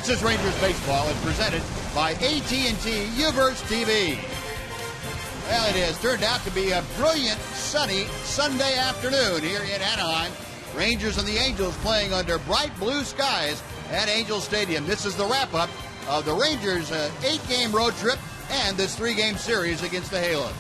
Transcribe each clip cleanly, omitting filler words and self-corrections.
Texas Rangers baseball is presented by AT&T Uverse TV. Well, it has turned out to be a brilliant, sunny Sunday afternoon here in Anaheim. Rangers and the Angels playing under bright blue skies at Angel Stadium. This is the wrap-up of the Rangers' 8-game road trip and this 3-game series against the Halos.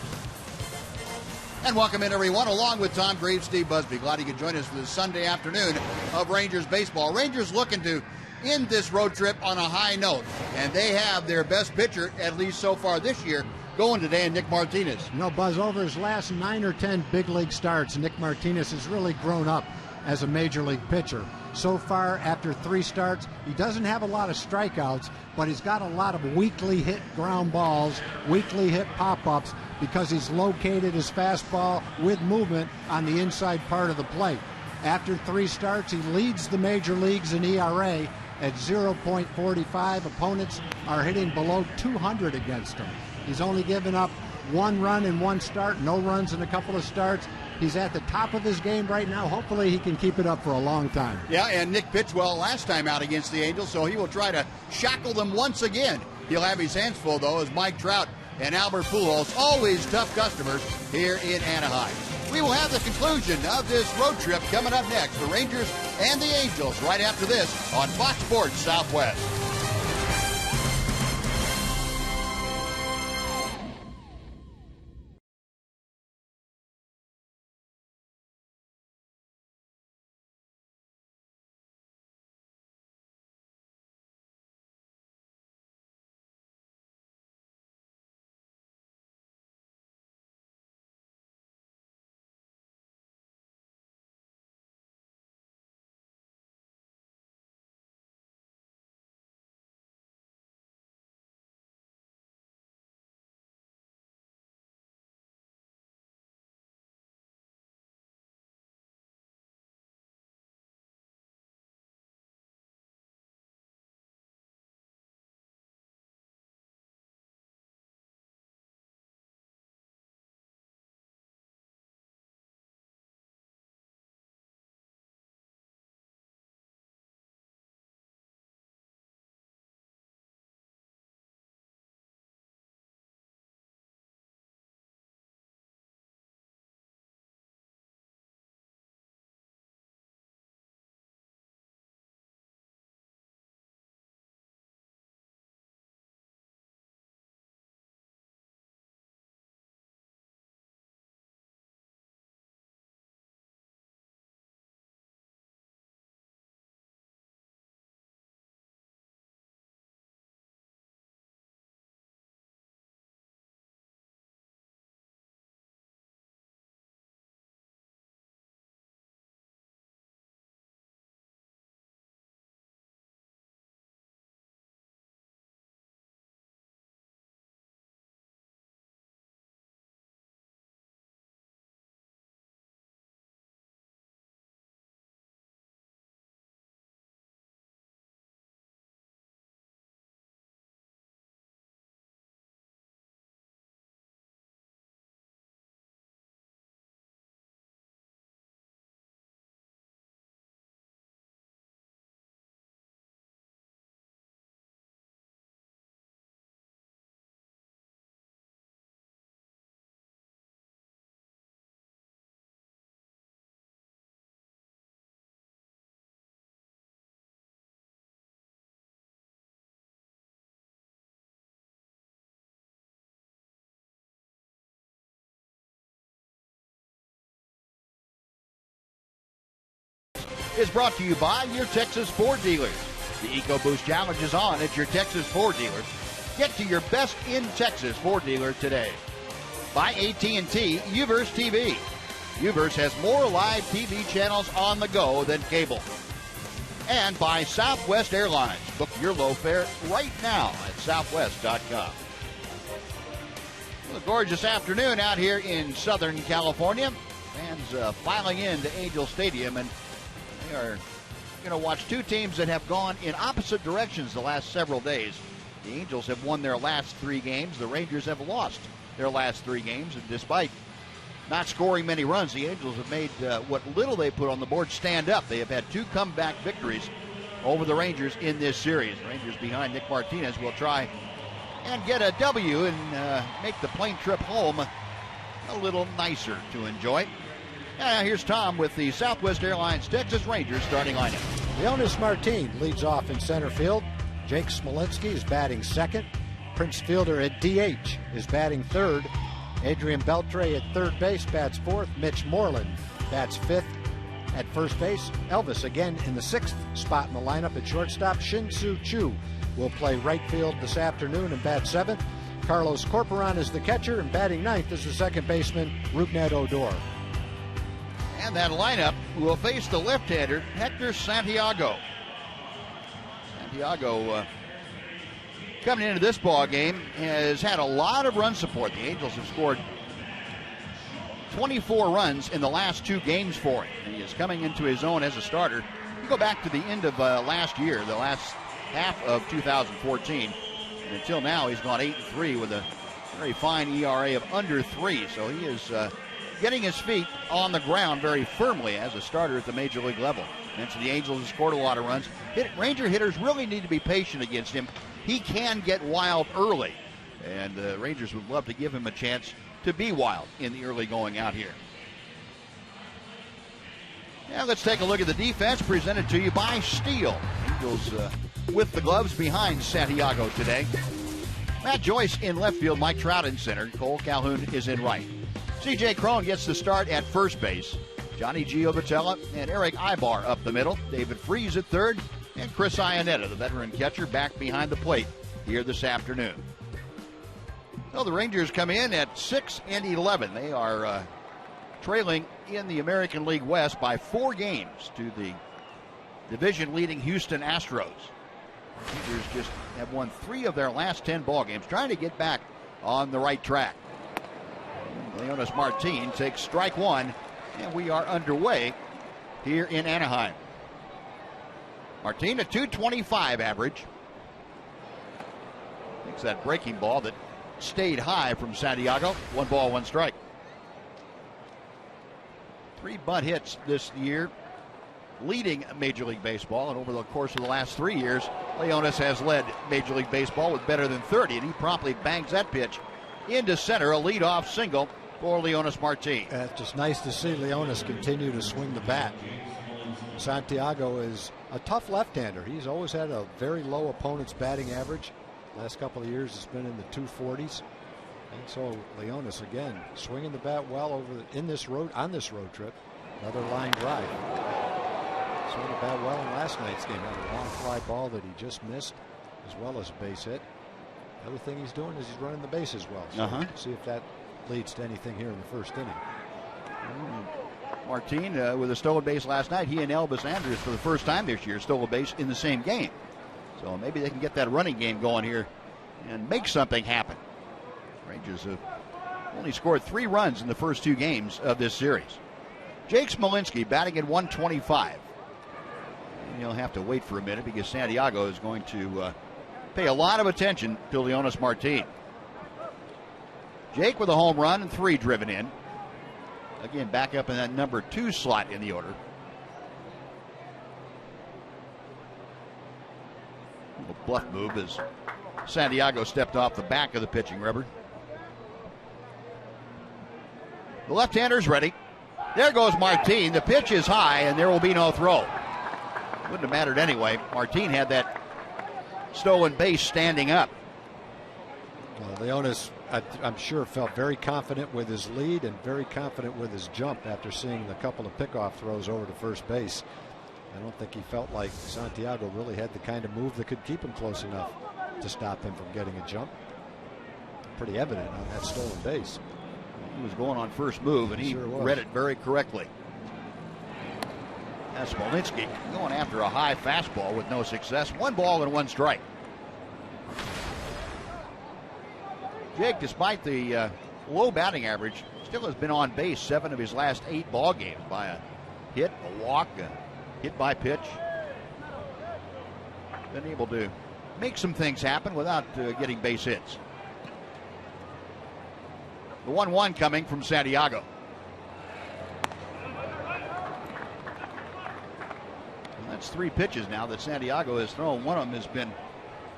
And welcome in, everyone, along with Tom Graves, Steve Busby. Glad you could join us for this Sunday afternoon of Rangers baseball. Rangers looking to end this road trip on a high note, and they have their best pitcher, at least so far this year, going today, in Nick Martinez. You know, Buzz, over his last 9 or 10 big league starts, Nick Martinez has really grown up as a major league pitcher. So far, after 3 starts, he doesn't have a lot of strikeouts, but he's got a lot of weakly hit ground balls, weakly hit pop-ups, because he's located his fastball with movement on the inside part of the plate. After 3 starts, he leads the major leagues in ERA at 0.45. Opponents are hitting below 200 against him. He's only given up 1 run in 1 start, no runs in a couple of starts. He's at the top of his game right now. Hopefully he can keep it up for a long time. Yeah, and Nick pitched well last time out against the Angels, so he will try to shackle them once again. He'll have his hands full, though, as Mike Trout and Albert Pujols, always tough customers here in Anaheim. We will have the conclusion of this road trip coming up next. The Rangers and the Angels right after this on Fox Sports Southwest. Is brought to you by your Texas Ford dealers. The EcoBoost Challenge is on at your Texas Ford dealers. Get to your best in Texas Ford dealer today. By AT&T Uverse TV. Uverse has more live TV channels on the go than cable. And by Southwest Airlines. Book your low fare right now at southwest.com. Well, a gorgeous afternoon out here in Southern California. Fans filing into Angel Stadium, and we are going to watch 2 teams that have gone in opposite directions the last several days. The Angels have won their last 3 games. The Rangers have lost their last 3 games. And despite not scoring many runs, the Angels have made what little they put on the board stand up. They have had 2 comeback victories over the Rangers in this series. Rangers behind Nick Martinez will try and get a W and make the plane trip home a little nicer to enjoy. And here's Tom with the Southwest Airlines Texas Rangers starting lineup. Leonis Martin leads off in center field. Jake Smolinski is batting second. Prince Fielder at DH is batting third. Adrian Beltre at third base bats fourth. Mitch Moreland bats fifth at first base. Elvis again in the sixth spot in the lineup at shortstop. Shin-Soo Choo will play right field this afternoon and bat seventh. Carlos Corporan is the catcher, and batting ninth is the second baseman, Rougned Odor. And that lineup will face the left-hander, Hector Santiago. Santiago, coming into this ball game, has had a lot of run support. The Angels have scored 24 runs in the last 2 games for him. And he is coming into his own as a starter. You go back to the end of last year, the last half of 2014. And until now, he's gone 8-3 with a very fine ERA of under 3. So he is getting his feet on the ground very firmly as a starter at the major league level. Mentioned the Angels have scored a lot of runs. Ranger hitters really need to be patient against him. He can get wild early, and the Rangers would love to give him a chance to be wild in the early going out here. Now let's take a look at the defense presented to you by Steel. Eagles with the gloves behind Santiago today. Matt Joyce in left field, Mike Trout in center, Cole Calhoun is in right. C.J. Cron gets the start at first base. Johnny Giovatella and Eric Ibar up the middle. David Freese at third, and Chris Iannetta, the veteran catcher, back behind the plate here this afternoon. Well, the Rangers come in at 6-11. They are trailing in the American League West by 4 games to the division-leading Houston Astros. The Rangers just have won 3 of their last 10 ball games, trying to get back on the right track. Leonis Martin takes strike 1, and we are underway here in Anaheim. Martin, a .225 average. Makes that breaking ball that stayed high from Santiago. 1 ball, 1 strike. 3 bunt hits this year, leading Major League Baseball. And over the course of the last 3 years, Leonis has led Major League Baseball with better than 30. And he promptly bangs that pitch into center, a leadoff single for Leonis Martin. It's just nice to see Leonis continue to swing the bat. Santiago is a tough left-hander. He's always had a very low opponent's batting average. Last couple of years it's been in the 240s. And so Leonis again swinging the bat well on this road trip. Another line drive. Swinging the bat well in last night's game. Had a long fly ball that he just missed, as well as a base hit. The other thing he's doing is he's running the bases well. So see if that leads to anything here in the first inning. Martin with a stolen base last night. He and Elvis Andrus for the first time this year stole a base in the same game. So maybe they can get that running game going here and make something happen. Rangers have only scored 3 runs in the first 2 games of this series. Jake Smolinski batting at 125. And you'll have to wait for a minute because Santiago is going to pay a lot of attention to Leonis Martin. Jake with a home run and 3 driven in. Again, back up in that number 2 slot in the order. A little bluff move as Santiago stepped off the back of the pitching rubber. The left-hander's ready. There goes Martin. The pitch is high, and there will be no throw. Wouldn't have mattered anyway. Martin had that stolen base standing up. Well, Leonis, I'm sure, felt very confident with his lead and very confident with his jump after seeing the couple of pickoff throws over to first base. I don't think he felt like Santiago really had the kind of move that could keep him close enough to stop him from getting a jump. Pretty evident on that stolen base. He was going on first move, and he read it very correctly. That's Smolinski going after a high fastball with no success. 1 ball and 1 strike. Jake, despite the low batting average, still has been on base 7 of his last 8 ball games by a hit, a walk, a hit by pitch. Been able to make some things happen without getting base hits. The 1-1 coming from Santiago. And that's 3 pitches now that Santiago has thrown. One of them has been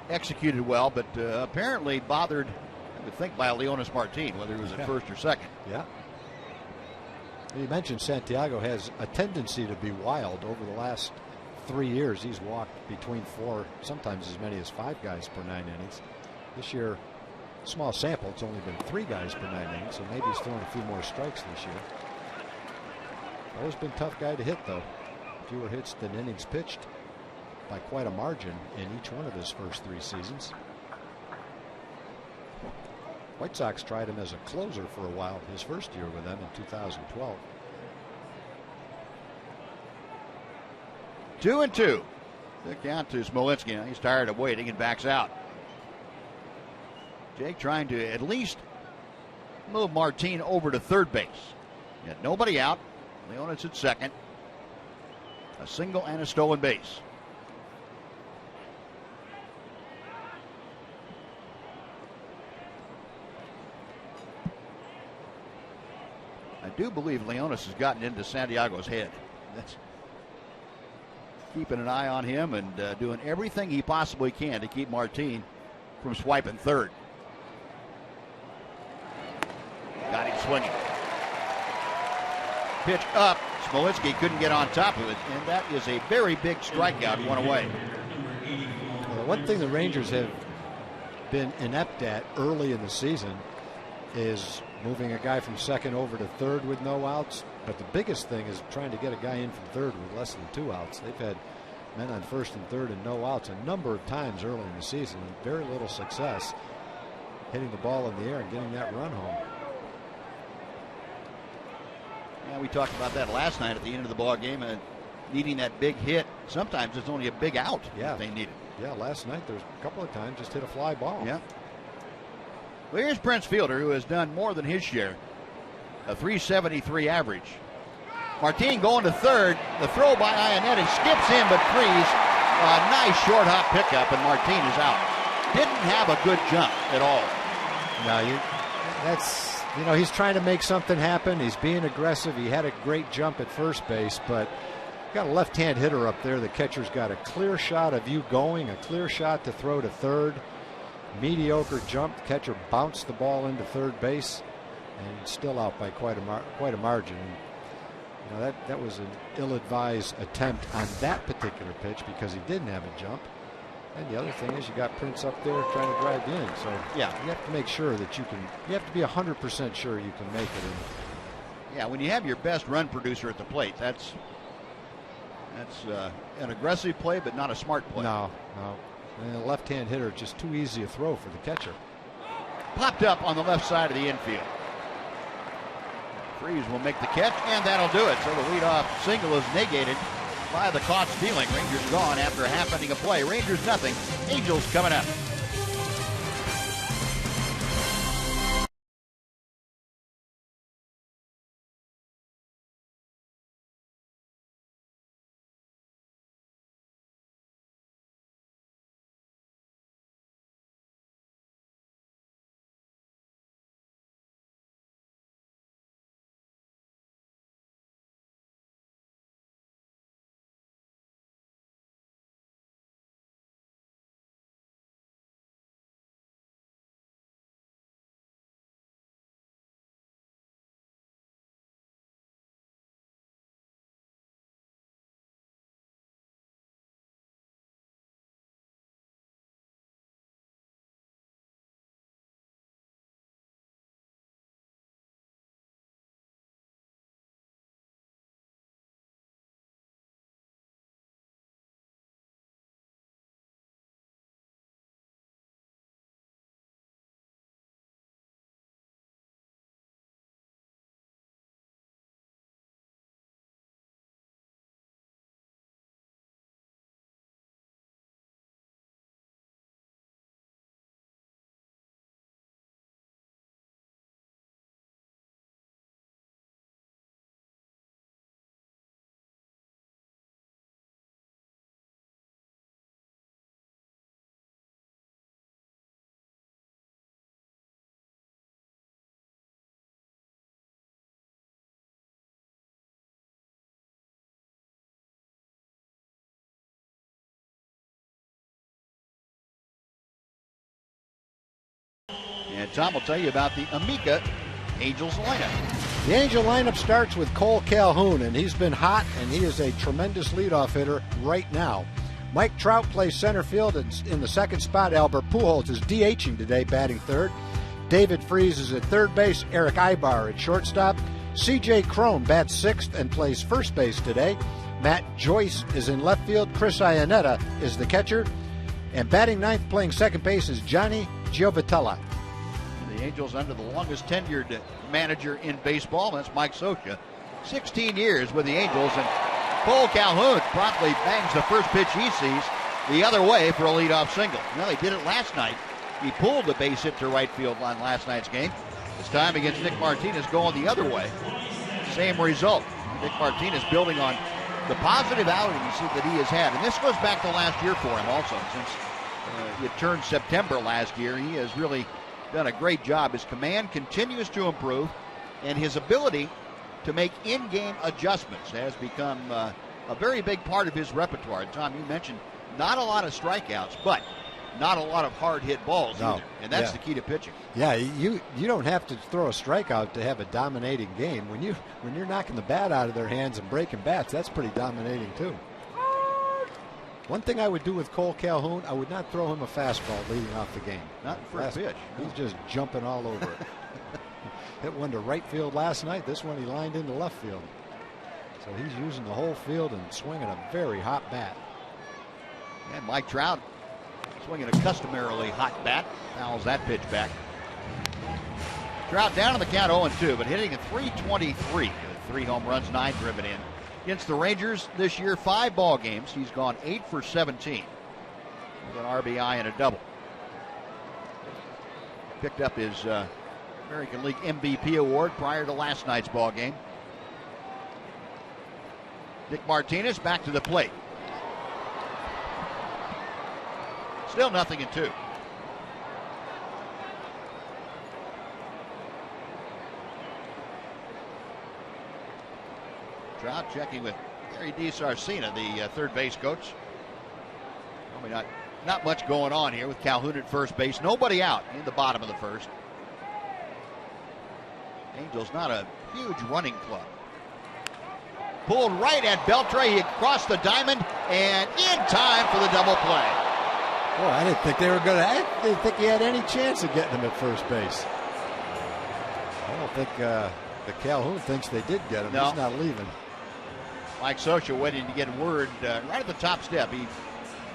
executed well, but apparently bothered, I would think, by Leonis Martin, whether he was at first or second. Yeah. You mentioned Santiago has a tendency to be wild. Over the last 3 years, he's walked between 4, sometimes as many as 5 guys per 9 innings. This year, small sample, it's only been 3 guys per 9 innings, so maybe he's throwing a few more strikes this year. Always been a tough guy to hit, though. Fewer hits than innings pitched by quite a margin in each one of his first 3 seasons. White Sox tried him as a closer for a while his first year with them in 2012. 2-2. The count to Smolinski. Now he's tired of waiting and backs out. Jake trying to at least move Martin over to third base. Yet nobody out. Leonis at second. A single and a stolen base. I do believe Leonis has gotten into Santiago's head. That's keeping an eye on him and doing everything he possibly can to keep Martin from swiping third. Got him swinging. Pitch up. Smolinski couldn't get on top of it, and that is a very big strikeout, one away. Well, one thing the Rangers have been inept at early in the season is moving a guy from second over to third with no outs. But the biggest thing is trying to get a guy in from third with less than 2 outs. They've had men on first and third and no outs a number of times early in the season, and very little success hitting the ball in the air and getting that run home. Yeah, we talked about that last night at the end of the ball game, and needing that big hit. Sometimes it's only a big out that they needed. Yeah, last night there's a couple of times just hit a fly ball. Yeah. Well, here's Prince Fielder, who has done more than his share. A 373 average. Martin going to third. The throw by Ionetti skips him but frees. A nice short hop pickup, and Martin is out. Didn't have a good jump at all. No, he's trying to make something happen. He's being aggressive. He had a great jump at first base, but got a left-hand hitter up there. The catcher's got a clear shot of you going, a clear shot to throw to third. Mediocre jump. The catcher bounced the ball into third base, and still out by quite a margin. You know, that was an ill-advised attempt on that particular pitch because he didn't have a jump. And the other thing is you got Prince up there trying to drive in. So yeah, you have to make sure that you have to be 100% sure you can make it. Yeah, when you have your best run producer at the plate, that's an aggressive play, but not a smart play. No. And the left-hand hitter, just too easy a throw for the catcher. Popped up on the left side of the infield. Freeze will make the catch, and that'll do it. So the leadoff single is negated by the caught stealing. Rangers gone after a half inning of play. Rangers nothing. Angels coming up. And Tom will tell you about the Amica Angels lineup. The Angel lineup starts with Cole Calhoun, and he's been hot, and he is a tremendous leadoff hitter right now. Mike Trout plays center field, and in the second spot, Albert Pujols is DHing today, batting third. David Freese is at third base, Eric Ibar at shortstop. C.J. Cron bats sixth and plays first base today. Matt Joyce is in left field. Chris Iannetta is the catcher. And batting ninth, playing second base, is Johnny Giovatella. The Angels under the longest tenured manager in baseball, that's Mike Scioscia. 16 years with the Angels, and Cole Calhoun promptly bangs the first pitch he sees the other way for a leadoff single. Well, he did it last night. He pulled the base hit to right field on last night's game. This time against Nick Martinez, going the other way. Same result. Nick Martinez building on the positive outings that he has had. And this goes back to last year for him also. Since it turned September last year, he has really done a great job. His command continues to improve, and his ability to make in-game adjustments has become a very big part of his repertoire. Tom, you mentioned not a lot of strikeouts, but not a lot of hard-hit balls either, and that's the key to pitching. Yeah, you don't have to throw a strikeout to have a dominating game. When you're knocking the bat out of their hands and breaking bats, that's pretty dominating too. One thing I would do with Cole Calhoun, I would not throw him a fastball leading off the game. Not in first pitch. He's just jumping all over it. Hit one to right field last night. This one he lined into left field. So he's using the whole field and swinging a very hot bat. And Mike Trout swinging a customarily hot bat. Fouls that pitch back. Trout down on the count 0-2, but hitting at .323. 3 home runs, 9 driven in. Against the Rangers this year, 5 ball games. He's gone 8 for 17 with an RBI and a double. Picked up his American League MVP award prior to last night's ball game. Nick Martinez back to the plate. Still 0-2. Trout checking with Gary DiSarcina, the third base coach. Probably not much going on here with Calhoun at first base. Nobody out in the bottom of the first. Angels not a huge running club. Pulled right at Beltre. He crossed the diamond and in time for the double play. Boy, I didn't think they were going to. I didn't think he had any chance of getting him at first base. I don't think the Calhoun thinks they did get him. No. He's not leaving. Mike Scioscia waiting to get word right at the top step. He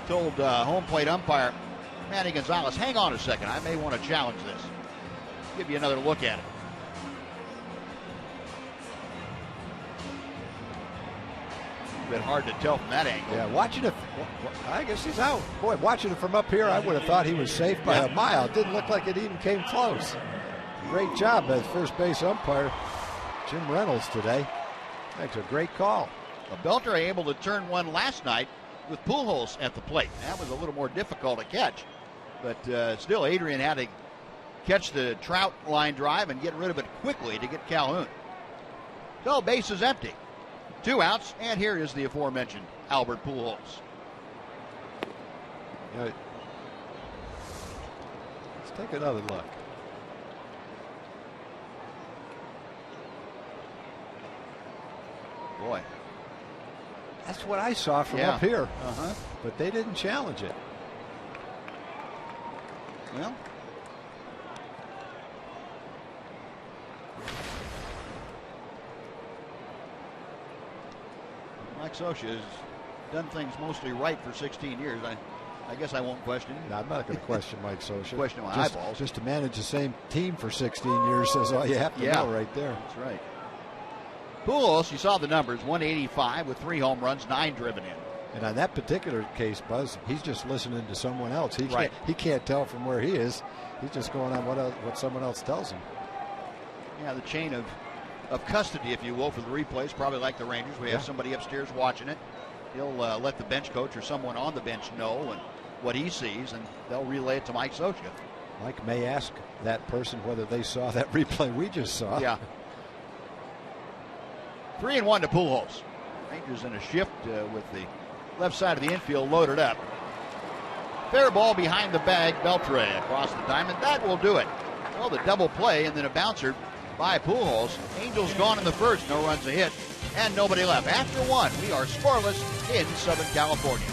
told home plate umpire Manny Gonzalez, hang on a second, I may want to challenge this. Give you another look at it. A bit hard to tell from that angle. Yeah, watching it, I guess he's out. Boy, watching it from up here, I would have thought he was safe by a mile. It didn't look like it even came close. Great job as first base umpire Jim Reynolds today. Makes a great call. Beltre able to turn one last night with Pujols at the plate. That was a little more difficult to catch, but still Adrian had to catch the Trout line drive and get rid of it quickly to get Calhoun. So base is empty. 2 outs, and here is the aforementioned Albert Pujols. Let's take another look. Boy. That's what I saw from up here. But they didn't challenge it. Well, Mike Scioscia has done things mostly right for 16 years. I guess I won't question him. No, I'm not going to question Mike Scioscia. Question my eyeballs. Just to manage the same team for 16 years says all you have to know right there. That's right. Pujols, you saw the numbers, 185 with 3 home runs, 9 driven in. And on that particular case, Buzz, he's just listening to someone else. He can't tell from where he is. He's just going on what someone else tells him. Yeah, the chain of custody, if you will, for the replays, probably like the Rangers. We have somebody upstairs watching it. He'll let the bench coach or someone on the bench know and what he sees, and they'll relay it to Mike Scioscia. Mike may ask that person whether they saw that replay we just saw. Yeah. 3-1 to Pujols. Rangers in a shift with the left side of the infield loaded up. Fair ball behind the bag. Beltre across the diamond. That will do it. Well, the double play and then a bouncer by Pujols. Angels gone in the first, no runs a hit, and nobody left. After one, we are scoreless in Southern California.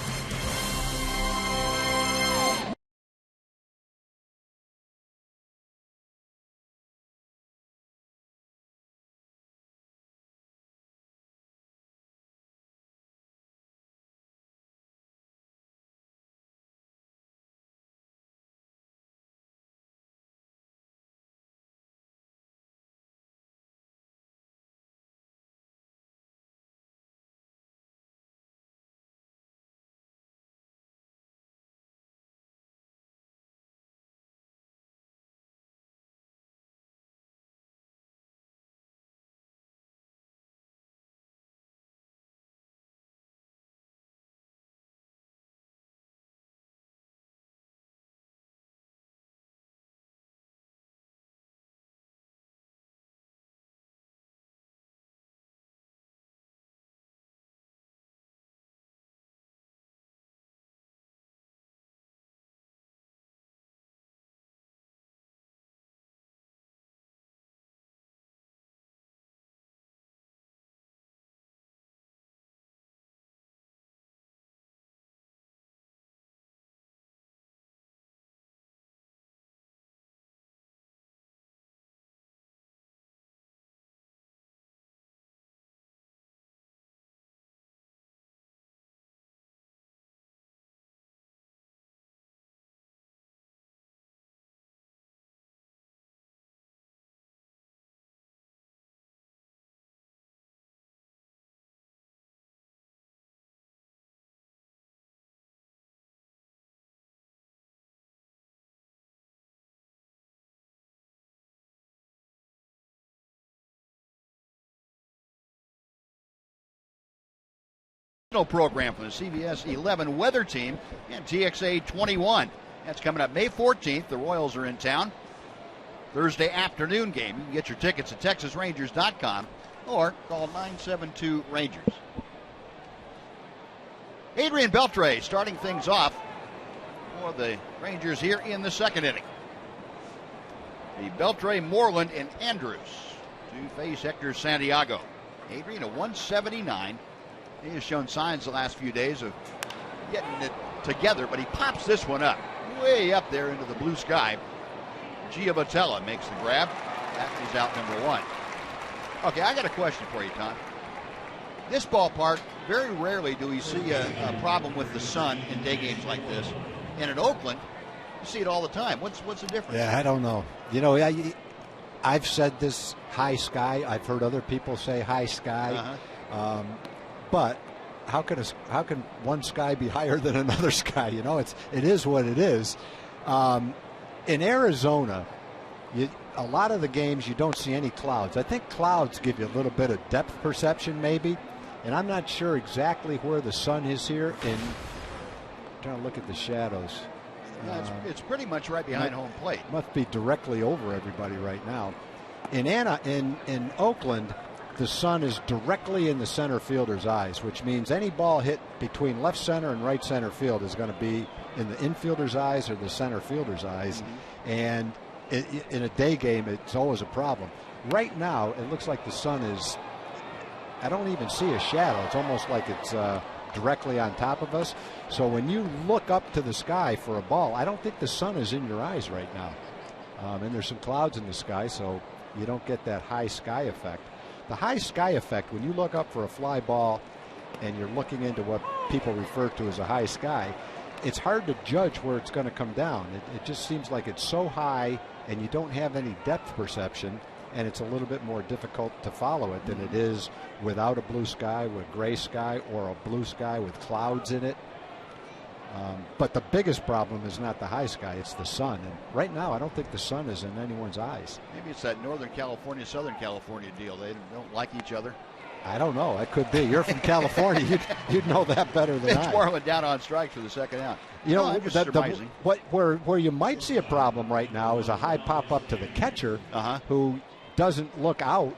Program for the CBS 11 weather team and TXA 21. That's coming up May 14th. The Royals are in town. Thursday afternoon game. You can get your tickets at TexasRangers.com or call 972-RANGERS. Adrian Beltre starting things off for the Rangers here in the second inning. The Beltre, Moreland, and Andrews to face Hector Santiago. Adrian, a 179. He has shown signs the last few days of getting it together, but he pops this one up, way up there into the blue sky. Giavatella makes the grab. That is out number one. Okay, I got a question for you, Tom. This ballpark, very rarely do we see a problem with the sun in day games like this. And in Oakland, you see it all the time. What's the difference? Yeah, I don't know. You know, I've said this high sky. I've heard other people say high sky. But how can one sky be higher than another sky? You know, it is what it is. In Arizona, a lot of the games you don't see any clouds. I think clouds give you a little bit of depth perception, maybe. And I'm not sure exactly where the sun is here. I'm trying to look at the shadows. Yeah, it's pretty much right behind home plate. Must be directly over everybody right now. In Oakland, the sun is directly in the center fielder's eyes, which means any ball hit between left center and right center field is going to be in the infielder's eyes or the center fielder's eyes. Mm-hmm. And in a day game, it's always a problem. Right now, it looks like the sun is, I don't even see a shadow. It's almost like it's directly on top of us. So when you look up to the sky for a ball, I don't think the sun is in your eyes right now. And there's some clouds in the sky, so you don't get that high sky effect. The high sky effect, when you look up for a fly ball and you're looking into what people refer to as a high sky, it's hard to judge where it's going to come down. It just seems like it's so high and you don't have any depth perception, and it's a little bit more difficult to follow it than it is without a blue sky, with gray sky, or a blue sky with clouds in it. But the biggest problem is not the high sky, it's the sun. And right now, I don't think the sun is in anyone's eyes. Maybe it's that Northern California, Southern California deal. They don't like each other. I don't know. It could be. You're from California. You'd know that better than I. Moreland down on strikes for the second out. You know, where you might see a problem right now is a high pop up to the catcher who doesn't look out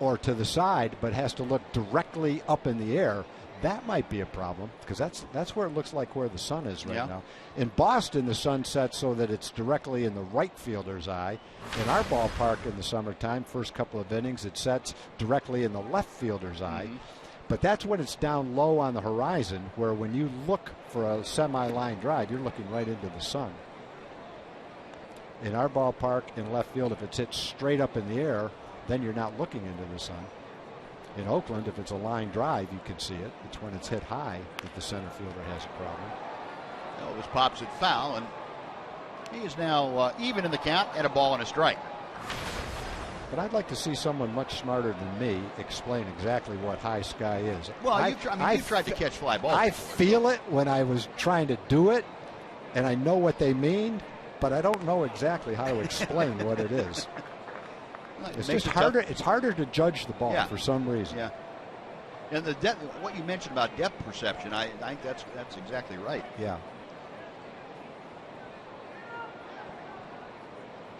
or to the side, but has to look directly up in the air, that might be a problem, because that's where it looks like where the sun is right now. In Boston, the sun sets so that it's directly in the right fielder's eye. In our ballpark in the summertime, first couple of innings, it sets directly in the left fielder's eye. But that's when it's down low on the horizon, where when you look for a semi-line drive, you're looking right into the sun. In our ballpark in left field, if it's hit straight up in the air, then you're not looking into the sun. In Oakland, if it's a line drive, you can see it. It's when it's hit high that the center fielder has a problem. Elvis pops it foul, and he is now even in the count at a ball and a strike. But I'd like to see someone much smarter than me explain exactly what high sky is. Well, you tried to catch fly balls. I feel it when I was trying to do it, and I know what they mean, but I don't know exactly how to explain what it is. It's just harder. It's harder to judge the ball for some reason. Yeah. And the depth, what you mentioned about depth perception, I think that's exactly right. Yeah.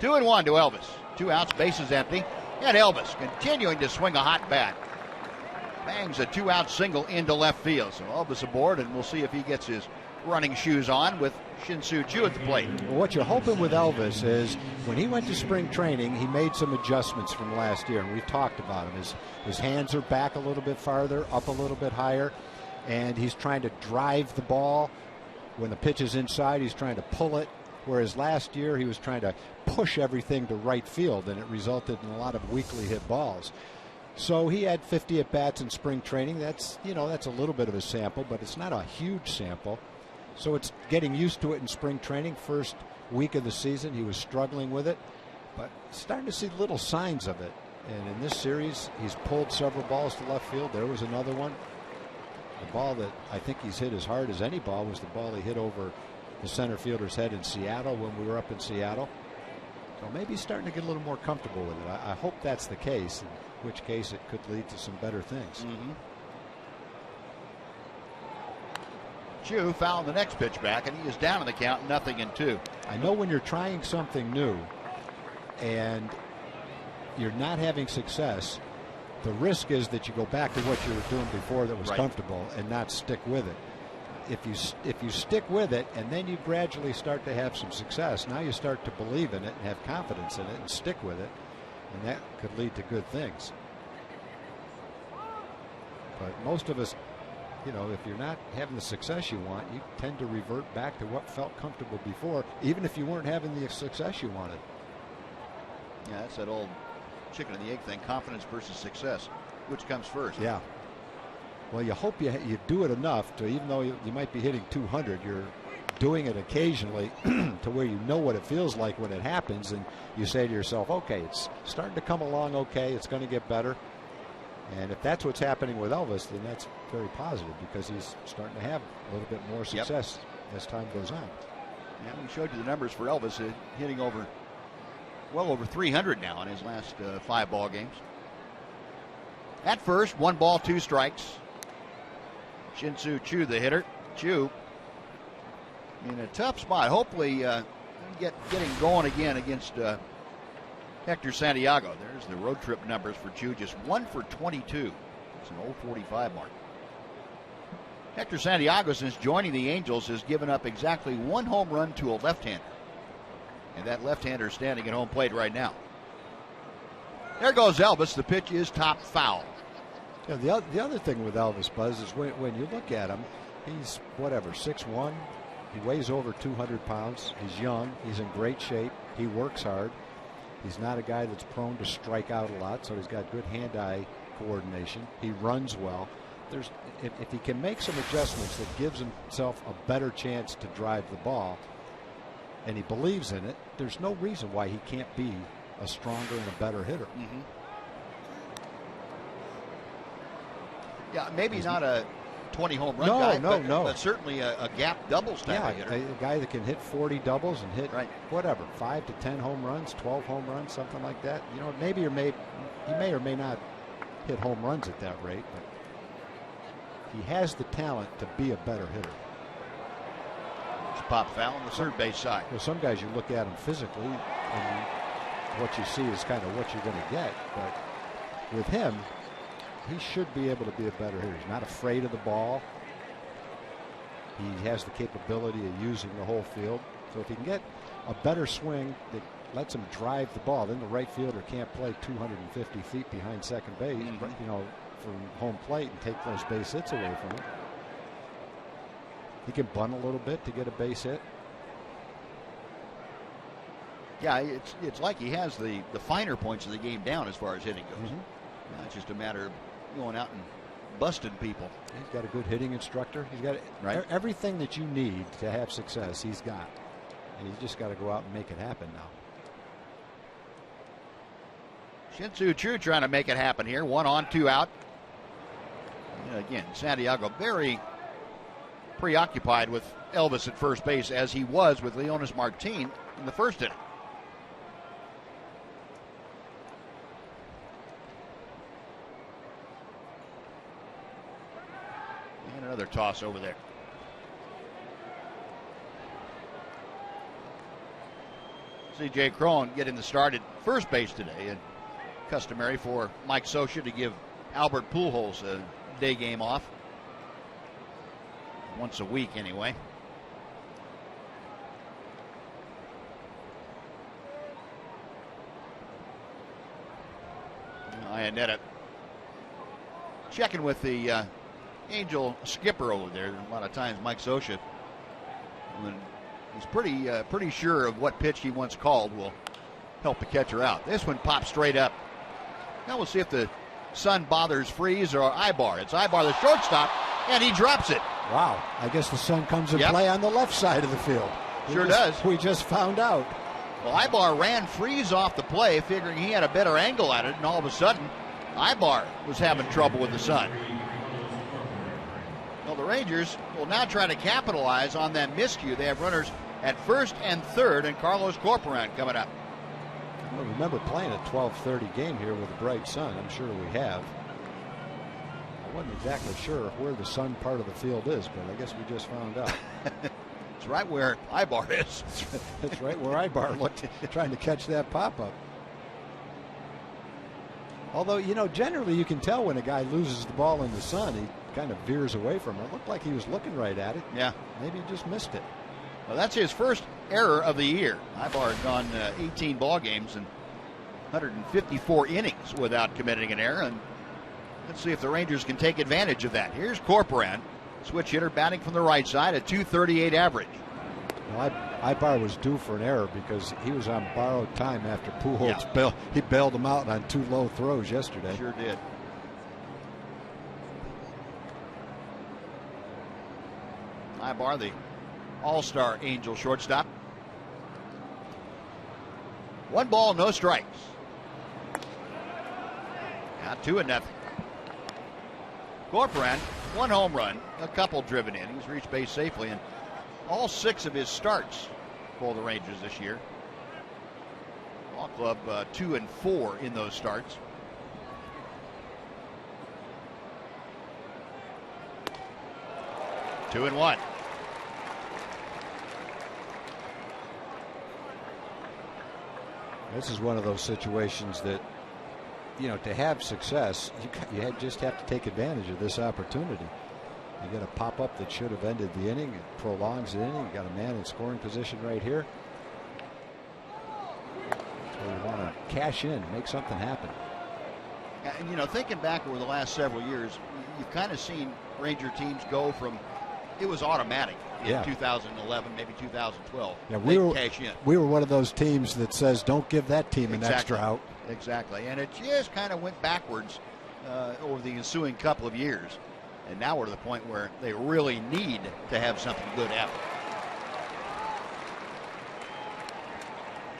2-1 to Elvis. 2 outs, bases empty. And Elvis continuing to swing a hot bat. Bangs a 2-out single into left field. So Elvis aboard, and we'll see if he gets his running shoes on with Shin-Soo Choo at the plate. Well, what you're hoping with Elvis is when he went to spring training, he made some adjustments from last year, and we've talked about him. His hands are back a little bit farther, up a little bit higher, and he's trying to drive the ball. When the pitch is inside, he's trying to pull it, whereas last year he was trying to push everything to right field, and it resulted in a lot of weakly hit balls. So he had 50 at-bats in spring training. That's a little bit of a sample, but it's not a huge sample. So it's getting used to it in spring training. First week of the season, he was struggling with it, but starting to see little signs of it. And in this series, he's pulled several balls to left field. There was another one. The ball that I think he's hit as hard as any ball was the ball he hit over the center fielder's head in Seattle when we were up in Seattle. So maybe he's starting to get a little more comfortable with it. I hope that's the case, in which case it could lead to some better things. Choo fouled the next pitch back, and he is down in the count, 0-2. I know when you're trying something new and you're not having success, the risk is that you go back to what you were doing before that was comfortable and not stick with it. If you stick with it and then you gradually start to have some success, now you start to believe in it and have confidence in it and stick with it, and that could lead to good things. But most of us, if you're not having the success you want, you tend to revert back to what felt comfortable before, even if you weren't having the success you wanted. Yeah, that's that old chicken and the egg thing, confidence versus success. Which comes first? Yeah. Well, you hope you do it enough to, even though you might be hitting 200, you're doing it occasionally to where you know what it feels like when it happens, and you say to yourself, okay, it's starting to come along okay, it's going to get better. And if that's what's happening with Elvis, then that's very positive, because he's starting to have a little bit more success as time goes on. Yeah, we showed you the numbers for Elvis, hitting well over 300 now in his last 5 ball games. At first, 1 ball, 2 strikes. Shin-Soo Choo, the hitter. Choo in a tough spot. Hopefully getting going again against Hector Santiago. There's the road trip numbers for Choo. Just 1 for 22. It's an 0.45 mark. Hector Santiago, since joining the Angels, has given up exactly 1 home run to a left-hander. And that left-hander is standing at home plate right now. There goes Elvis. The pitch is top foul. Yeah, the other thing with Elvis, Buzz, is when you look at him, he's 6'1". He weighs over 200 pounds. He's young. He's in great shape. He works hard. He's not a guy that's prone to strike out a lot, so he's got good hand-eye coordination. He runs well. If he can make some adjustments that gives himself a better chance to drive the ball, and he believes in it, there's no reason why he can't be a stronger and a better hitter. Yeah, maybe not a 20 home run guy, but certainly a gap doubles type of hitter. A guy that can hit 40 doubles and hit whatever, 5 to 10 home runs, 12 home runs, something like that. He may or may not hit home runs at that rate, but he has the talent to be a better hitter. It's pop foul on the third base side. Well, some guys, you look at them physically, and what you see is kind of what you're going to get, but with him, he should be able to be a better hitter. He's not afraid of the ball. He has the capability of using the whole field. So if he can get a better swing that lets him drive the ball, then the right fielder can't play 250 feet behind second base, you know, from home plate and take those base hits away from him. He can bunt a little bit to get a base hit. Yeah, it's like he has the finer points of the game down as far as hitting goes. It's just a matter of going out and busting people. He's got a good hitting instructor. He's got everything that you need to have success. He's got, and he's just got to go out and make it happen now. Shin-Soo Choo trying to make it happen here. 1 on, 2 out. And again, Santiago very preoccupied with Elvis at first base, as he was with Leonis Martin in the first inning. And another toss over there. C.J. Cron getting the start at first base today, and customary for Mike Scioscia to give Albert Pujols a day game off. Once a week, anyway. Iannetta checking with the Angel skipper over there. A lot of times Mike Scioscia, when he's pretty sure of what pitch he once called, will help the catcher out. This one pops straight up. Now we'll see if the sun bothers Freeze or Ibar. It's Ibar, the shortstop, and he drops it. Wow. I guess the sun comes in play on the left side of the field. Sure does. We just found out. Well, Ibar ran Freeze off the play, figuring he had a better angle at it, and all of a sudden, Ibar was having trouble with the sun. Well, the Rangers will now try to capitalize on that miscue. They have runners at first and third, and Carlos Corporan coming up. I remember playing a 12:30 game here with a bright sun. I'm sure we have. I wasn't exactly sure where the sun part of the field is, but I guess we just found out. It's right where Ibar is. It's right where Ibar looked, trying to catch that pop-up. Although, you know, generally you can tell when a guy loses the ball in the sun, he kind of veers away from it. It looked like he was looking right at it. Yeah. Maybe he just missed it. Well, that's his first error of the year. Ibar had gone 18 ball games and 154 innings without committing an error, and let's see if the Rangers can take advantage of that. Here's Corporan, switch hitter, batting from the right side at .238 average. Well, Ibar was due for an error because he was on borrowed time after Pujols he bailed him out on 2 low throws yesterday. Sure did. Ibar, the all-star Angel shortstop. 1 ball, no strikes. Now 2-0. Corporan, 1 home run, a couple driven in. He's reached base safely in all 6 of his starts for the Rangers this year. Ball club 2-4 in those starts. Two and 1. This is one of those situations that, you know, to have success, you just have to take advantage of this opportunity. You get a pop-up that should have ended the inning. It prolongs the inning. You got a man in scoring position right here. So you want to cash in, make something happen. And, you know, thinking back over the last several years, you've kind of seen Ranger teams go from, it was automatic in 2011, maybe 2012. Yeah, cash in. We were one of those teams that says, don't give that team an extra out. Exactly. And it just kind of went backwards over the ensuing couple of years. And now we're to the point where they really need to have something good happen.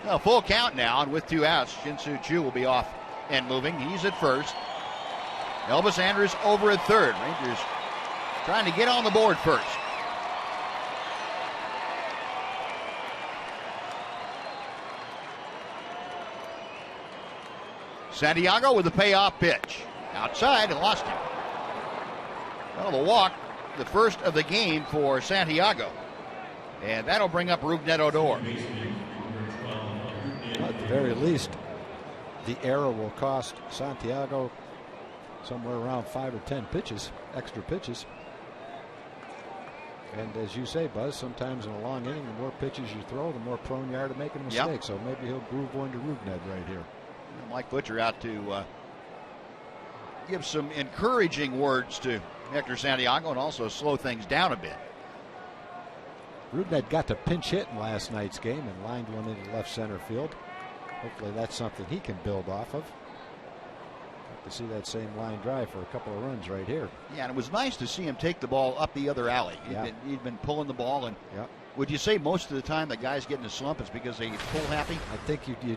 Well, full count now, and with 2 outs, Shin-Soo Choo will be off and moving. He's at first. Elvis Andrus over at third. Rangers trying to get on the board first. Santiago with the payoff pitch. Outside and lost him. Well, the walk, the first of the game for Santiago. And that'll bring up Rougned Odor. At the very least, the error will cost Santiago somewhere around 5 or 10 pitches, extra pitches. And as you say, Buzz, sometimes in a long inning, the more pitches you throw, the more prone you are to making a mistake. Yep. So maybe he'll groove one to Rougned right here. Mike Butcher out to give some encouraging words to Hector Santiago and also slow things down a bit. Rougned got to pinch hit in last night's game and lined one into left center field. Hopefully that's something he can build off of. To see that same line drive for a couple of runs right here. Yeah, and it was nice to see him take the ball up the other alley. He'd been pulling the ball, and would you say most of the time the guys get in a slump is because they pull happy? I think you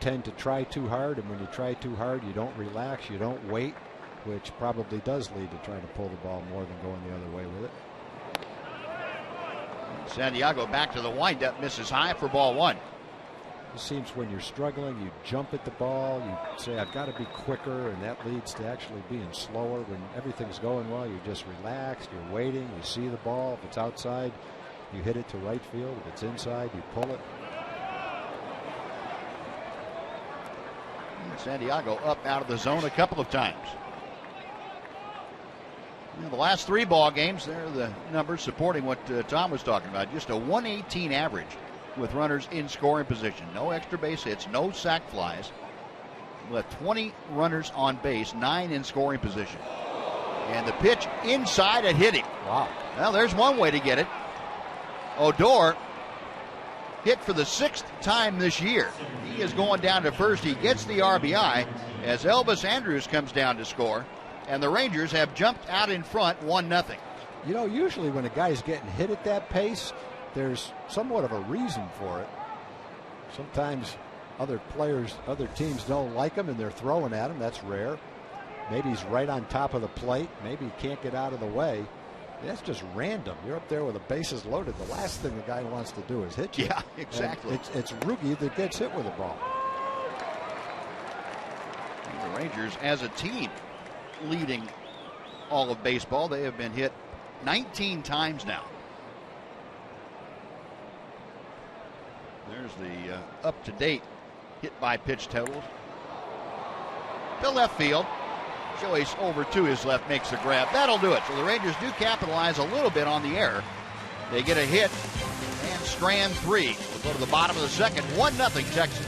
tend to try too hard, and when you try too hard, you don't relax, you don't wait, which probably does lead to trying to pull the ball more than going the other way with it. Santiago back to the windup, misses high for ball one. It seems when you're struggling, you jump at the ball, you say, I've got to be quicker, and that leads to actually being slower. When everything's going well, you're just relaxed, you're waiting, you see the ball. If it's outside, you hit it to right field. If it's inside, you pull it. Santiago up out of the zone a couple of times. The last 3 ball games, there are the numbers supporting what Tom was talking about. Just a 118 average with runners in scoring position. No extra base hits, no sac flies. Left 20 runners on base, 9 in scoring position. And the pitch inside and hit him. Wow. Well, there's one way to get it. Odor hit for the 6th time this year. He is going down to first. He gets the RBI as Elvis Andrus comes down to score. And the Rangers have jumped out in front 1-0. You know, usually when a guy's getting hit at that pace, there's somewhat of a reason for it. Sometimes other players, other teams don't like him and they're throwing at him. That's rare. Maybe he's right on top of the plate. Maybe he can't get out of the way. That's just random. You're up there with the bases loaded. The last thing the guy wants to do is hit you. Yeah, exactly. And it's Rookie that gets hit with the ball. The Rangers, as a team, leading all of baseball. They have been hit 19 times now. There's the up-to-date hit by pitch totals. To left field. Joyce over to his left makes the grab. That'll do it. So the Rangers do capitalize a little bit on the error. They get a hit and strand 3. We'll go to the bottom of the second. 1-0 Texas.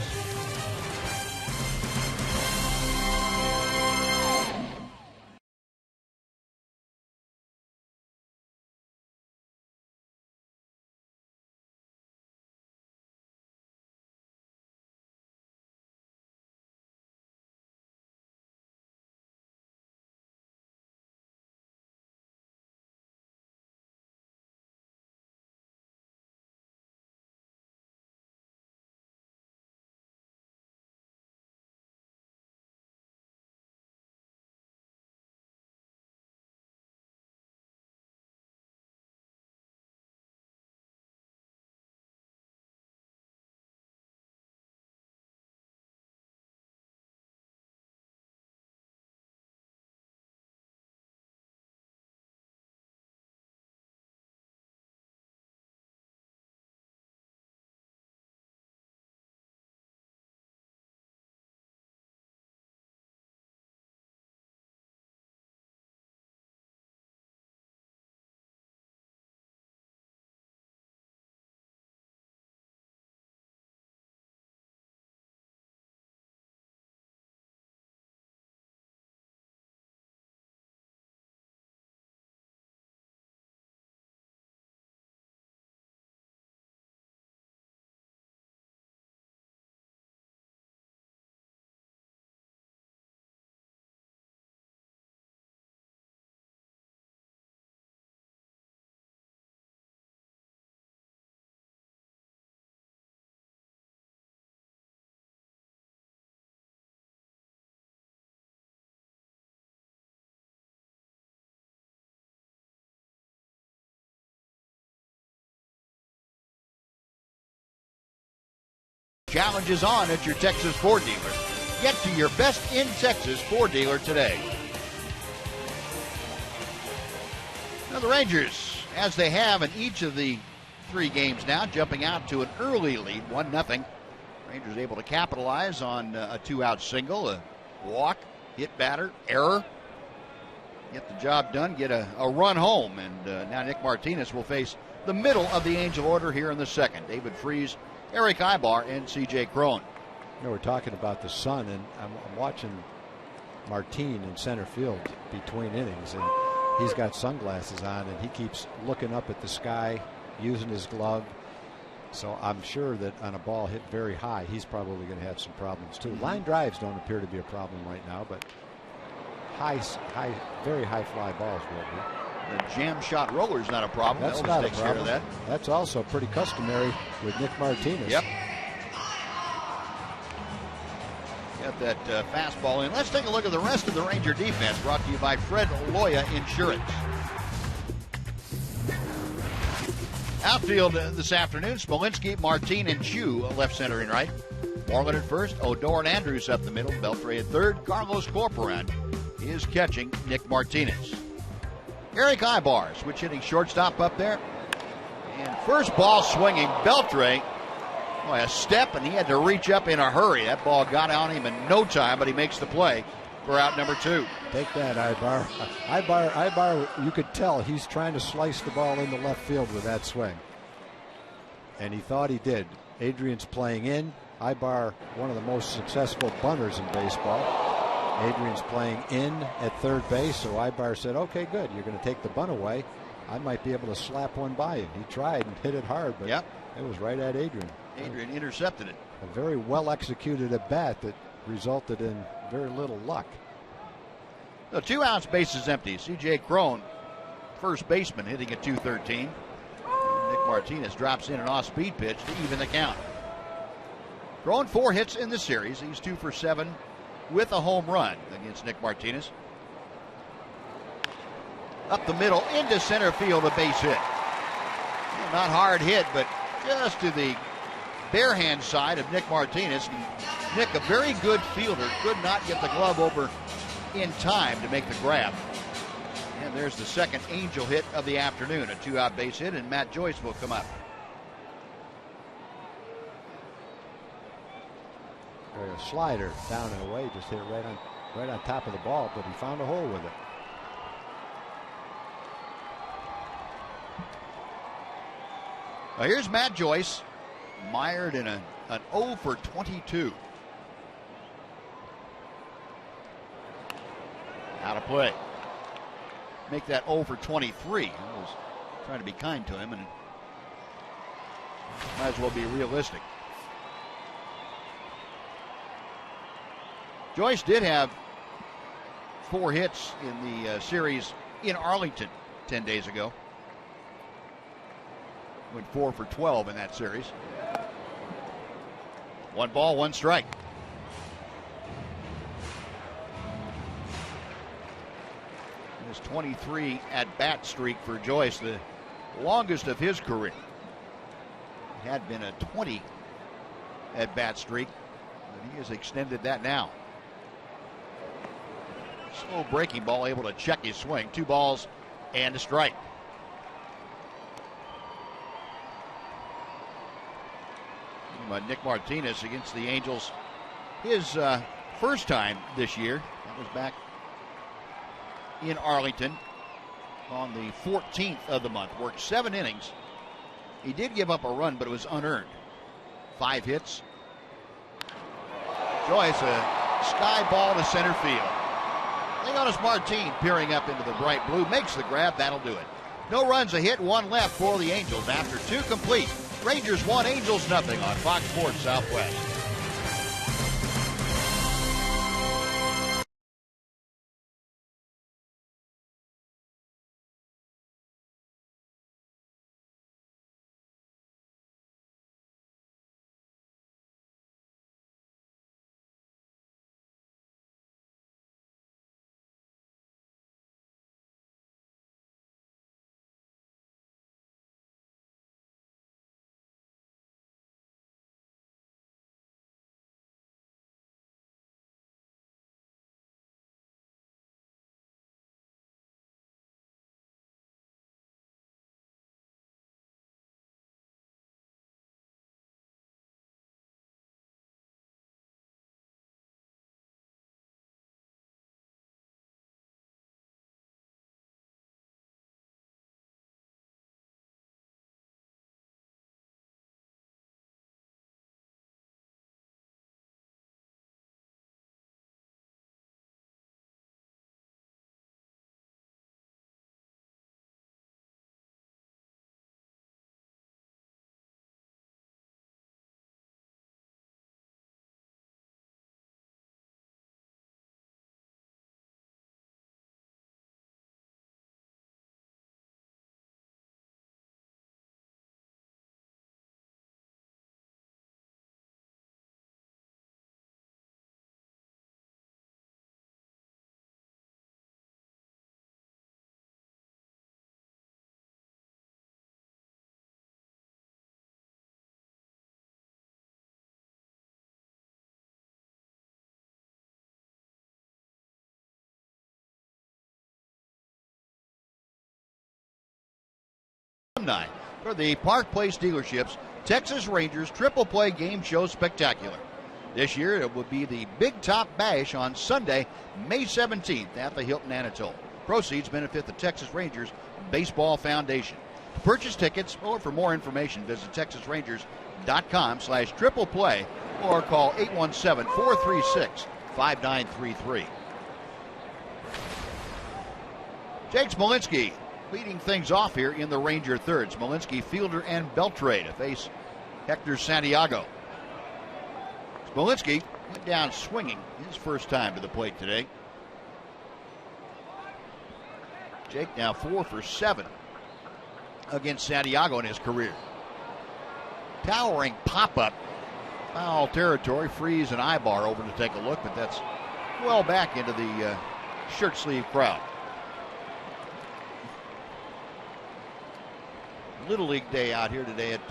Challenge is on at your Texas Ford dealer. Get to your best in Texas Ford dealer today. Now the Rangers, as they have in each of the 3 games now, jumping out to an early lead, 1-0. Rangers able to capitalize on a 2-out single, a walk, hit batter, error. Get the job done, get a run home, and now Nick Martinez will face the middle of the Angel order here in the second. David Freese, Eric Ibar, and C.J. Cron. You know, we're talking about the sun, and I'm watching Martine in center field between innings, and he's got sunglasses on, and he keeps looking up at the sky, using his glove. So I'm sure that on a ball hit very high, he's probably going to have some problems too. Line drives don't appear to be a problem right now, but very high fly balls will be. The jam shot roller is not a problem. That's not a problem. That's also pretty customary with Nick Martinez. Yep. Got that fastball in. Let's take a look at the rest of the Ranger defense, brought to you by Fred Loya Insurance. Outfield this afternoon, Smolinski, Martine, and Chu left, center, and right. Moreland at first, Odor and Andrews up the middle, Beltre at third, Carlos Corporan is catching Nick Martinez. Eric Ibar, switch hitting shortstop up there. And first ball swinging, Beltre, a step, and he had to reach up in a hurry. That ball got on him in no time, but he makes the play for out number 2. Take that, Ibar. Ibar, you could tell he's trying to slice the ball into left field with that swing. And he thought he did. Adrian's playing in. Ibar, one of the most successful bunters in baseball. Adrian's playing in at third base, so Ibar said, okay, good, you're going to take the bunt away. I might be able to slap one by you. He tried and hit it hard, but it was right at Adrian. Adrian intercepted it. A very well executed at bat that resulted in very little luck. So 2 outs, bases empty. C.J. Cron, first baseman, hitting at .213. Nick Martinez drops in an off-speed pitch to even the count. Cron 4 hits in the series. He's 2 for 7 with a home run against Nick Martinez. Up the middle into center field, a base hit. Not hard hit, but just to the bare hand side of Nick Martinez. Nick, a very good fielder, could not get the glove over in time to make the grab. And there's the second Angel hit of the afternoon, a 2-out base hit, and Matt Joyce will come up. A slider down and away, just hit it right on top of the ball, but he found a hole with it. Now here's Matt Joyce, mired in an 0 for 22. Out of play. Make that 0 for 23. I was trying to be kind to him, and might as well be realistic. Joyce did have 4 hits in the series in Arlington 10 days ago. Went 4 for 12 in that series. 1 ball, 1 strike. His 23 at-bat streak for Joyce, the longest of his career. It had been a 20 at-bat streak, but he has extended that now. Slow breaking ball, able to check his swing. 2 balls and a strike. Nick Martinez against the Angels, his first time this year. That was back in Arlington on the 14th of the month. Worked 7 innings. He did give up a run, but it was unearned. 5 hits. Joyce, a sky ball to center field. Leonis Martine peering up into the bright blue, makes the grab. That'll do it. No runs, a hit, 1 left for the Angels after 2 complete. Rangers 1, Angels nothing on Fox Sports Southwest. alumni for the Park Place Dealerships Texas Rangers Triple Play Game Show Spectacular. This year it will be the Big Top Bash on Sunday, May 17th at the Hilton Anatole. Proceeds benefit the Texas Rangers Baseball Foundation. To purchase tickets or for more information, visit TexasRangers.com/triple play or call 817-436-5933. Jake Smolinski leading things off here in the Ranger third. Smolinski, Fielder, and Beltre to face Hector Santiago. Smolinski went down swinging his first time to the plate today. Jake now 4 for 7 against Santiago in his career. Towering pop-up, foul territory. Freeze and Ibar over to take a look, but that's well back into the shirt sleeve crowd. Little League Day out here today at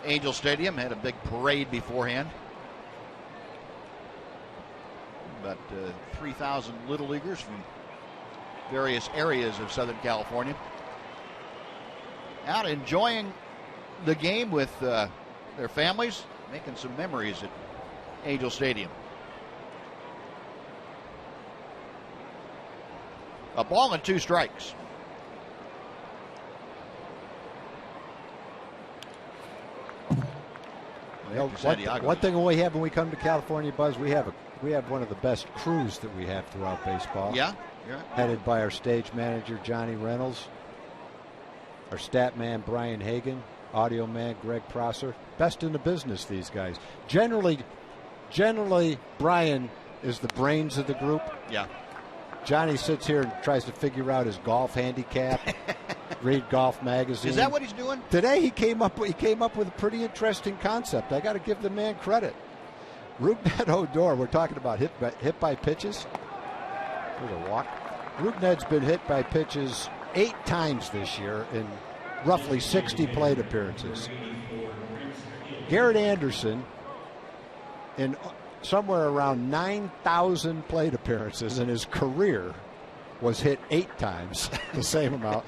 Angel Stadium. Had a big parade beforehand. About 3,000 Little Leaguers from various areas of Southern California out enjoying the game with their families, making some memories at Angel Stadium. A ball and 2 strikes. One thing we have when we come to California, Buzz, we have one of the best crews that we have throughout baseball. Yeah. Headed by our stage manager, Johnny Reynolds, our stat man, Brian Hagan, audio man, Greg Prosser. Best in the business, these guys. Generally, Brian is the brains of the group. Yeah. Johnny sits here and tries to figure out his golf handicap, read Golf Magazine. Is that what he's doing? Today he came up with a pretty interesting concept. I got to give the man credit. Rougned Odor, we're talking about hit by pitches. There's a walk. Rougned's been hit by pitches 8 times this year in roughly 60 plate appearances. Garrett Anderson, in somewhere around 9,000 plate appearances in his career, was hit 8 times, the same amount.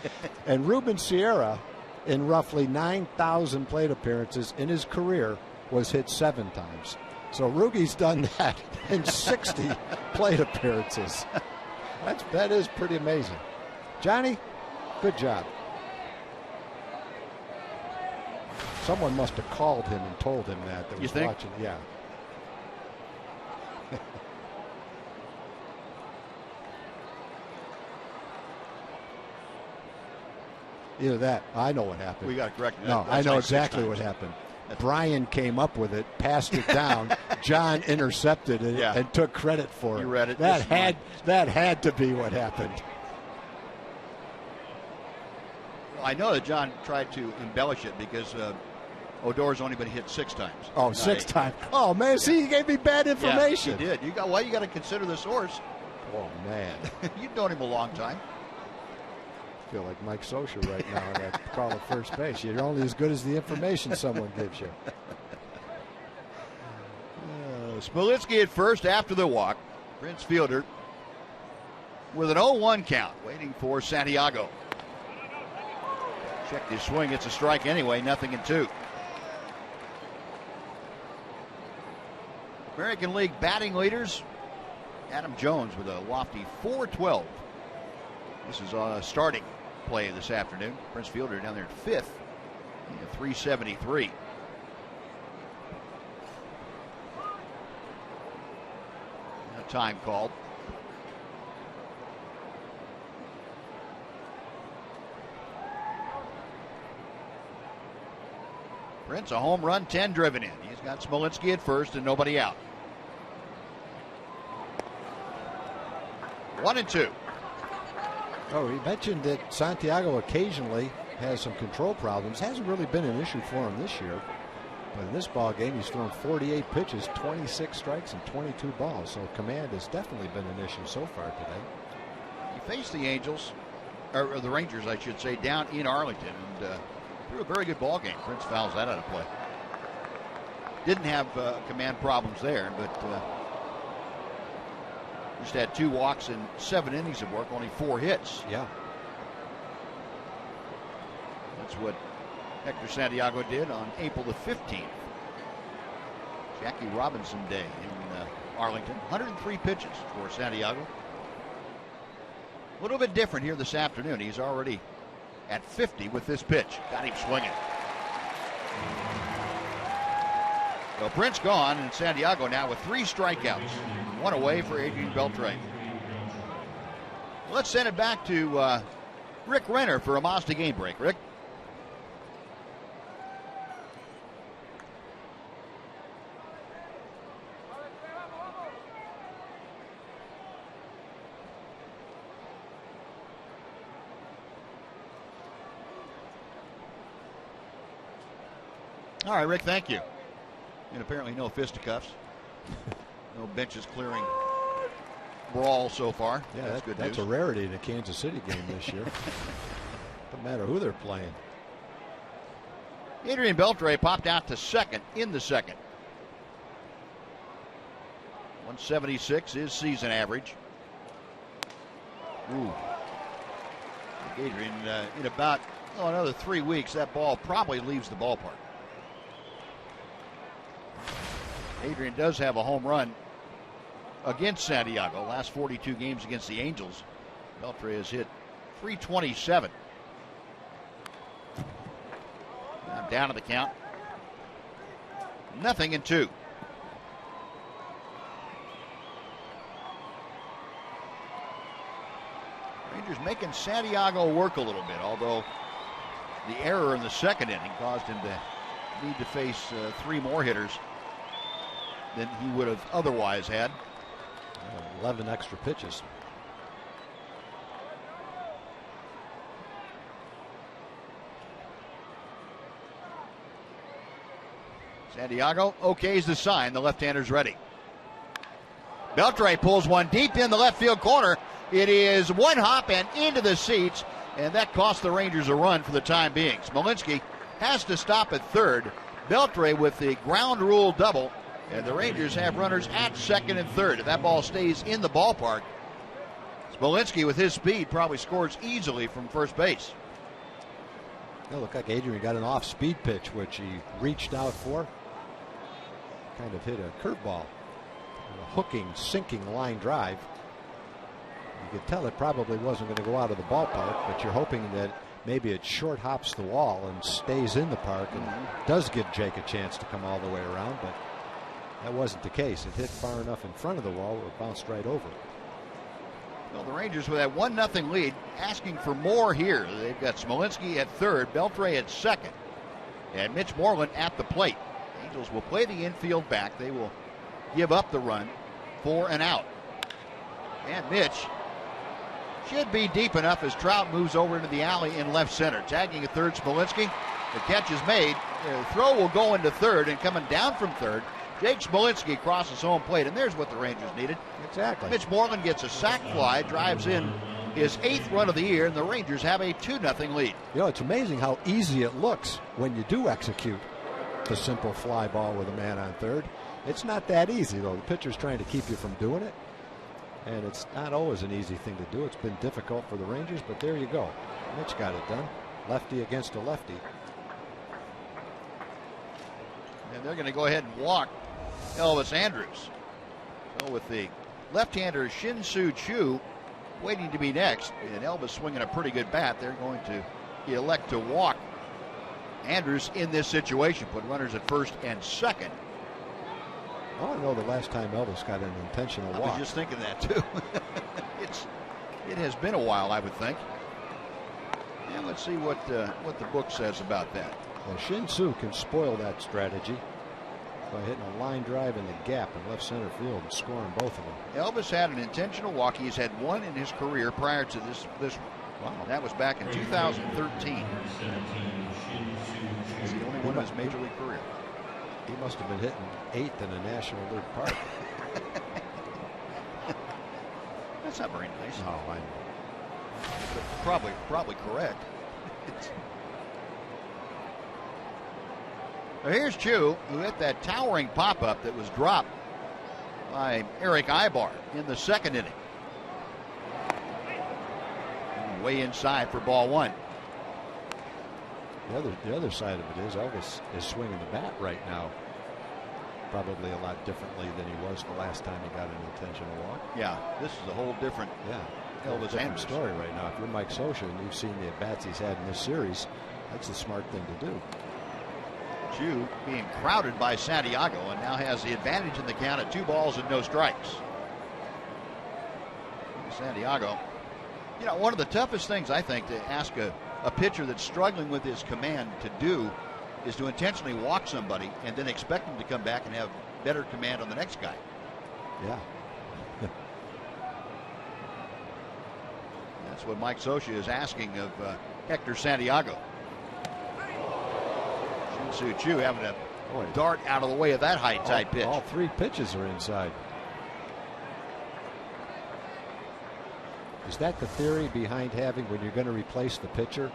And Ruben Sierra, in roughly 9,000 plate appearances in his career, was hit 7 times. So Rugi's done that in 60 plate appearances. That is pretty amazing. Johnny, good job. Someone must have called him and told him that was watching. Yeah. Either that. I know what happened. We got to correct it. No, I know exactly what happened. Brian came up with it, passed it down. John intercepted it and took credit for it. You read it. That had to be what happened. Well, I know that John tried to embellish it because Odor's only been hit 6 times. Oh, 6 times. Oh man, see, you gave me bad information. Yeah, you did. You got to consider the source. Oh man, you've known him a long time. I feel like Mike Scioscia right now at that call at first base. You're only as good as the information someone gives you. Smolinski at first after the walk. Prince Fielder with an 0-1 count, waiting for Santiago. Checked his swing. It's a strike anyway. 0-2. American League batting leaders. Adam Jones with a lofty 412. This is a starting play this afternoon. Prince Fielder down there at 5th. 373. Time called. Prince, a home run, 10 driven in. He's got Smolinski at first and nobody out. 1-2. Oh, he mentioned that Santiago occasionally has some control problems. Hasn't really been an issue for him this year. But in this ball game, he's thrown 48 pitches, 26 strikes, and 22 balls. So command has definitely been an issue so far today. He faced the Angels, or the Rangers, I should say, down in Arlington, and threw a very good ball game. Prince fouls that out of play. Didn't have command problems there, but just had 2 walks in 7 innings of work, only 4 hits. Yeah. That's what Hector Santiago did on April the 15th. Jackie Robinson Day in Arlington. 103 pitches for Santiago. A little bit different here this afternoon. He's already at 50 with this pitch. Got him swinging. So Brent's gone, and Santiago now with 3 strikeouts. 1 away for Adrian Beltre. Let's send it back to Rick Renner for a Mazda game break. Rick? All right, Rick, thank you. And apparently no fisticuffs. No benches clearing brawl so far. Yeah, that's good news. That's a rarity in a Kansas City game this year. Doesn't matter who they're playing. Adrian Beltre popped out to second in the second. 176 is season average. Ooh. Adrian, in about another 3 weeks, that ball probably leaves the ballpark. Adrian does have a home run against Santiago. Last 42 games against the Angels. Beltre has hit .327. Now down to the count. 0-2. Rangers making Santiago work a little bit, although the error in the second inning caused him to need to face 3 more hitters than he would have otherwise had. 11 extra pitches. Santiago okays the sign. The left-hander's ready. Beltre pulls one deep in the left field corner. It is one hop and into the seats, and that cost the Rangers a run for the time being. Smolinski has to stop at third. Beltre with the ground rule double. And the Rangers have runners at second and third. If that ball stays in the ballpark, Smolinski with his speed probably scores easily from first base. It looked like Adrian got an off-speed pitch, which he reached out for. Kind of hit a curveball. A hooking, sinking line drive. You could tell it probably wasn't going to go out of the ballpark, but you're hoping that maybe it short hops the wall and stays in the park and does give Jake a chance to come all the way around, but that wasn't the case. It hit far enough in front of the wall where it bounced right over. Well, the Rangers with that 1-0 lead, asking for more here. They've got Smolinski at third, Beltre at second, and Mitch Moreland at the plate. Angels will play the infield back. They will give up the run for an out. And Mitch should be deep enough as Trout moves over into the alley in left center. Tagging at third, Smolinski. The catch is made. The throw will go into third, and coming down from third, Jake Smolinski crosses home plate, and there's what the Rangers needed. Exactly. Mitch Moreland gets a sac fly, drives in his 8th run of the year, and the Rangers have a 2-0 lead. You know, it's amazing how easy it looks when you do execute the simple fly ball with a man on third. It's not that easy, though. The pitcher's trying to keep you from doing it, and it's not always an easy thing to do. It's been difficult for the Rangers, but there you go. Mitch got it done. Lefty against a lefty. And they're going to go ahead and walk Elvis Andrus. So with the left-hander Shin-Soo Choo waiting to be next, and Elvis swinging a pretty good bat, they're going to elect to walk Andrus in this situation, put runners at first and second. I don't know the last time Elvis got an intentional walk. I was just thinking that too. It has been a while, I would think. And let's see what the book says about that. Well, Shin-Soo can spoil that strategy by hitting a line drive in the gap in left center field and scoring both of them. Elvis had an intentional walk. He's had one in his career prior to this one. Wow. That was back in 2013. It's the only one of his major league career. He must have been hitting 8th in a National League park. That's not very nice. No, I know. But probably correct. Now here's Choo, who hit that towering pop-up that was dropped by Eric Ibar in the second inning. Way inside for ball one. The other side of it is Elvis is swinging the bat right now probably a lot differently than he was the last time he got an intentional walk. Yeah, this is a whole different Elvis story right now. If you're Mike Scioscia and you've seen the at-bats he's had in this series, that's the smart thing to do. Chu being crowded by Santiago and now has the advantage in the count at 2 balls and no strikes. Santiago, you know, one of the toughest things I think to ask a pitcher that's struggling with his command to do is to intentionally walk somebody and then expect him to come back and have better command on the next guy. Yeah. That's what Mike Scioscia is asking of Hector Santiago. Shin-Soo Choo having a dart out of the way of that high-tight pitch. All 3 pitches are inside. Is that the theory behind having, when you're going to replace the pitcher,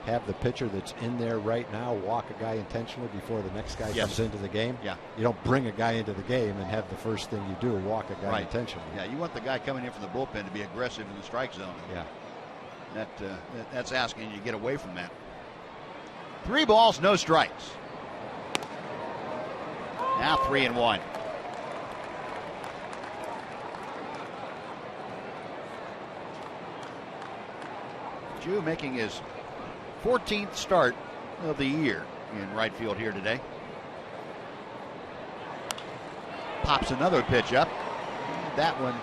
have the pitcher that's in there right now walk a guy intentionally before the next guy comes into the game? Yeah. You don't bring a guy into the game and have the first thing you do walk a guy intentionally. Yeah, you want the guy coming in from the bullpen to be aggressive in the strike zone. Yeah. That's asking you to get away from that. 3 balls, no strikes. Now 3-1. Chu making his 14th start of the year in right field here today. Pops another pitch up. That one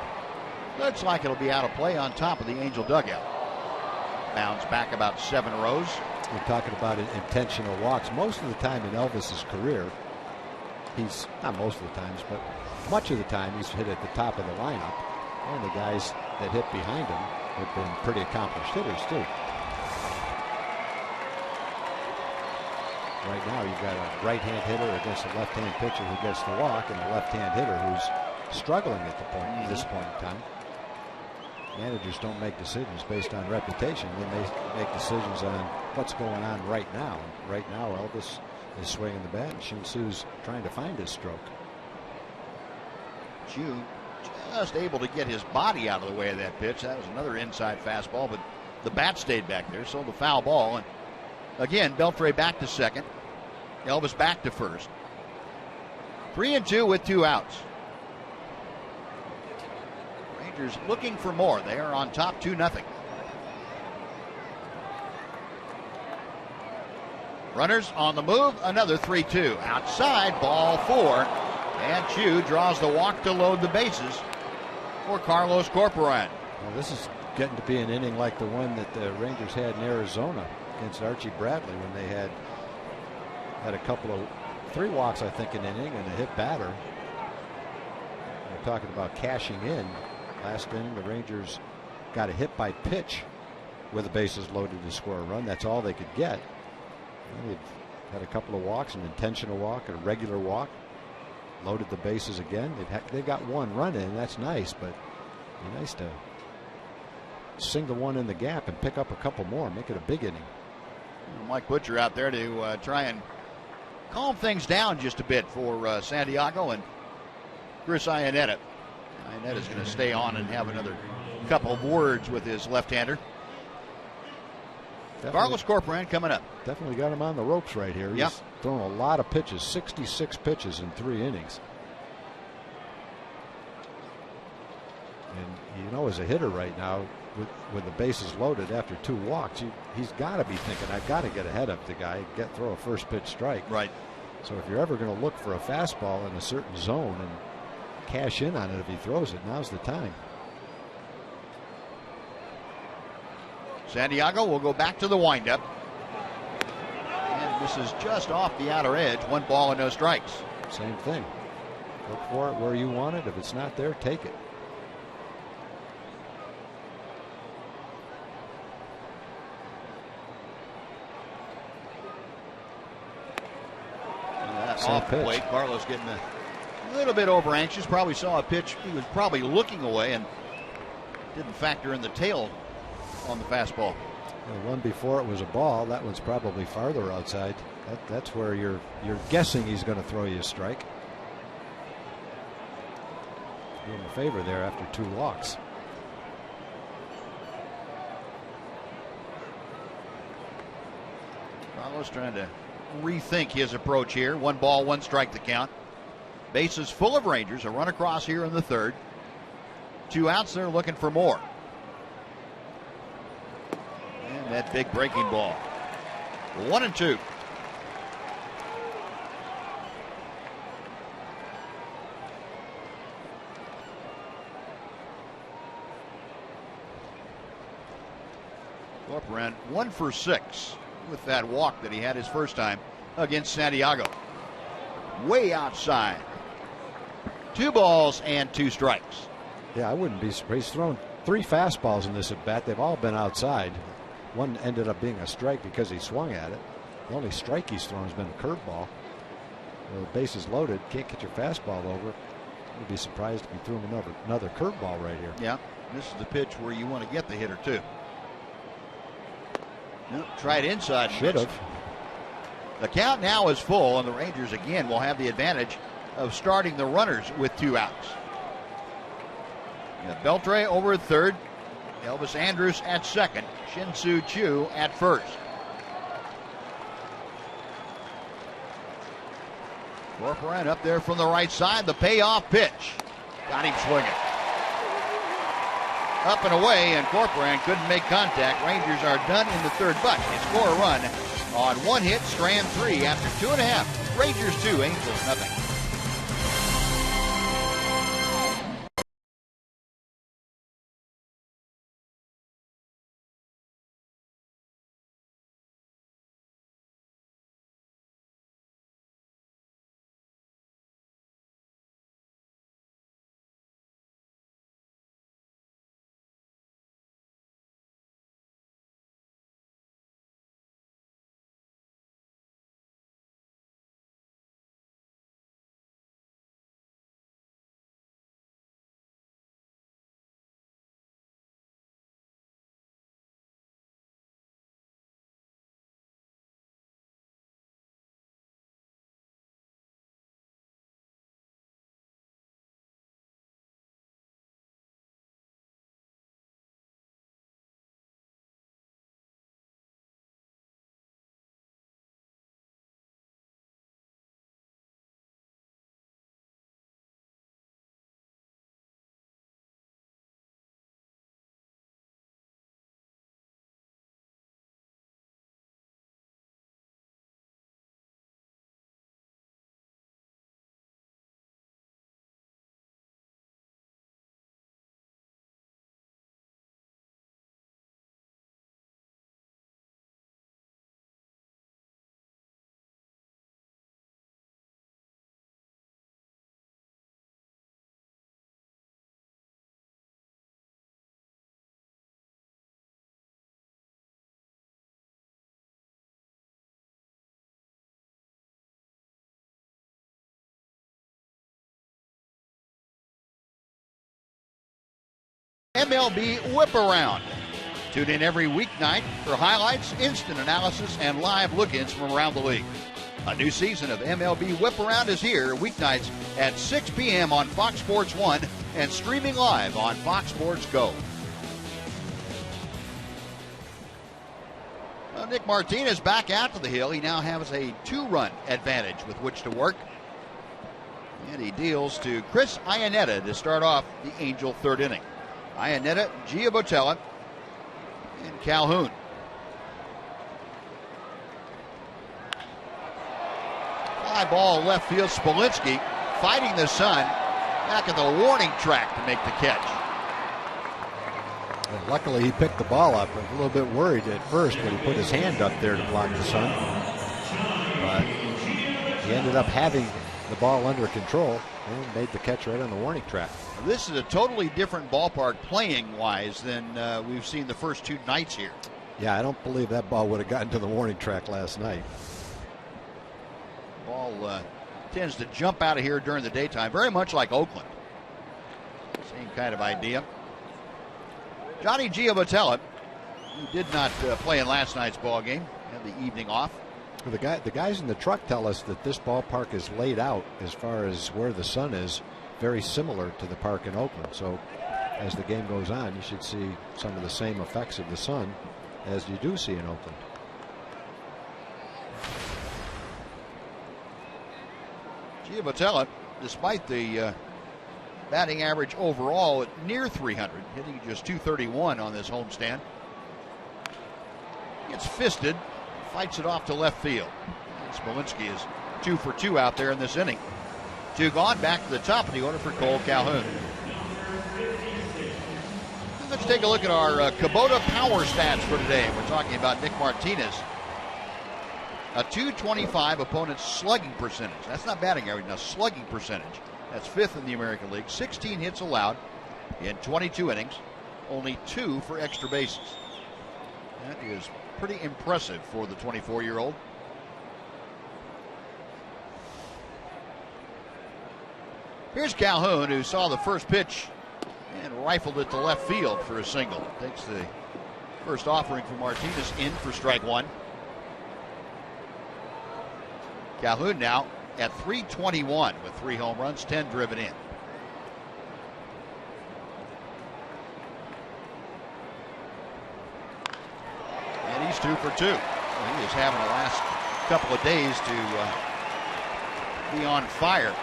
looks like it'll be out of play on top of the Angel dugout. Bounds back about 7 rows. We're talking about intentional walks. Most of the time in Elvis's career, he's not most of the times, but much of the time he's hit at the top of the lineup. And the guys that hit behind him have been pretty accomplished hitters too. Right now you've got a right-hand hitter against a left-hand pitcher who gets the walk, and a left-hand hitter who's struggling at this point in time. Managers don't make decisions based on reputation. They make decisions on what's going on right now. Right now Elvis is swinging the bat and Shin-Soo's trying to find his stroke. Chu just able to get his body out of the way of that pitch. That was another inside fastball, but the bat stayed back there, so the foul ball. And again, Beltre back to second. Elvis back to first. 3-2 with 2 outs. Rangers looking for more. They are on top 2-0. Runners on the move. Another 3-2. Outside, ball 4. And Chu draws the walk to load the bases for Carlos Corporan. Well, this is getting to be an inning like the one that the Rangers had in Arizona against Archie Bradley, when they had a couple of 3 walks, I think, an inning and a hit batter. We're talking about cashing in. Last inning, the Rangers got a hit by pitch with the bases loaded to score a run. That's all they could get. And they've had a couple of walks, an intentional walk, and a regular walk. Loaded the bases again. They've got 1 run in. That's nice, but it'd be nice to single one in the gap and pick up a couple more, make it a big inning. Mike Butcher out there to try and calm things down just a bit for Santiago and Chris Iannetta. Iannetta's going to stay on and have another couple of words with his left-hander. Carlos Corporan coming up. Definitely got him on the ropes right here. Yep. He's thrown a lot of pitches, 66 pitches in 3 innings. And you know, as a hitter right now, with the bases loaded after 2 walks, he's got to be thinking, I've got to get ahead of the guy, throw a first pitch strike. Right. So if you're ever going to look for a fastball in a certain zone and cash in on it if he throws it, now's the time. Santiago will go back to the windup. And this is just off the outer edge. 1 ball and no strikes. Same thing. Look for it where you want it. If it's not there, take it. Off the plate. Carlos getting a little bit over anxious. Probably saw a pitch. He was probably looking away and didn't factor in the tail on the fastball. The one before it was a ball. That one's probably farther outside. That's where you're guessing he's going to throw you a strike. Do him a favor there after 2 walks. Carlos trying to rethink his approach here. 1 ball, 1 strike the count. Bases full of Rangers. A run across here in the third. 2 outs. They're looking for more. And that big breaking ball. 1-2. Corcoran 1 for 6 with that walk that he had his first time against Santiago. Way outside. 2 balls and 2 strikes. Yeah, I wouldn't be surprised. He's thrown 3 fastballs in this at bat. They've all been outside. One ended up being a strike because he swung at it. The only strike he's thrown has been a curveball. The bases loaded, can't get your fastball over. You'd be surprised if he threw him another curveball right here. Yeah, this is the pitch where you want to get the hitter too. Nope, tried inside. Should have. The count now is full, and the Rangers again will have the advantage of starting the runners with 2 outs. Beltre over at third. Elvis Andrus at second. Shin-Soo Choo at first. Corcoran up there from the right side. The payoff pitch. Got him swinging. Up and away, and Corcoran couldn't make contact. Rangers are done in the third, but they score a run on 1 hit, Strand 3 after 2.5. Rangers 2, Angels nothing. MLB Whip Around. Tune in every weeknight for highlights, instant analysis, and live look-ins from around the league. A new season of MLB Whip Around is here weeknights at 6 p.m. on Fox Sports 1 and streaming live on Fox Sports Go. Well, Nick Martinez back out to the hill. He now has a 2-run advantage with which to work. And he deals to Chris Iannetta to start off the Angel third inning. Iannetta, Giovotella, and Calhoun. Fly ball left field. Smolinski fighting the sun back at the warning track to make the catch. And luckily he picked the ball up. I was a little bit worried at first when he put his hand up there to block the sun. But he ended up having the ball under control and made the catch right on the warning track. This is a totally different ballpark playing-wise than we've seen the first 2 nights here. Yeah, I don't believe that ball would have gotten to the warning track last night. Ball tends to jump out of here during the daytime, very much like Oakland. Same kind of idea. Johnny Giovotella, who did not play in last night's ball game, had the evening off. Well, the guys in the truck tell us that this ballpark is laid out as far as where the sun is very similar to the park in Oakland. So as the game goes on, you should see some of the same effects of the sun as you do see in Oakland. Giavotella, despite the batting average overall at near 300, hitting just 231 on this homestand. Gets fisted, fights it off to left field. Smolinski is 2 for 2 out there in this inning. 2 gone, back to the top of the order for Cole Calhoun. Let's take a look at our Kubota power stats for today. We're talking about Nick Martinez. A .225 opponent's slugging percentage. That's not batting average, now slugging percentage. That's 5th in the American League. 16 hits allowed in 22 innings. Only 2 for extra bases. That is pretty impressive for the 24-year-old. Here's Calhoun, who saw the first pitch and rifled it to left field for a single. Takes the first offering from Martinez in for strike 1. Calhoun now at .321 with 3 home runs, 10 driven in. And he's 2 for 2. He is having the last couple of days to be on fire.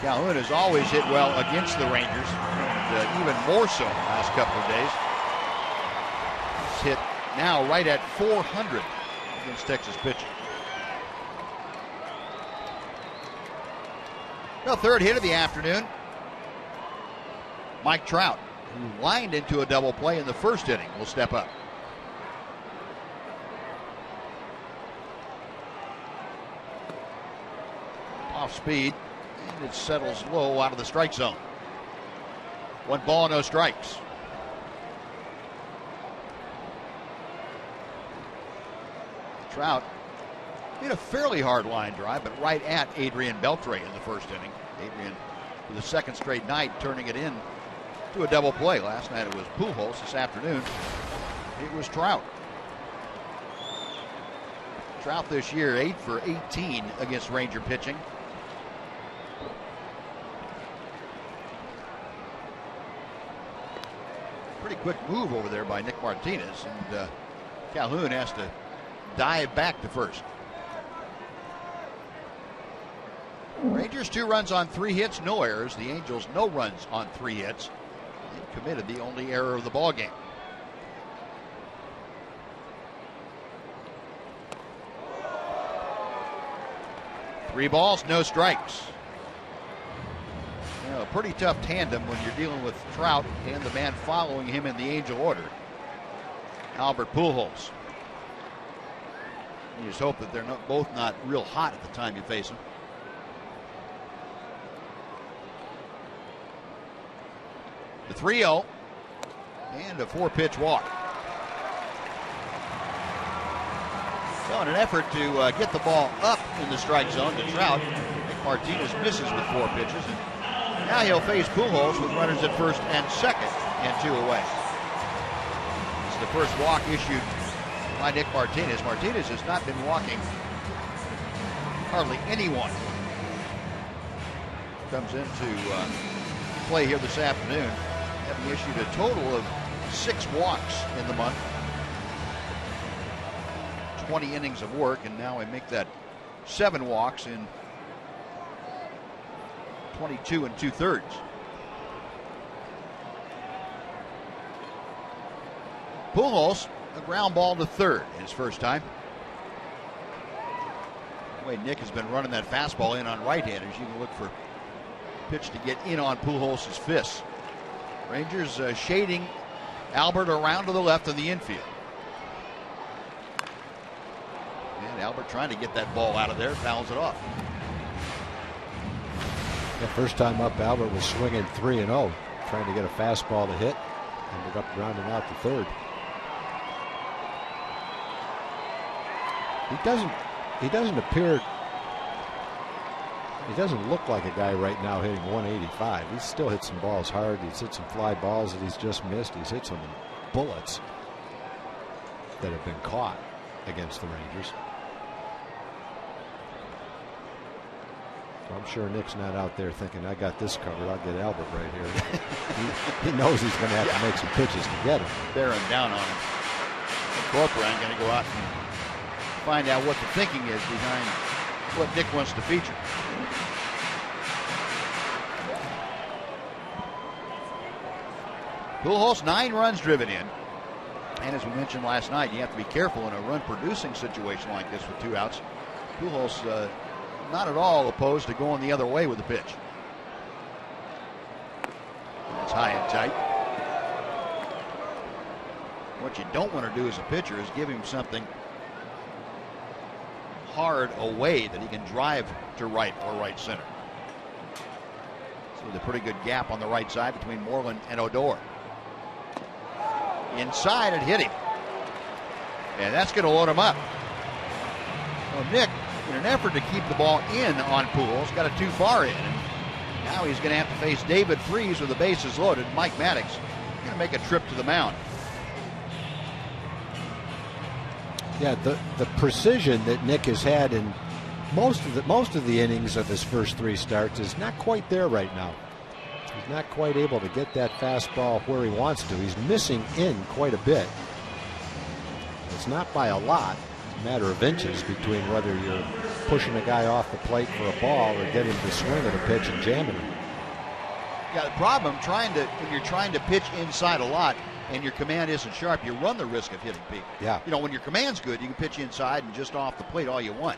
Calhoun has always hit well against the Rangers, and even more so the last couple of days. He's hit now right at .400 against Texas pitching. The third hit of the afternoon. Mike Trout, who lined into a double play in the first inning, will step up. Off speed, and it settles low out of the strike zone. 1 ball, no strikes. Trout hit a fairly hard line drive, but right at Adrian Beltre in the first inning. Adrian, for the second straight night, turning it in to a double play. Last night it was Pujols. This afternoon it was Trout. Trout this year 8 for 18 against Ranger pitching. Pretty quick move over there by Nick Martinez, and Calhoun has to dive back to first. Rangers 2 runs on 3 hits, no errors. The Angels no runs on 3 hits. They committed the only error of the ballgame. Three balls, no strikes. You know, a pretty tough tandem when you're dealing with Trout and the man following him in the Angel order, Albert Pujols. You just hope that they're both not real hot at the time you face them. The 3-0 and a 4-pitch walk. So in an effort to get the ball up in the strike zone to Trout, Nick Martinez misses with 4 pitches. And now he'll face Pujols with runners at first and second and 2 away. It's the first walk issued by Nick Martinez. Martinez has not been walking hardly anyone. Comes into play here this afternoon, having issued a total of 6 walks in the month. 20 innings of work, and now I make that 7 walks in 22 2/3. Pujols, a ground ball to third his first time. The way Nick has been running that fastball in on right-handers, you can look for pitch to get in on Pujols' fists. Rangers shading Albert around to the left of the infield. And Albert trying to get that ball out of there, fouls it off. The first time up, Albert was swinging 3-0, trying to get a fastball to hit. Ended up grounding out to third. He doesn't appear. He doesn't look like a guy right now hitting 185. He's still hit some balls hard. He's hit some fly balls that he's just missed. He's hit some bullets that have been caught against the Rangers. So I'm sure Nick's not out there thinking, I got this covered, I'll get Albert right here. he knows he's going to have to make some pitches to get him. Bearing down on him. Corcoran going to go out and find out what the thinking is behind what Nick wants to feature. Pujols, 9 runs driven in. And as we mentioned last night, you have to be careful in a run-producing situation like this with 2 outs. Pujols not at all opposed to going the other way with the pitch. That's high and tight. What you don't want to do as a pitcher is give him something hard away that he can drive to right or right center. So with a pretty good gap on the right side between Moreland and Odor. Inside and hit him. And that's going to load him up. Well, Nick, in an effort to keep the ball in on Pujols, got it too far in. Now he's going to have to face David Freese with the bases loaded. Mike Maddox going to make a trip to the mound. Yeah, the precision that Nick has had in most of the innings of his first 3 starts is not quite there right now. He's not quite able to get that fastball where he wants to. He's missing in quite a bit. It's not by a lot. It's a matter of inches between whether you're pushing a guy off the plate for a ball or getting to swing at a pitch and jamming him. Yeah, the problem when you're trying to pitch inside a lot and your command isn't sharp, you run the risk of hitting people. Yeah. You know, when your command's good, you can pitch inside and just off the plate all you want.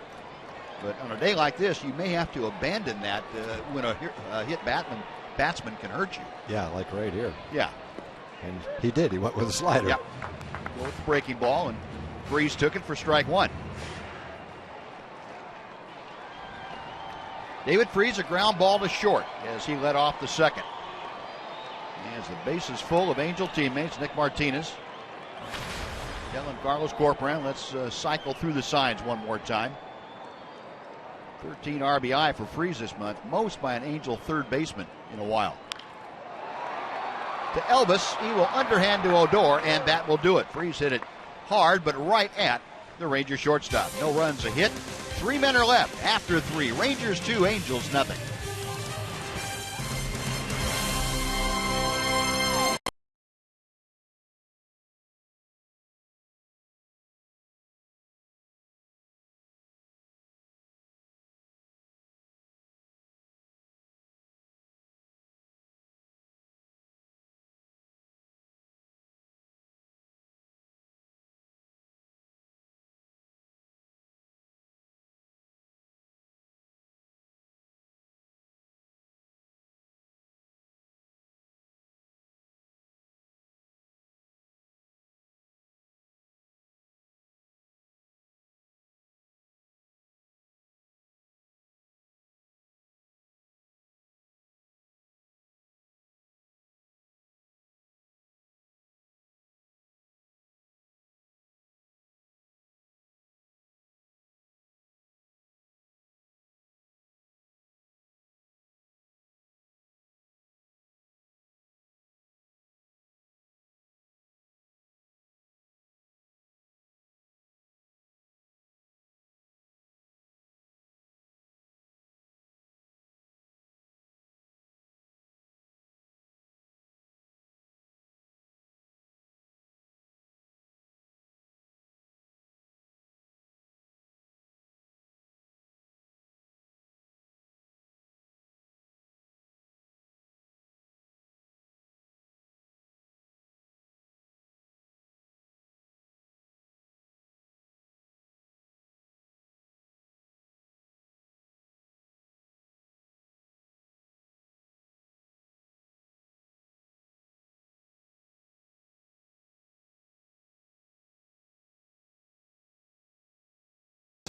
But on a day like this, you may have to abandon that when a hit batsman can hurt you. Yeah, like right here. Yeah. And he did. He went with a slider. Yeah. Go with the breaking ball, and Freese took it for strike 1. David Freese, a ground ball to short as he led off the second. As the base is full of Angel teammates, Nick Martinez, Kellen Carlos Corcoran. Let's cycle through the signs one more time. 13 RBI for Freese this month, most by an Angel third baseman in a while. To Elvis, he will underhand to Odor, and that will do it. Freese hit it hard, but right at the Ranger shortstop. No runs, a hit. 3 men are left after 3. Rangers 2, Angels nothing.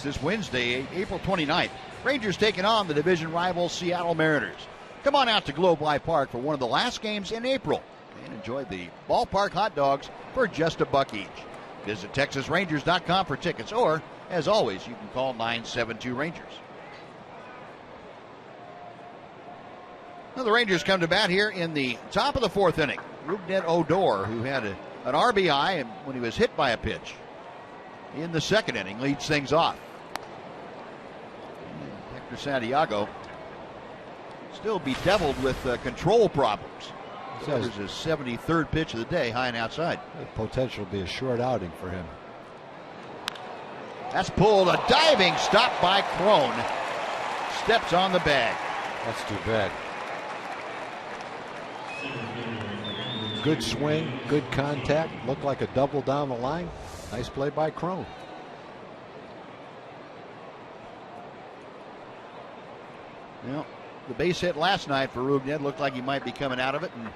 This Wednesday, April 29th, Rangers taking on the division rival Seattle Mariners. Come on out to Globe Life Park for one of the last games in April and enjoy the ballpark hot dogs for just $1 each. Visit TexasRangers.com for tickets, or, as always, you can call 972-RANGERS. Now the Rangers come to bat here in the top of the 4th inning. Rougned Odor, who had an RBI and when he was hit by a pitch in the 2nd inning, leads things off. Hector Santiago still bedeviled with control problems. This is his 73rd pitch of the day, high and outside. Potential to be a short outing for him. That's pulled. A diving stop by Crone. Steps on the bag. That's too bad. Good swing, good contact. Looked like a double down the line. Nice play by Crone. Well, the base hit last night for Rougned looked like he might be coming out of it, and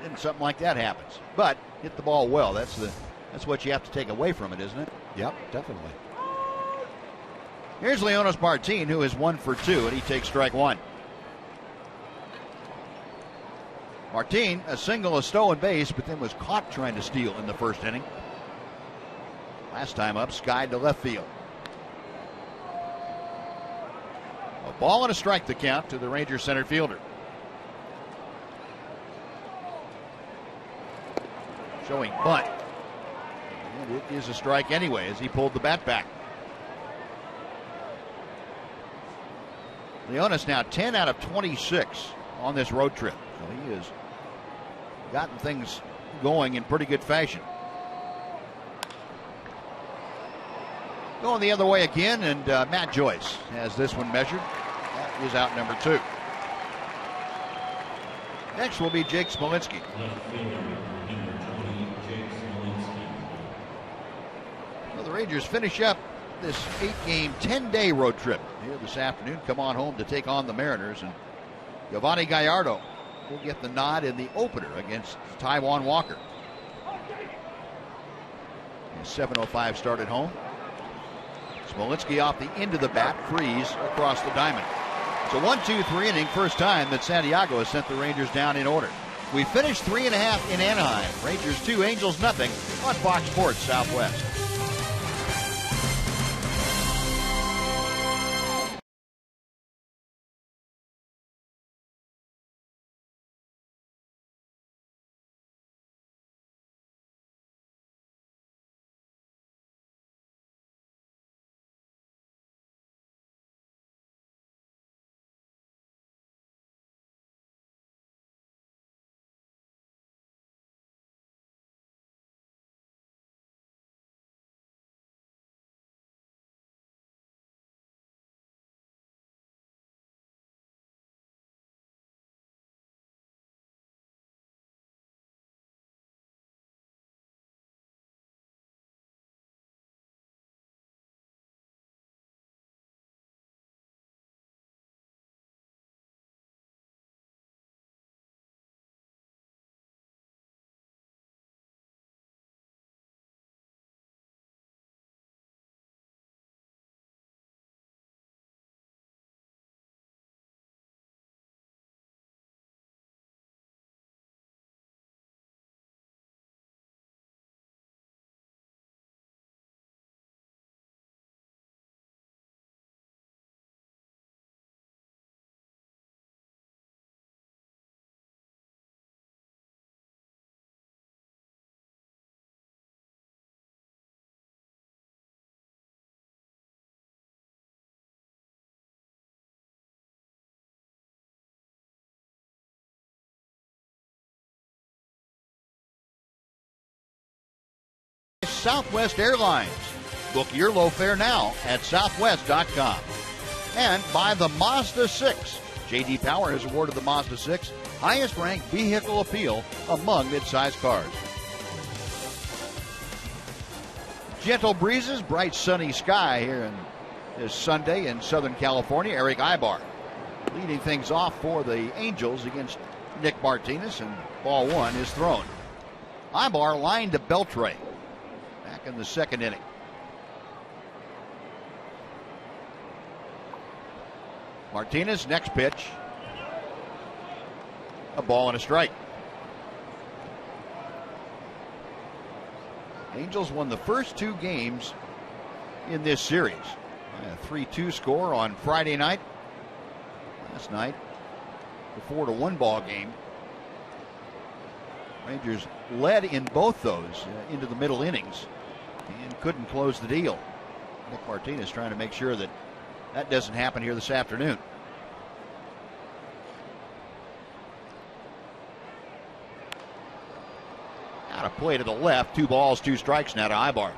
then something like that happens. But hit the ball well. That's what you have to take away from it, isn't it? Yep, definitely. Here's Leonys Martin, who is 1 for 2, and he takes strike one. Martin, a single, a stolen base, but then was caught trying to steal in the first inning. Last time up, skied to left field. A ball and a strike the count to the Rangers center fielder. Showing bunt. And it is a strike anyway as he pulled the bat back. Leonys now 10 out of 26 on this road trip. So he has gotten things going in pretty good fashion. Going the other way again, and Matt Joyce has this one measured. That is out number 2. Next will be Jake Smolinski. Well, the Rangers finish up this 8-game, 10-day road trip here this afternoon. Come on home to take on the Mariners, and Giovanni Gallardo will get the nod in the opener against Taijuan Walker. 7:05 start at home. Smolinski off the end of the bat, Freeze across the diamond. It's a 1-2-3 inning, first time that Santiago has sent the Rangers down in order. We finished 3.5 in Anaheim. Rangers 2, Angels nothing on Fox Sports Southwest. Southwest Airlines. Book your low fare now at southwest.com. And by the Mazda 6. J.D. Power has awarded the Mazda 6 highest ranked vehicle appeal among midsize cars. Gentle breezes, bright sunny sky here this Sunday in Southern California. Eric Ibar leading things off for the Angels against Nick Martinez, and ball one is thrown. Ibar lined to Beltre back in the second inning. Martinez, next pitch. A ball and a strike. Angels won the first 2 games in this series. A 3-2 score on Friday night. Last night, the 4-1 ball game. Rangers led in both those into the middle innings and couldn't close the deal. Nick Martinez trying to make sure that that doesn't happen here this afternoon. Out of play to the left. 2 balls, 2 strikes now to Ibar.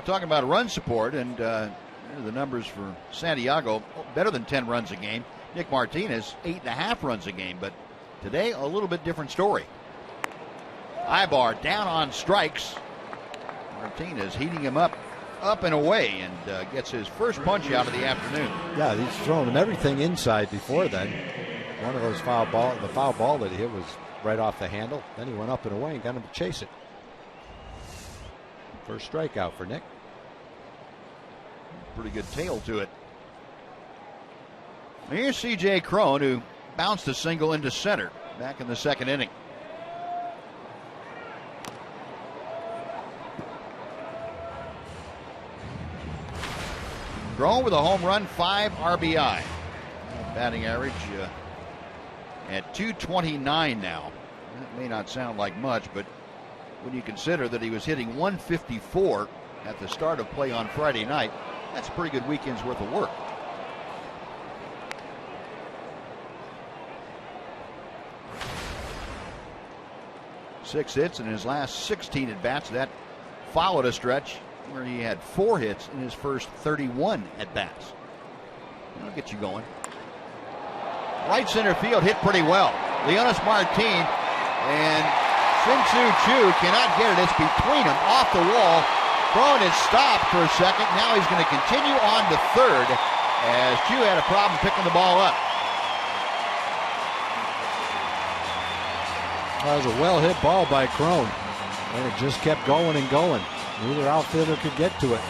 talking about run support, and the numbers for Santiago, better than 10 runs a game. Nick Martinez, 8.5 runs a game, but today, a little bit different story. Ibar down on strikes. Martinez heating him up and away, and gets his first punch out of the afternoon. Yeah, he's throwing him everything inside before then. One of those the foul ball that he hit was right off the handle. Then he went up and away and got him to chase it. First strikeout for Nick. Pretty good tail to it. Here's C.J. Cron, who bounced a single into center back in the second inning. Cron with a home run, 5 RBI. Batting average at .229 now. That may not sound like much, but when you consider that he was hitting .154 at the start of play on Friday night, that's a pretty good weekend's worth of work. Six hits in his last 16 at-bats. That followed a stretch where he had 4 hits in his first 31 at-bats. That'll get you going. Right center field hit pretty well. Leonis Martin and Shin-Soo Choo cannot get it. It's between them, off the wall. Cron is stopped for a second. Now he's going to continue on to third as Choo had a problem picking the ball up. That was a well-hit ball by Cron, and it just kept going and going. Neither outfielder could get to it.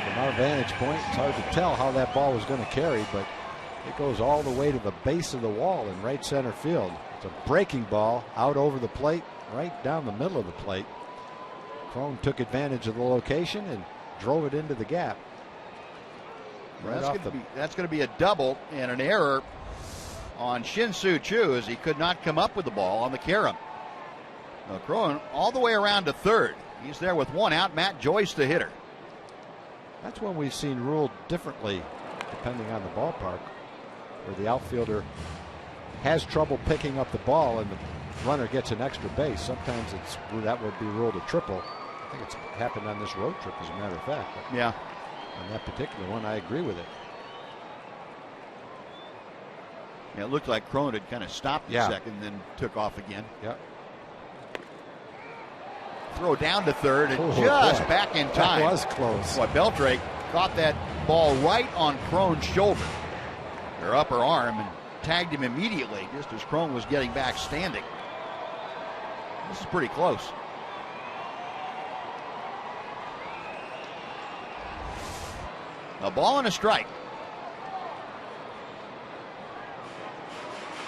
From our vantage point, it's hard to tell how that ball was going to carry, but it goes all the way to the base of the wall in right center field. It's a breaking ball out over the plate, right down the middle of the plate. Cron took advantage of the location and drove it into the gap. Right, that's going to be a double and an error on Shin-Soo Choo, as he could not come up with the ball on the carom. Cron all the way around to third. He's there with 1 out. Matt Joyce, the hitter. That's when we've seen ruled differently, depending on the ballpark, where the outfielder has trouble picking up the ball and the runner gets an extra base. Sometimes that would be ruled a triple. I think it's happened on this road trip, as a matter of fact. But yeah, on that particular one, I agree with it. Yeah, it looked like Cron had kind of stopped a second, then took off again. Yep. Throw down to third, and just back in time. That was close. Boy, Beltre caught that ball right on Cron's shoulder, or upper arm, and tagged him immediately just as Cron was getting back standing. This is pretty close. A ball and a strike.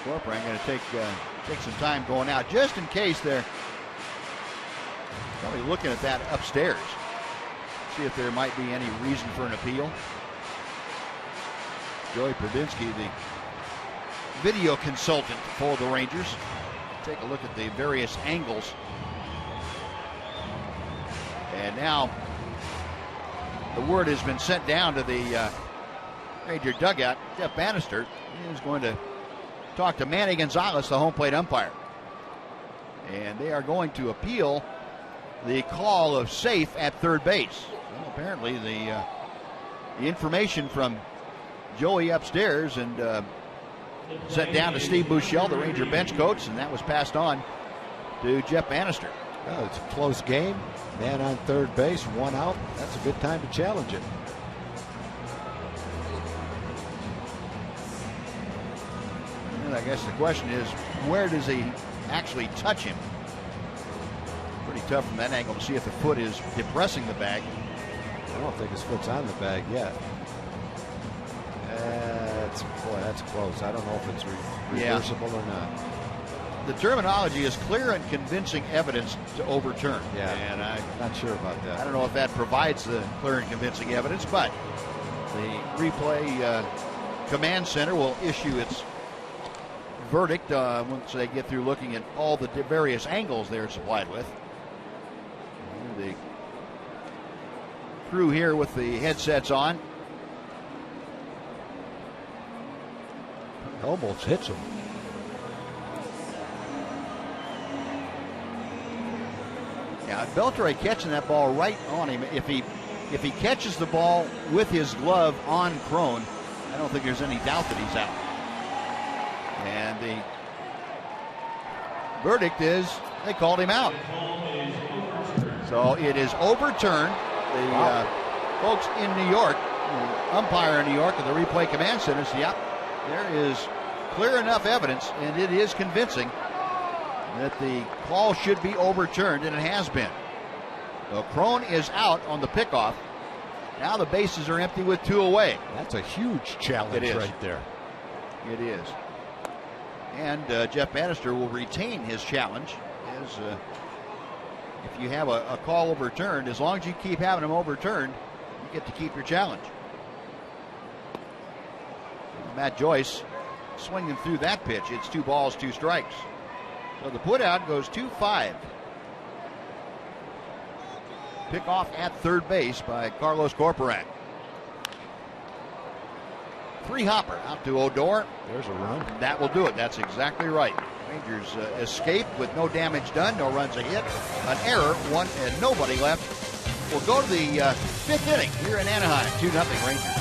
Corcoran going to take some time going out, just in case they're probably looking at that upstairs. See if there might be any reason for an appeal. Joey Pradinsky, the video consultant for the Rangers, take a look at the various angles. And now the word has been sent down to the Ranger dugout. Jeff Bannister is going to talk to Manny Gonzalez, the home plate umpire. And they are going to appeal the call of safe at third base. Well, apparently the information from Joey upstairs and sent down to Steve Buechele, the Ranger bench coach, and that was passed on to Jeff Bannister. Well, it's a close game. Man on third base, 1 out. That's a good time to challenge it. I guess the question is, where does he actually touch him? Pretty tough from that angle to see if the foot is depressing the bag. I don't think his foot's on the bag yet. That's close. I don't know if it's reversible or not. The terminology is clear and convincing evidence to overturn. Yeah, and I'm not sure about that. I don't know if that provides the clear and convincing evidence, but the replay command center will issue its verdict once they get through looking at all the various angles they're supplied with. And the crew here with the headsets on. Almost hits him. Yeah, Beltre catching that ball right on him. If he catches the ball with his glove on Cron, I don't think there's any doubt that he's out. And the verdict is they called him out. So it is overturned. The folks in New York, the umpire in New York at the replay command center said, yep, there is clear enough evidence, and it is convincing that the call should be overturned, and it has been. So Cron is out on the pickoff. Now the bases are empty with 2 away. That's a huge challenge right there. It is. And Jeff Bannister will retain his challenge. As if you have a call overturned, as long as you keep having them overturned, you get to keep your challenge. Matt Joyce swinging through that pitch. It's 2 balls, 2 strikes. So the putout goes 2-5. Pick off at third base by Carlos Corporan. 3-hopper out to Odor. There's a run. That will do it. That's exactly right. Rangers escape with no damage done, no runs a hit, an error, 1 and nobody left. We'll go to the 5th inning here in Anaheim. 2-0 Rangers.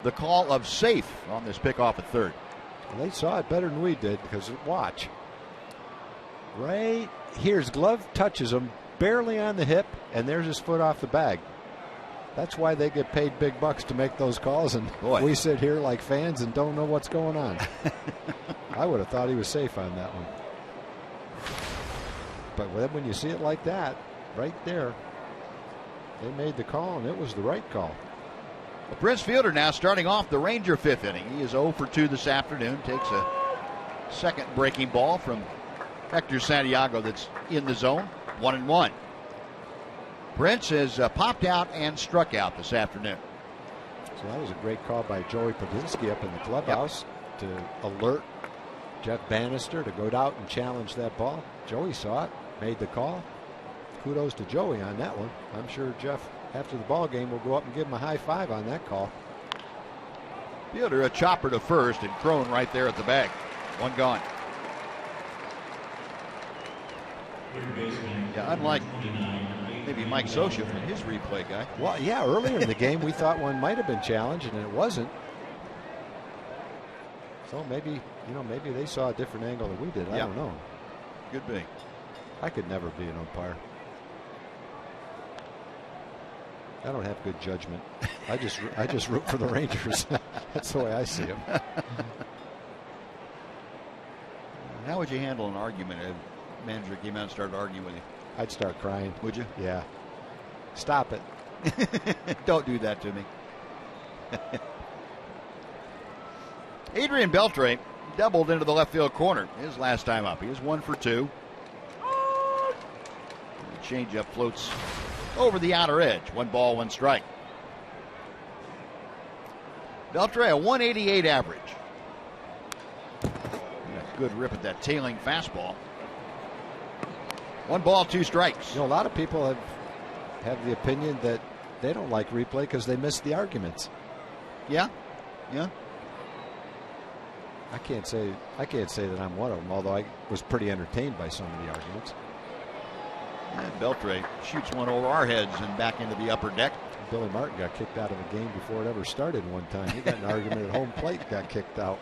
The call of safe on this pickoff at third. Well, they saw it better than we did because watch. Right here's glove touches him barely on the hip, and there's his foot off the bag. That's why they get paid big bucks to make those calls, and we sit here like fans and don't know what's going on. I would have thought he was safe on that one. But when you see it like that, right there, they made the call, and it was the right call. Well, Prince Fielder now starting off the Ranger 5th inning. He is 0 for 2 this afternoon. Takes a second breaking ball from Hector Santiago that's in the zone. 1-1. Prince has popped out and struck out this afternoon. So that was a great call by Joey Padinsky up in the clubhouse to alert Jeff Bannister to go out and challenge that ball. Joey saw it, made the call. Kudos to Joey on that one. I'm sure Jeff, after the ball game, will go up and give him a high five on that call. Fielder a chopper to first, and Cron right there at the bag. One gone. Yeah, unlike maybe Mike Scioscia, his replay guy. Well, yeah, earlier in the game we thought one might have been challenged, and it wasn't. So maybe, maybe they saw a different angle than we did. I don't know. Could be. I could never be an umpire. I don't have good judgment. I just root for the Rangers. That's the way I see them. How would you handle an argument if a manager came out and started arguing with you? I'd start crying. Would you? Yeah. Stop it. Don't do that to me. Adrian Beltre doubled into the left field corner his last time up. He is 1 for 2. changeup floats over the outer edge. 1 ball, 1 strike. Beltre, a 188 average. A good rip at that tailing fastball. 1 ball, 2 strikes. You know, a lot of people have the opinion that they don't like replay because they miss the arguments. Yeah. I can't say that I'm one of them, although I was pretty entertained by some of the arguments. And Beltre shoots one over our heads and back into the upper deck. Billy Martin got kicked out of a game before it ever started one time. He got an argument at home plate, got kicked out.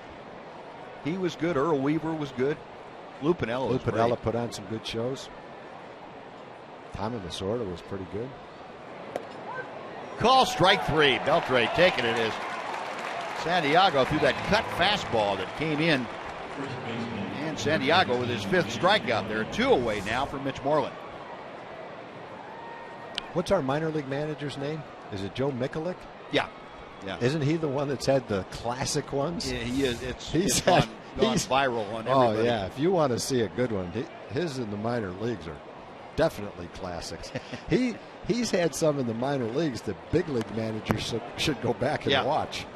He was good. Earl Weaver was good. Lou Piniella put on some good shows. Tommy Lasorda was pretty good. Call strike 3. Beltre taking it as Santiago threw that cut fastball that came in. And Santiago with his 5th strikeout there. 2 away now from Mitch Moreland. What's our minor league manager's name? Is it Joe Mikulik? Yeah. Isn't he the one that's had the classic ones? Yeah, he is. It's gone viral on everybody. Oh, yeah. If you want to see a good one, his in the minor leagues are definitely classics. He's had some in the minor leagues that big league managers should go back and watch.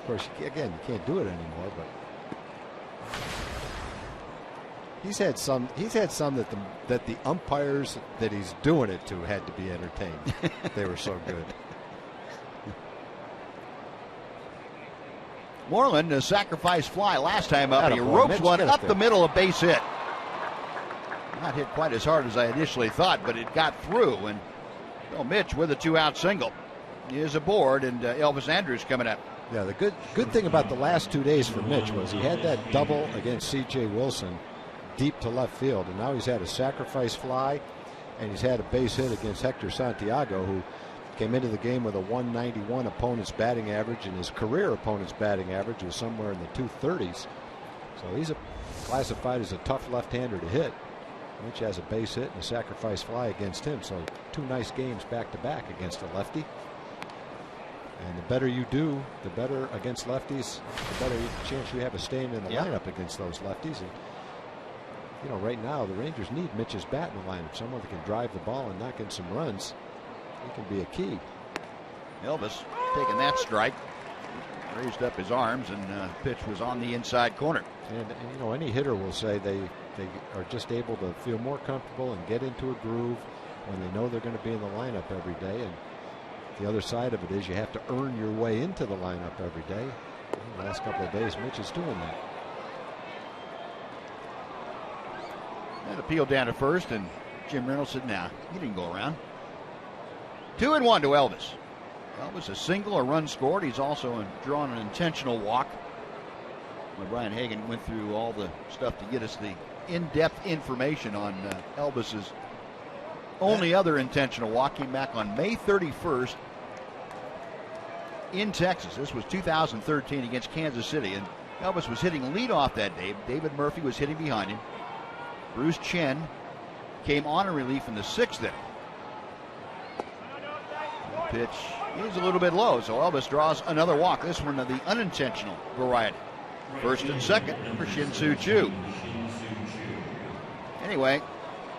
Of course, again, you can't do it anymore, but he's had some that the umpires that he's doing it to had to be entertained. They were so good. Moreland, a sacrifice fly last time up. He ropes one up the middle, a base hit. Not hit quite as hard as I initially thought, but it got through. And Mitch with a 2-out single is aboard, and Elvis Andrus coming up. Yeah, the good thing about the last 2 days for Mitch was he had that double against C.J. Wilson deep to left field, and now he's had a sacrifice fly, and he's had a base hit against Hector Santiago, who came into the game with a 191 opponent's batting average, and his career opponent's batting average was somewhere in the 230s. So he's classified as a tough left-hander to hit. Mitch has a base hit and a sacrifice fly against him, so 2 nice games back-to-back against a lefty. And the better you do, the better against lefties, the better chance you have of staying in the lineup against those lefties. And, you know, right now the Rangers need Mitch's bat in the lineup. Someone that can drive the ball and knock in some runs. He can be a key. Elvis taking that strike. Raised up his arms, and pitch was on the inside corner. And you know, any hitter will say they are just able to feel more comfortable and get into a groove when they know they're going to be in the lineup every day. And the other side of it is you have to earn your way into the lineup every day. In the last couple of days, Mitch is doing that. And appeal down to first, and Jim Reynolds said, "Nah, he didn't go around." 2-1 to Elvis. Elvis a single, a run scored. He's also drawn an intentional walk. When Brian Hagan went through all the stuff to get us the in-depth information on Elvis's only other intentional walk, came back on May 31st in Texas. This was 2013 against Kansas City, and Elvis was hitting leadoff that day. David Murphy was hitting behind him. Bruce Chen came on in relief in the 6th inning. The pitch is a little bit low, so Elvis draws another walk. This one of the unintentional variety. 1st and 2nd for Shin-Soo Choo. Anyway,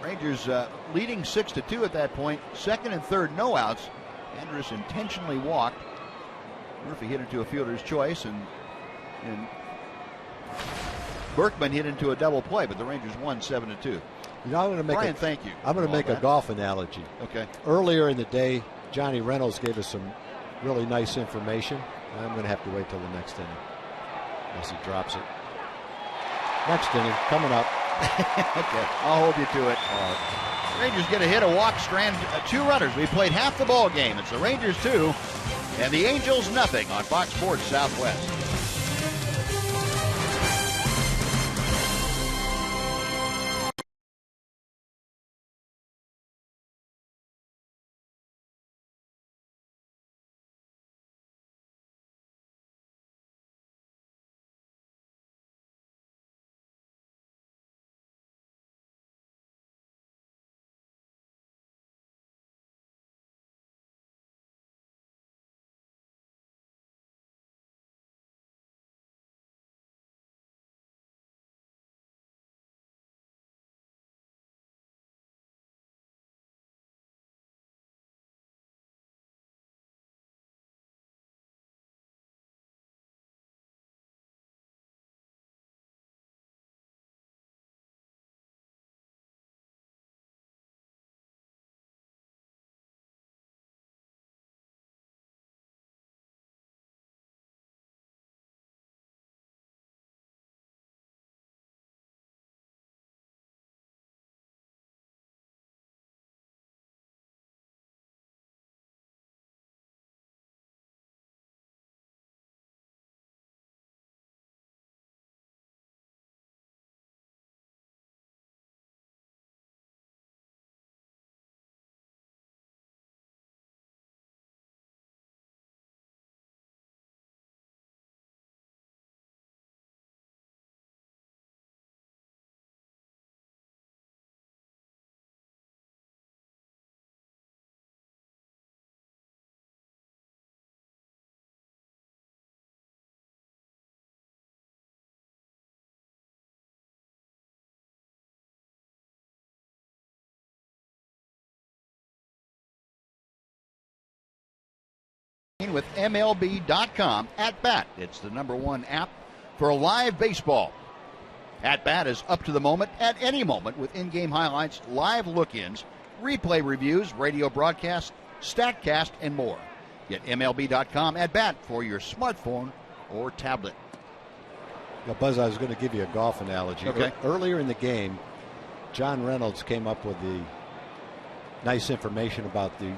Rangers leading 6-2 at that point. 2nd and 3rd, no outs. Andrus intentionally walked. Murphy hit into a fielder's choice, and Berkman hit into a double play, but the Rangers won 7-2. You know, I'm going to make Brian, thank you. I'm going to make a golf analogy. Okay. Earlier in the day, Johnny Reynolds gave us some really nice information. I'm going to have to wait till the next inning, unless he drops it. Next inning coming up. Okay, I'll hold you to it. Rangers get a hit, a walk, strand 2 runners. We played half the ball game. It's the Rangers 2 and the Angels nothing on Fox Sports Southwest. fun with MLB.com At Bat. It's the #1 app for live baseball. At Bat is up to the moment at any moment with in-game highlights, live look-ins, replay reviews, radio broadcasts, StatCast, and more. Get MLB.com At Bat for your smartphone or tablet. Yeah, Buzz, I was going to give you a golf analogy. Okay. Earlier in the game, John Reynolds came up with the nice information about the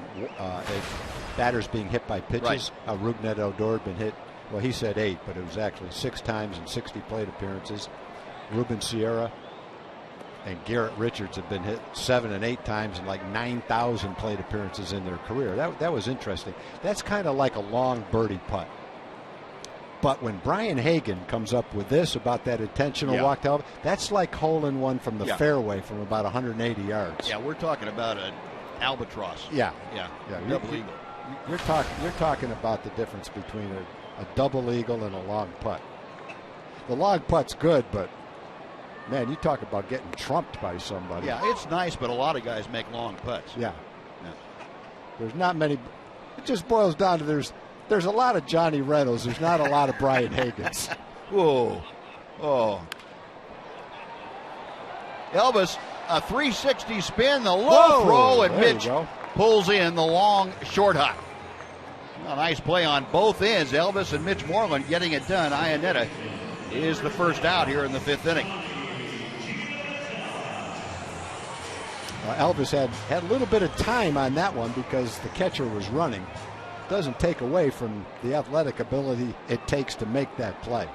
batters being hit by pitches. Right. How Rougned Odor had been hit. Well, he said 8, but it was actually 6 times in 60 plate appearances. Ruben Sierra and Garrett Richards have been hit 7 and 8 times in like 9,000 plate appearances in their career. That was interesting. That's kind of like a long birdie putt. But when Brian Hagan comes up with this about that intentional walk to help, that's like hole-in-one from the fairway from about 180 yards. Yeah, we're talking about an albatross. Yeah. Double eagle. You're talking about the difference between a double eagle and a long putt. The long putt's good, but man, you talk about getting trumped by somebody. Yeah, it's nice, but a lot of guys make long putts. Yeah. There's not many. It just boils down to there's a lot of Johnny Reynolds. There's not a lot of Brian Hagans. Whoa. Oh. Elvis, a 360 spin, the low throw, and Mitch pulls in the long short hop. A nice play on both ends. Elvis and Mitch Moreland getting it done. Iannetta is the first out here in the 5th inning. Elvis had a little bit of time on that one because the catcher was running. Doesn't take away from the athletic ability it takes to make that play.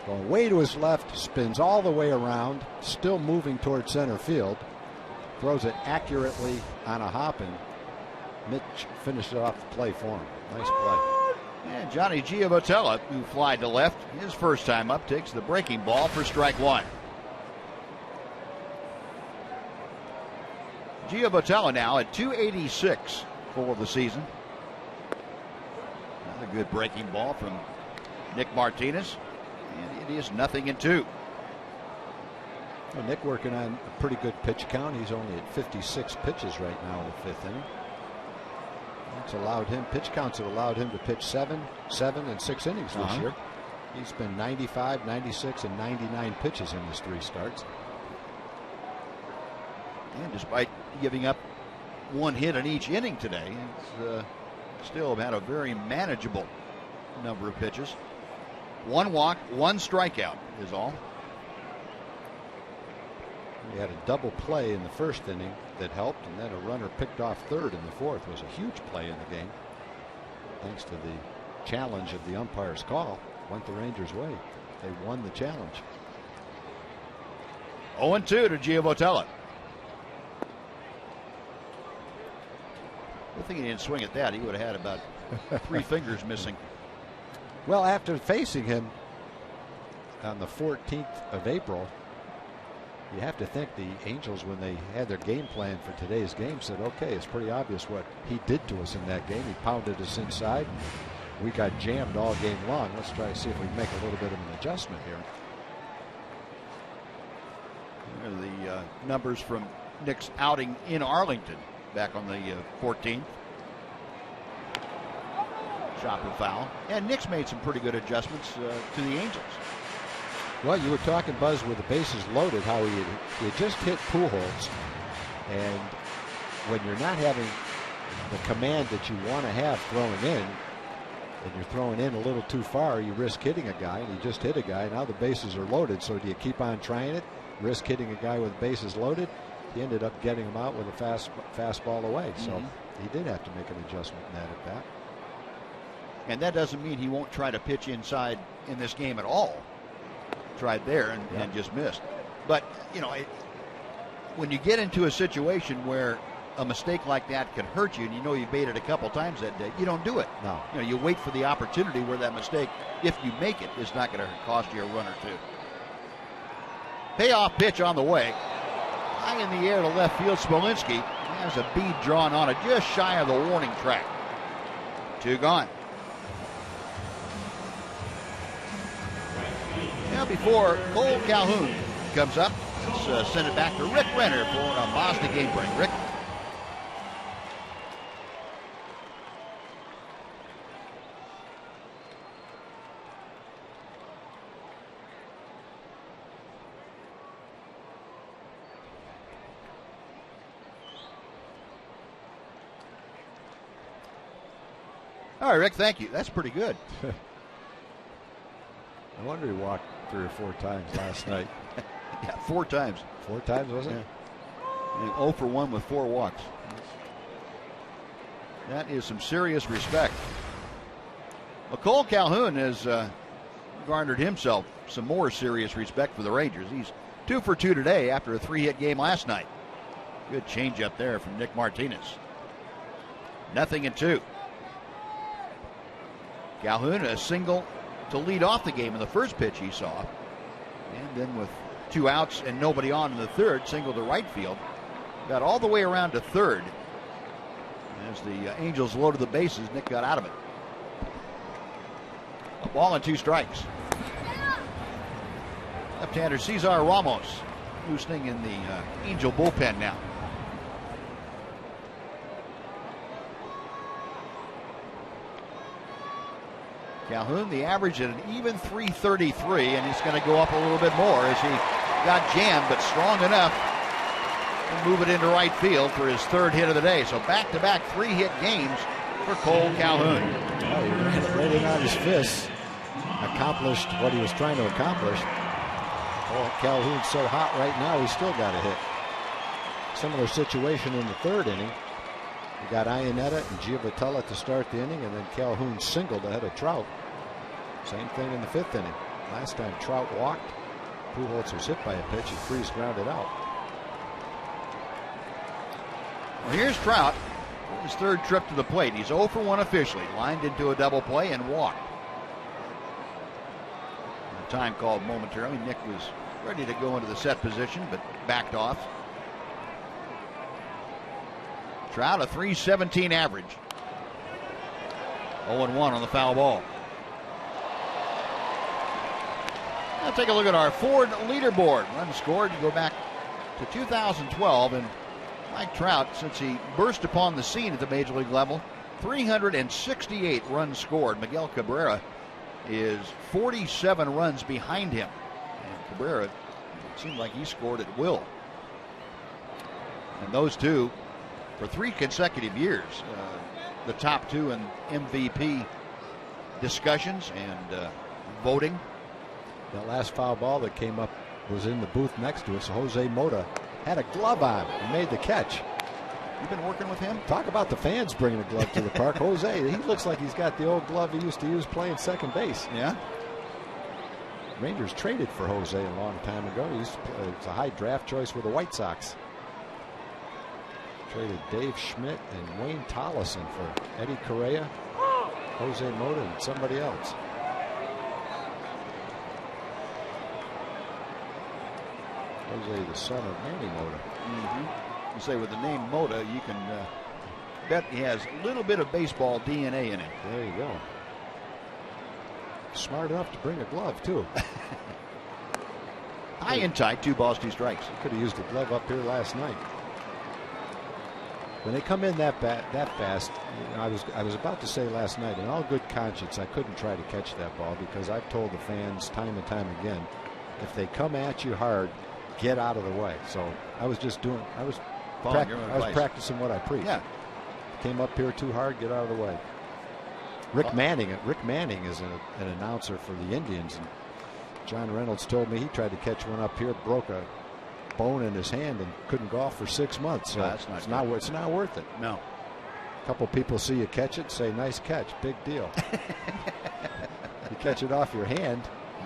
Going way to his left, spins all the way around, still moving toward center field, throws it accurately on a hop, and Mitch finished it off the play for him. Nice play. And Johnny Giavotella, who flied to left, his first time up, takes the breaking ball for strike 1. Giavotella now at 286 for the season. Another good breaking ball from Nick Martinez, and it is 0-2. Well, Nick working on a pretty good pitch count. He's only at 56 pitches right now in the 5th inning. That's allowed him, pitch counts have allowed him to pitch 7, and 6 innings this year. He's been 95, 96, and 99 pitches in his 3 starts. And despite giving up 1 hit in each inning today, it's still had a very manageable number of pitches. 1 walk, 1 strikeout is all. He had a double play in the 1st inning that helped, and then a runner picked off 3rd in the 4th was a huge play in the game. Thanks to the challenge of the umpire's call, went the Rangers' way. They won the challenge. 0-2 to Giavotella. I think he didn't swing at that. He would have had about 3 fingers missing. Well, after facing him on the 14th of April, you have to think the Angels, when they had their game plan for today's game, said, okay, it's pretty obvious what he did to us in that game. He pounded us inside. We got jammed all game long. Let's try to see if we can make a little bit of an adjustment here. Here are the numbers from Nick's outing in Arlington back on the 14th. Chopper foul. And Nick's made some pretty good adjustments to the Angels. Well, you were talking, Buzz, with the bases loaded, how he had just hit Pujols. And when you're not having the command that you want to have throwing in, and you're throwing in a little too far, you risk hitting a guy, and he just hit a guy. Now the bases are loaded, so do you keep on trying it? Risk hitting a guy with bases loaded? He ended up getting him out with a fastball away. So he did have to make an adjustment in that at bat. And that doesn't mean he won't try to pitch inside in this game at all. Tried there and just missed. But, you know, when you get into a situation where a mistake like that can hurt you, and you know you've made it a couple times that day, you don't do it. No. You know, you wait for the opportunity where that mistake, if you make it, is not going to cost you a run or 2. Payoff pitch on the way. High in the air to left field. Smolinski has a bead drawn on it just shy of the warning track. 2 gone. Now before Cole Calhoun comes up, let's send it back to Rick Renner for a Mazda game break. Rick. All right, Rick, thank you. That's pretty good. I wonder he walked 3 or 4 times last night. Yeah, 4 times. 4 times, was it? Yeah. And 0 for 1 with 4 walks. That is some serious respect. Well, Cole Calhoun has garnered himself some more serious respect for the Rangers. He's 2 for 2 today after a 3-hit game last night. Good changeup there from Nick Martinez. 0-2. Calhoun a single to lead off the game in the first pitch he saw. And then with 2 outs and nobody on in the third, single to right field. Got all the way around to third. As the Angels loaded the bases, Nick got out of it. A ball and 2 strikes. Left-hander Cesar Ramos loosening in the Angel bullpen now. Calhoun, the average at an even .333, and he's going to go up a little bit more as he got jammed, but strong enough to move it into right field for his 3rd hit of the day. So back-to-back 3-hit games for Cole Calhoun. Well, he ran it right in on his fists, accomplished what he was trying to accomplish. Cole Calhoun's so hot right now, he's still got a hit. Similar situation in the 3rd inning. We got Iannetta and Giovitella to start the inning, and then Calhoun singled ahead of Trout. Same thing in the 5th inning. Last time Trout walked, Pujols was hit by a pitch, and Freese grounded out. Well, here's Trout, his 3rd trip to the plate. He's 0 for 1 officially, lined into a double play and walked. The time called momentarily. Nick was ready to go into the set position, but backed off. Trout, a .317 average. 0-1 on the foul ball. Now take a look at our Ford leaderboard. Runs scored to go back to 2012, and Mike Trout, since he burst upon the scene at the major league level, 368 runs scored. Miguel Cabrera is 47 runs behind him. And Cabrera, it seemed like he scored at will. And those two, for 3 consecutive years, the top 2 in MVP discussions and voting. That last foul ball that came up was in the booth next to us. Jose Mota had a glove on and made the catch. You've been working with him? Talk about the fans bringing a glove to the park. Jose, he looks like he's got the old glove he used to use playing second base. Yeah. Rangers traded for Jose a long time ago. He used to play, it's a high draft choice with the White Sox. Traded Dave Schmidt and Wayne Tollison for Eddie Correa, Jose Mota, and somebody else. Jose, the son of Manny Mota. You say with the name Mota, you can bet he has a little bit of baseball DNA in him. There you go. Smart enough to bring a glove, too. High and tight, 2 balls, 2 strikes. He could have used a glove up here last night. When they come in that fast, you know, I was about to say last night, in all good conscience, I couldn't try to catch that ball because I've told the fans time and time again, if they come at you hard, get out of the way. So I was just doing, I was practicing what I preach. Yeah. Came up here too hard, get out of the way. Rick Manning is an announcer for the Indians, and John Reynolds told me he tried to catch one up here, broke a bone in his hand, and couldn't golf for 6 months. So it's not worth it. No. A couple people see you catch it, say nice catch, big deal. You catch it off your hand,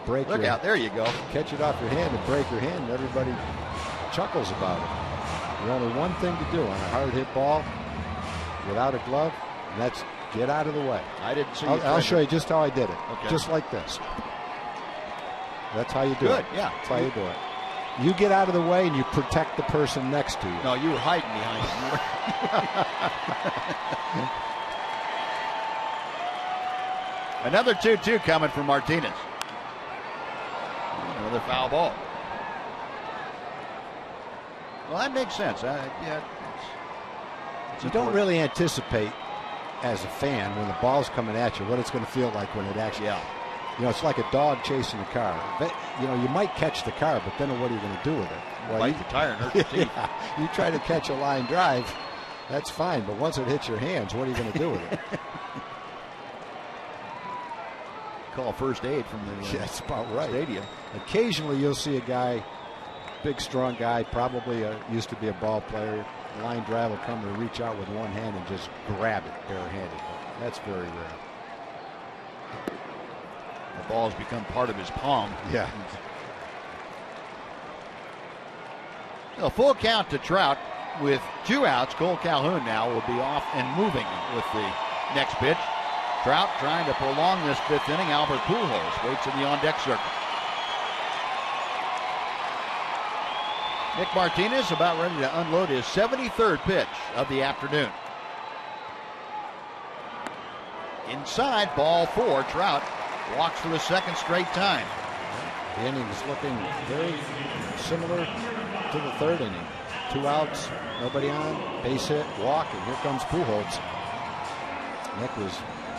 break. Look out! There you go. Catch it off your hand and break your hand, and everybody chuckles about it. There's only one thing to do on a hard hit ball without a glove, and that's get out of the way. I didn't see. I'll show you just how I did it. Okay. Just like this. That's how you do it. Good. Yeah. That's how you do it. You get out of the way and you protect the person next to you. No, you were hiding behind him. Another 2-2 coming from Martinez. Another foul ball. Well, that makes sense. You don't really anticipate as a fan when the ball's coming at you what it's going to feel like when it actually. Yeah. You know, it's like a dog chasing a car. But, you know, you might catch the car, but then what are you going to do with it? Well, bite the tire and hurt your teeth. Yeah, you try to catch a line drive, that's fine. But once it hits your hands, what are you going to do with it? call first aid from the that's about right. stadium. Occasionally you'll see a guy, big strong guy, probably used to be a ball player. Line drive will come to reach out with one hand and just grab it barehanded. But that's very rare. The ball's become part of his palm. Yeah. A full count to Trout with 2 outs. Cole Calhoun now will be off and moving with the next pitch. Trout trying to prolong this 5th inning. Albert Pujols waits in the on-deck circle. Nick Martinez about ready to unload his 73rd pitch of the afternoon. Inside, ball 4. Trout walks for the 2nd straight time. The inning is looking very similar to the 3rd inning. 2 outs, nobody on, base hit, walk, and here comes Pujols. Nick was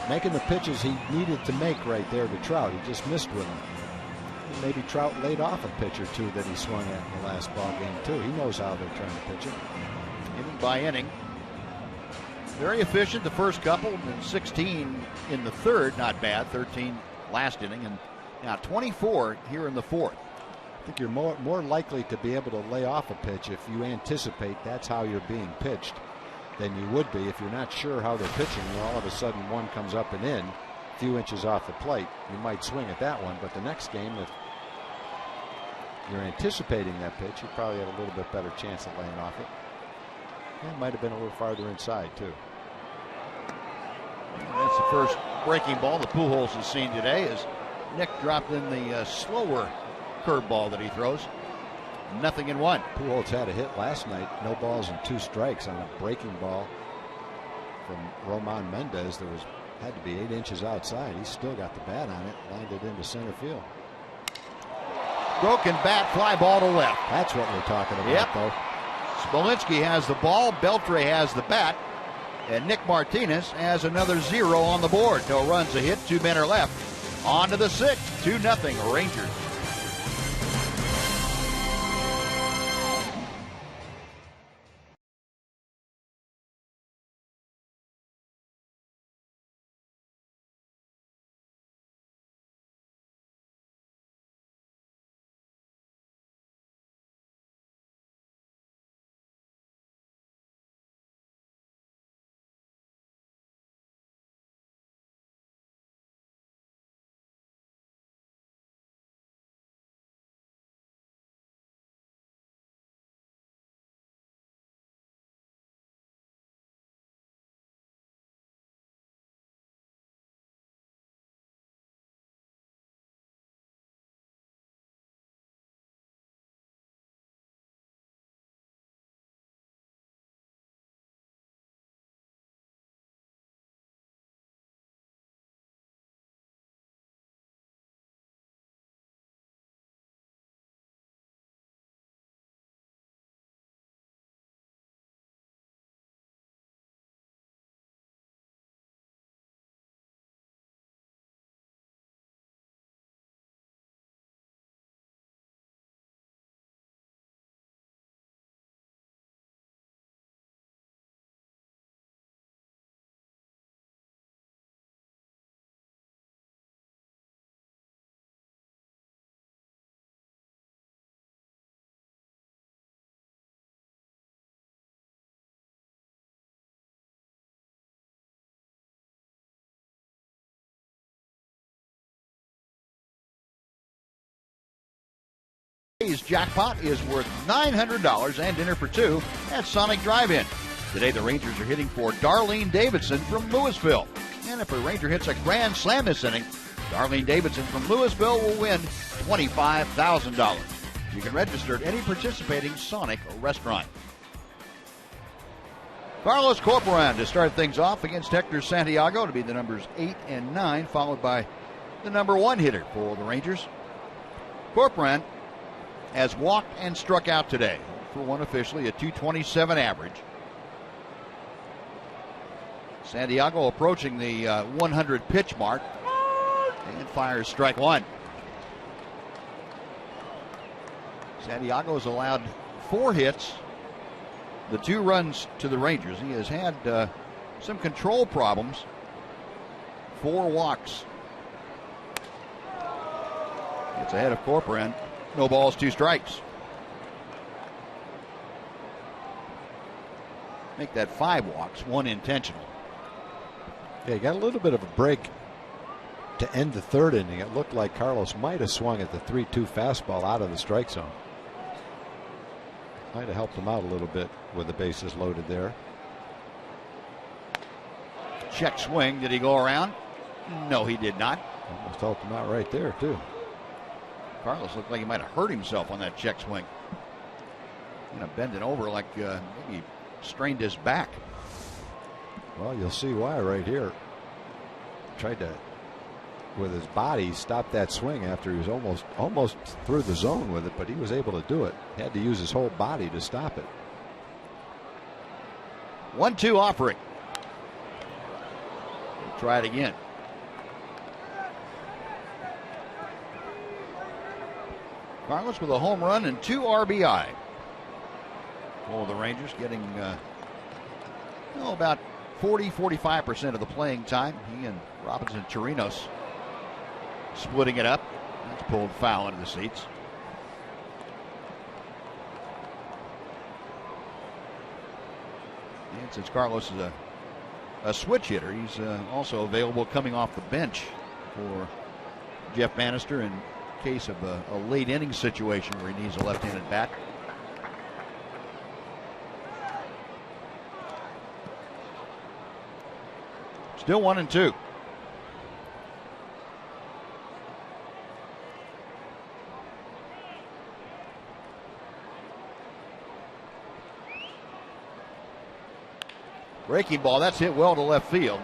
making the pitches he needed to make right there to Trout. He just missed with him. Maybe Trout laid off a pitch or 2 that he swung at in the last ball game too. He knows how they're trying to pitch it. Inning by inning. Very efficient the first couple, and 16 in the 3rd, not bad. 13 last inning, and now 24 here in the 4th. I think you're more likely to be able to lay off a pitch if you anticipate that's how you're being pitched than you would be if you're not sure how they're pitching. And all of a sudden one comes up and in a few inches off the plate. You might swing at that one, but the next game, if you're anticipating that pitch, you probably have a little bit better chance of laying off it. It might have been a little farther inside too. That's the first breaking ball that Pujols has seen today as Nick dropped in the slower curveball that he throws. 0-1. Pujols had a hit last night, no balls and 2 strikes on a breaking ball from Roman Mendez. There had to be 8 inches outside. He still got the bat on it, lined it into center field. Broken bat, fly ball to left. That's what we're talking about, though. Smolinski has the ball, Beltre has the bat, and Nick Martinez has another 0 on the board. No runs, a hit, 2 men are left. On to the 6th, 2-0 Rangers. Today's jackpot is worth $900 and dinner for 2 at Sonic Drive-In. Today the Rangers are hitting for Darlene Davidson from Louisville. And if a Ranger hits a grand slam this inning, Darlene Davidson from Louisville will win $25,000. You can register at any participating Sonic restaurant. Carlos Corporan to start things off against Hector Santiago to be the numbers 8 and 9, followed by the number 1 hitter for the Rangers. Corporan has walked and struck out today for 1 officially, a .227 average. Santiago approaching the 100 pitch mark and fires strike 1. Santiago has allowed 4 hits, the 2 runs to the Rangers. He has had some control problems, 4 walks. Gets ahead of Corcoran. No balls, 2 strikes. Make that 5 walks, 1 intentional. Yeah, he got a little bit of a break to end the 3rd inning. It looked like Carlos might have swung at the 3-2 fastball out of the strike zone. Might have helped him out a little bit with the bases loaded there. Check swing. Did he go around? No, he did not. Almost helped him out right there, too. Carlos looked like he might have hurt himself on that check swing. Kind of bending over like maybe he strained his back. Well, you'll see why right here. Tried to, with his body, stop that swing after he was almost through the zone with it, but he was able to do it. Had to use his whole body to stop it. 1-2 offering. We'll try it again. Carlos with a home run and 2 RBI. For the Rangers getting about 40-45% of the playing time. He and Robinson Chirinos splitting it up. That's pulled foul into the seats. And since Carlos is a switch hitter, he's also available coming off the bench for Jeff Bannister in case of a late inning situation where he needs a left-handed bat. Still 1-2. Breaking ball, that's hit well to left field.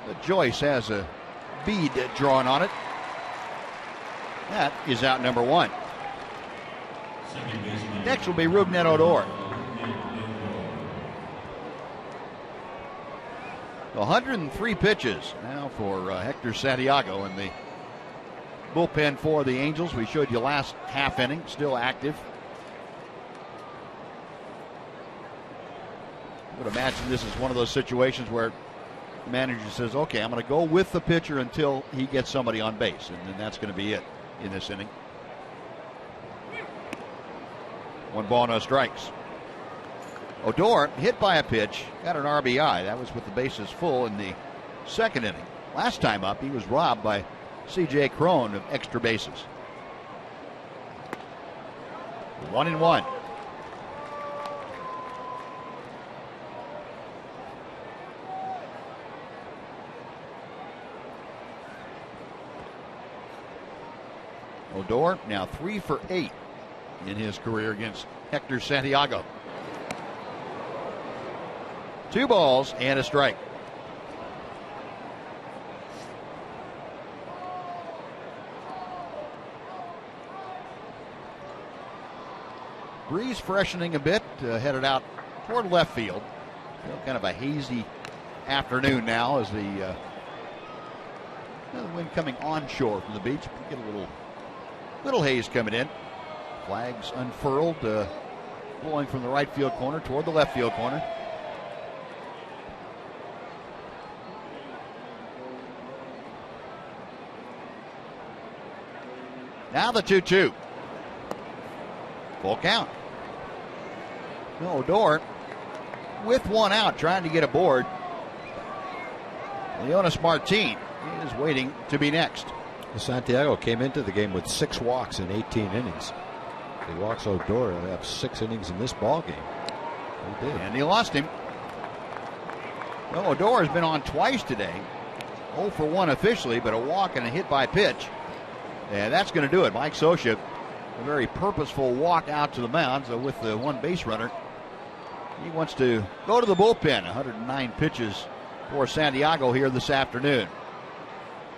But Joyce has a bead drawn on it. That is out number 1. Next will be Rougned Odor. 103 pitches now for Hector Santiago in the bullpen for the Angels. We showed you last half inning, still active. I would imagine this is one of those situations where the manager says, okay, I'm going to go with the pitcher until he gets somebody on base, and then that's going to be it in this inning. 1 ball, no strikes. Odor hit by a pitch, got an RBI. That was with the bases full in the 2nd inning. Last time up, he was robbed by C.J. Cron of extra bases. 1-1. Odor now 3 for 8 in his career against Hector Santiago. 2 balls and a strike. Breeze freshening a bit, headed out toward left field. Kind of a hazy afternoon now as the wind coming onshore from the beach. We get a little haze coming in. Flags unfurled, blowing from the right field corner toward the left field corner. Now the 2-2. Full count. Odor with 1 out trying to get aboard. Leonis Martin is waiting to be next. Santiago came into the game with 6 walks in 18 innings. If he walks Odor, he'll have 6 innings in this ball game. He did. And he lost him. Odor has been on twice today. 0 for 1 officially, but a walk and a hit by pitch. And that's going to do it. Mike Scioscia, a very purposeful walk out to the mound. So with the 1 base runner, he wants to go to the bullpen. 109 pitches for Santiago here this afternoon.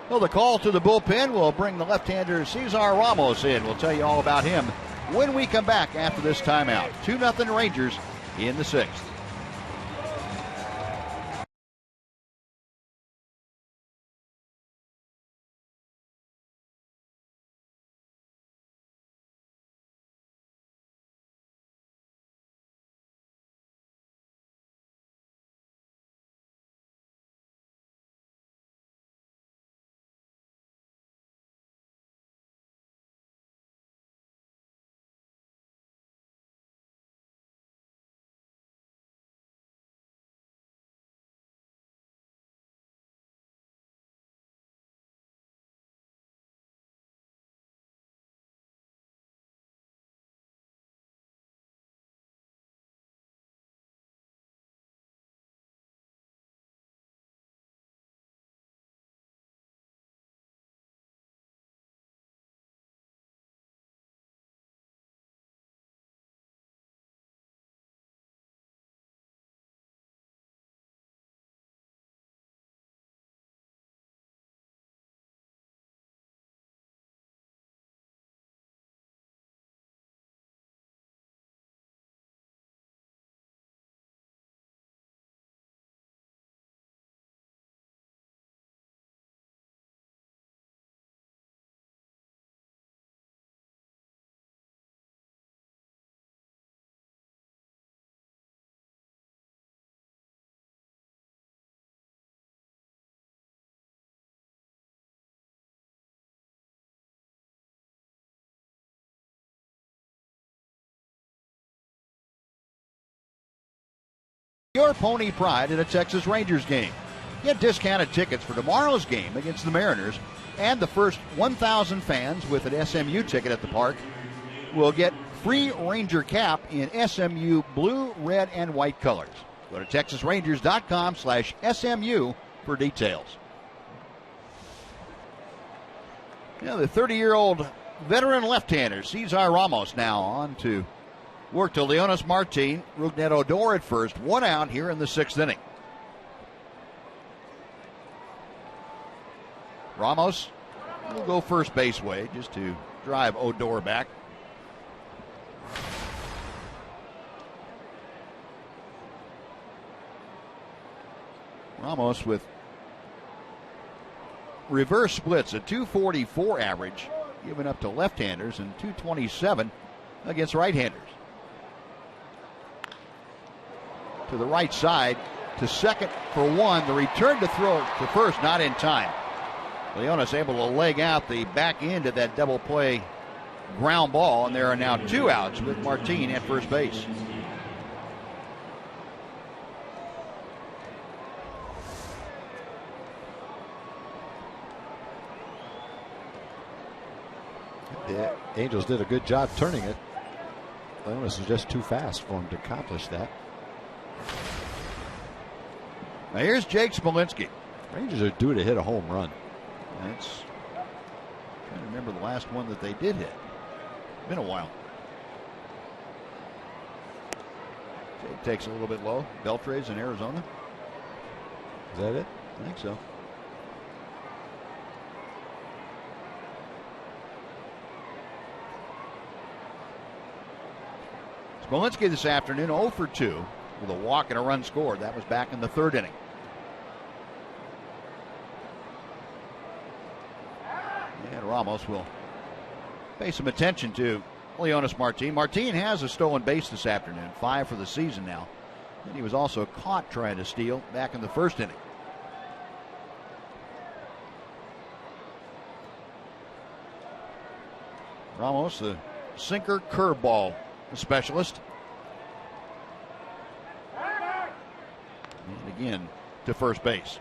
Well, the call to the bullpen will bring the left-hander Cesar Ramos in. We'll tell you all about him when we come back after this timeout. 2-0 Rangers in the 6th. your Pony pride at a Texas Rangers game. Get discounted tickets for tomorrow's game against the Mariners, and the first 1,000 fans with an SMU ticket at the park will get free Ranger cap in SMU blue, red, and white colors. Go to TexasRangers.com/SMU for details. The 30-year-old veteran left-hander Cesar Ramos now on to work to Leonis Martin. Rougned Odor at first, 1 out here in the 6th inning. Ramos will go first base way just to drive Odor back. Ramos with reverse splits, a 244 average given up to left-handers and 227 against right-handers. To the right side, to second for 1. The return to throw to first, not in time. Leonis able to leg out the back end of that double play ground ball, and there are now 2 outs with Martin at first base. The Angels did a good job turning it. Leonis was just too fast for him to accomplish that. Now here's Jake Smolinski. Rangers are due to hit a home run. That's trying to remember the last one that they did hit. Been a while. Jake takes a little bit low. Beltre's in Arizona. Is that it? I think so. Smolinski this afternoon 0 for 2 with a walk and a run scored. That was back in the 3rd inning. And Ramos will pay some attention to Leonis Martin. Martin has a stolen base this afternoon, 5 for the season now. And he was also caught trying to steal back in the 1st inning. Ramos, the sinker curveball specialist. And again to first base.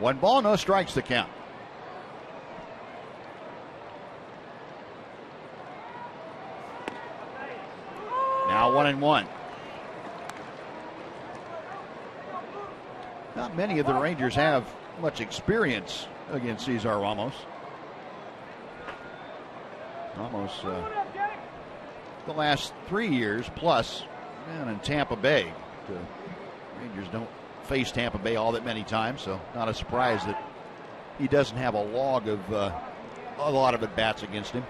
One ball, no strikes, the count. Now 1-1. Not many of the Rangers have much experience against Cesar Ramos. Ramos, the last 3 years plus, and in Tampa Bay. The Rangers don't face Tampa Bay all that many times, so not a surprise that he doesn't have a log of a lot of at-bats against him.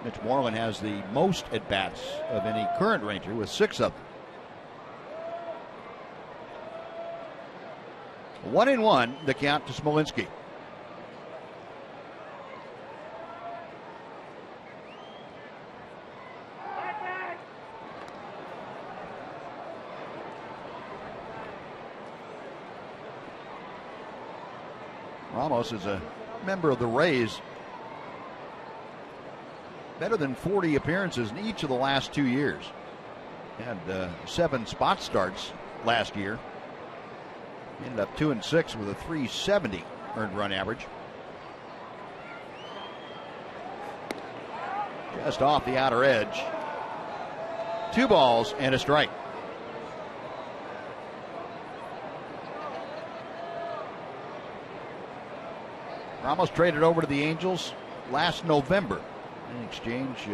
Mitch Moreland has the most at-bats of any current Ranger with 6 of them. 1-1, the count to Smolinski. Ramos is a member of the Rays. Better than 40 appearances in each of the last 2 years. Had 7 spot starts last year. Ended up 2-6 with a .370 earned run average. Just off the outer edge. 2 balls and a strike. Ramos traded over to the Angels last November. In exchange,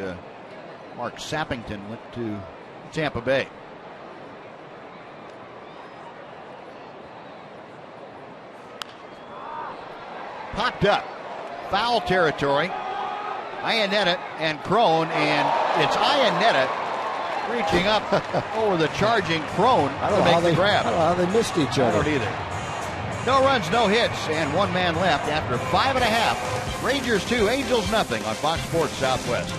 Mark Sappington went to Tampa Bay. Popped up. Foul territory. Iannetta and Crone, and it's Iannetta reaching up over the charging Crone to make the grab. I don't know how they missed each other. I don't either. No runs, no hits, and 1 man left after 5.5. Rangers 2, Angels nothing on Fox Sports Southwest.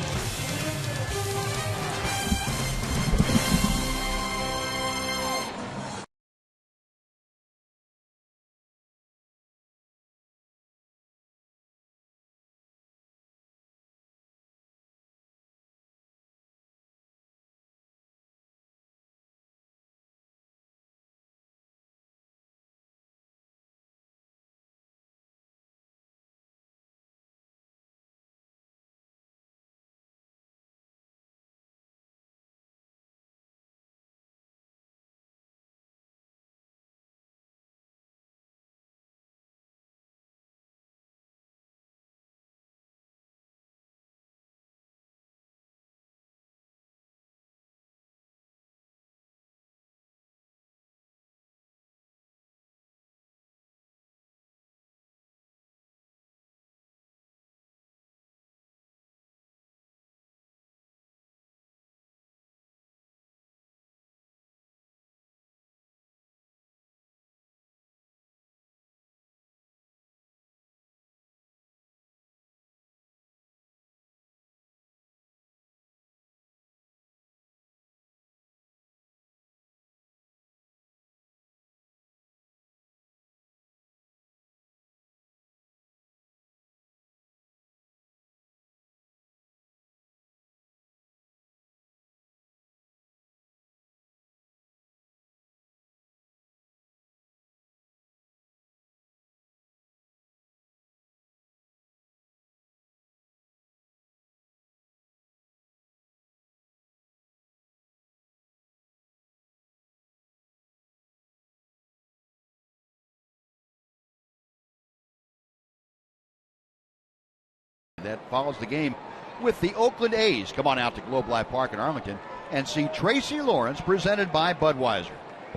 that follows the game with the Oakland A's. Come on out to Globe Life Park in Arlington and see Tracy Lawrence, presented by Budweiser.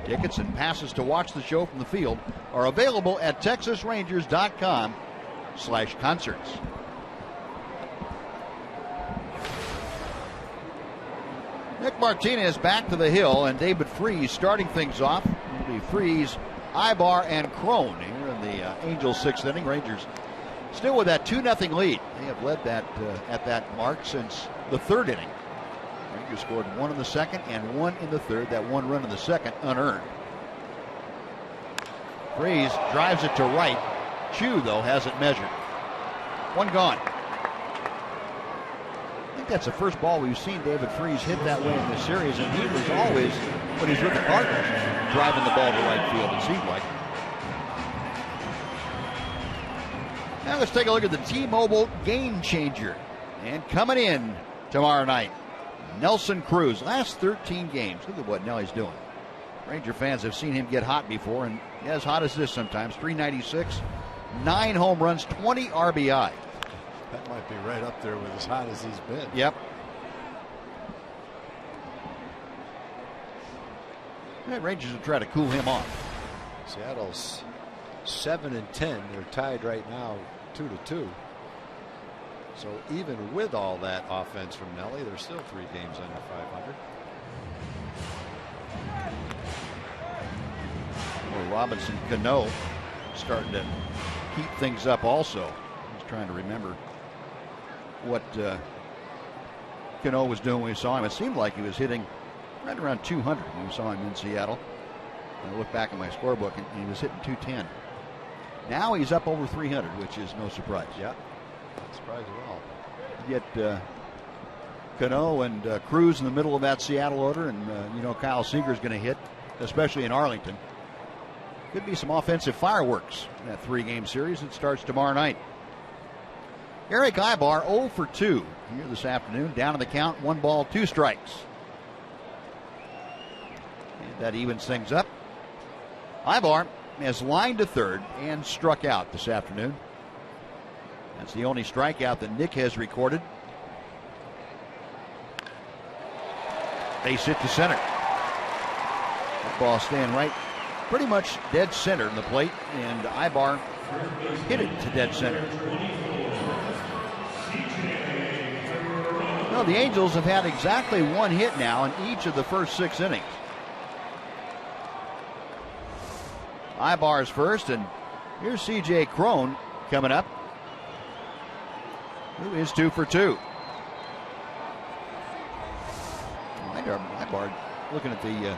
Tickets and passes to watch the show from the field are available at texasrangers.com/concerts. Nick Martinez back to the hill, and David Freese starting things off. It'll be Freese, Ibar, and Crone here in the Angels' sixth inning. Rangers still with that 2-0 lead. They have led that at that mark since the third inning. Rangers scored one in the second and one in the third. That one run in the second unearned. Freese drives it to right. Chu, though, has it measured. One gone. I think that's the first ball we've seen David Freese hit that way in this series, and he was always, when he's with the Cardinals, driving the ball to right field, it seemed like. Now let's take a look at the T-Mobile Game Changer. And coming in tomorrow night, Nelson Cruz. Last 13 games. Look at what Nelly's doing. Ranger fans have seen him get hot before, and as hot as this sometimes. 396, 9 home runs, 20 RBI. That might be right up there with as hot as he's been. Yep. The Rangers will try to cool him off. Seattle's 7-10. They're tied right now 2-2. So even with all that offense from Nelly, they're still 3 games under 500. Well, Robinson Cano starting to heat things up also. I was trying to remember what Cano was doing when we saw him. It seemed like he was hitting right around 200 when we saw him in Seattle. I look back at my scorebook and he was hitting 210. Now he's up over 300, which is no surprise. Yeah, not surprised at all. Get Cano and Cruz in the middle of that Seattle order, and Kyle Seager's going to hit, especially in Arlington. Could be some offensive fireworks in that 3-game series that starts tomorrow night. Eric Ibar 0 for 2 here this afternoon. Down in the count, 1 ball, 2 strikes. And that evens things up. Ibar has lined to third and struck out this afternoon. That's the only strikeout that Nick has recorded. Base hit to center. That ball staying right, pretty much dead center in the plate, and Ibar hit it to dead center. No, the Angels have had exactly 1 hit now in each of the first 6 innings. Ibar's first, and here's C.J. Crone coming up, who is 2 for 2. Ibar, looking at the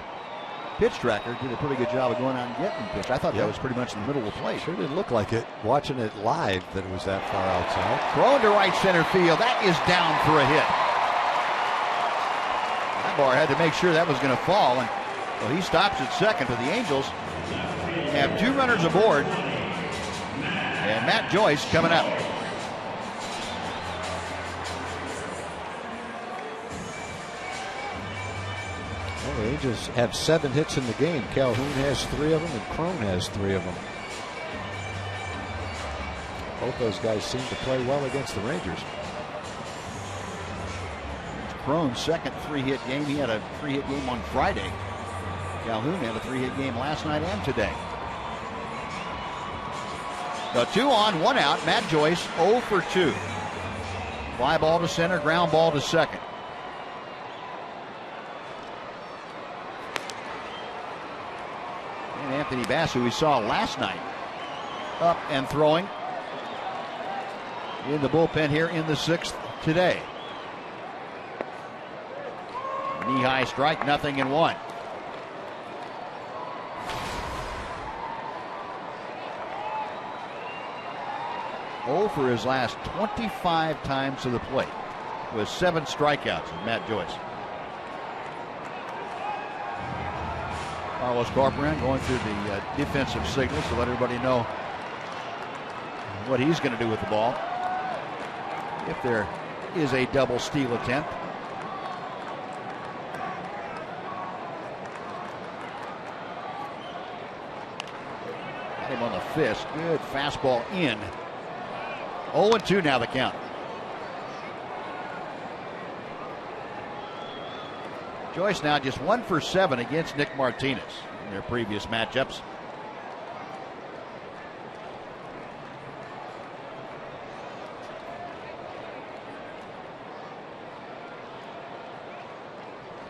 pitch tracker, did a pretty good job of going out and getting the pitch. I thought that was pretty much in the middle of the plate. Sure didn't look like it, watching it live, that it was that far outside. Thrown to right center field. That is down for a hit. Ibar had to make sure that was going to fall, and well, he stops at second. But the Angels have 2 runners aboard, and Matt Joyce coming up. Well, the Angels have 7 hits in the game. Calhoun has 3 of them, and Crone has 3 of them. Both those guys seem to play well against the Rangers. Crone's second 3-hit game. He had a 3-hit game on Friday. Calhoun had a 3-hit game last night and today. The 2 on, 1 out. Matt Joyce 0 for 2. Fly ball to center, ground ball to second. And Anthony Bass, who we saw last night, up and throwing in the bullpen here in the 6th today. Knee-high strike, 0-1. For his last 25 times to the plate, with 7 strikeouts of Matt Joyce. Carlos Corcoran going through the defensive signals to let everybody know what he's going to do with the ball if there is a double steal attempt. Got him on the fist. Good fastball in. 0-2 now the count. Joyce now just 1 for 7 against Nick Martinez in their previous matchups.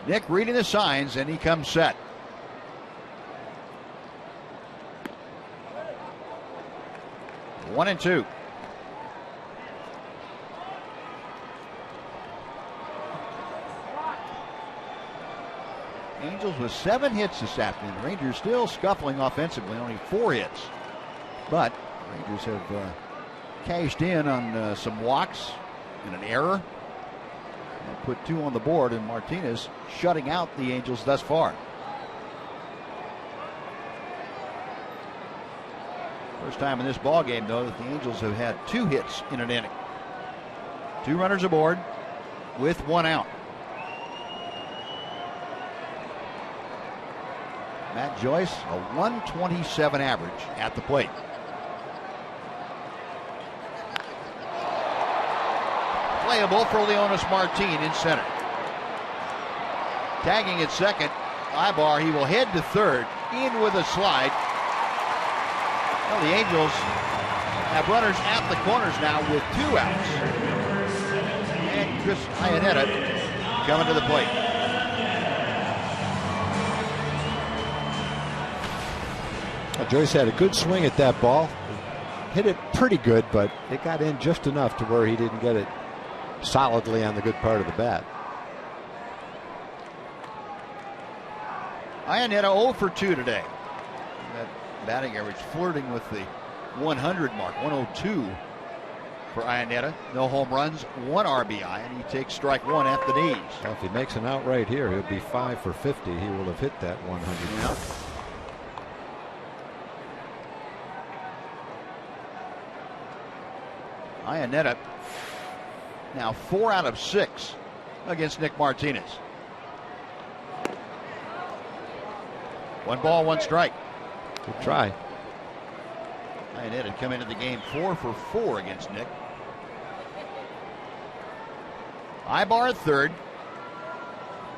Nick reading the signs, and he comes set. One and two. Angels with 7 hits this afternoon. The Rangers still scuffling offensively, only 4 hits. But Rangers have cashed in on some walks and an error. And put 2 on the board, and Martinez shutting out the Angels thus far. First time in this ball game, though, that the Angels have had 2 hits in an inning. 2 runners aboard with 1 out. Matt Joyce, a 127 average at the plate. Playable for Leonis Martin in center. Tagging at second, Ibar. He will head to third, in with a slide. Well, the Angels have runners at the corners now with 2 outs. And Chris Iannetta coming to the plate. Joyce had a good swing at that ball. Hit it pretty good, but it got in just enough to where he didn't get it solidly on the good part of the bat. Iannetta 0 for 2 today. That batting average flirting with the 100 mark. 102 for Iannetta. No home runs, 1 RBI, and he takes strike 1 at the knees. Well, if he makes an out right here, he'll be 5 for 50. He will have hit that 100. Yeah. Iannetta now 4 out of 6 against Nick Martinez. 1 ball, 1 strike. Good try. Iannetta had come into the game 4 for 4 against Nick. Ibar at third.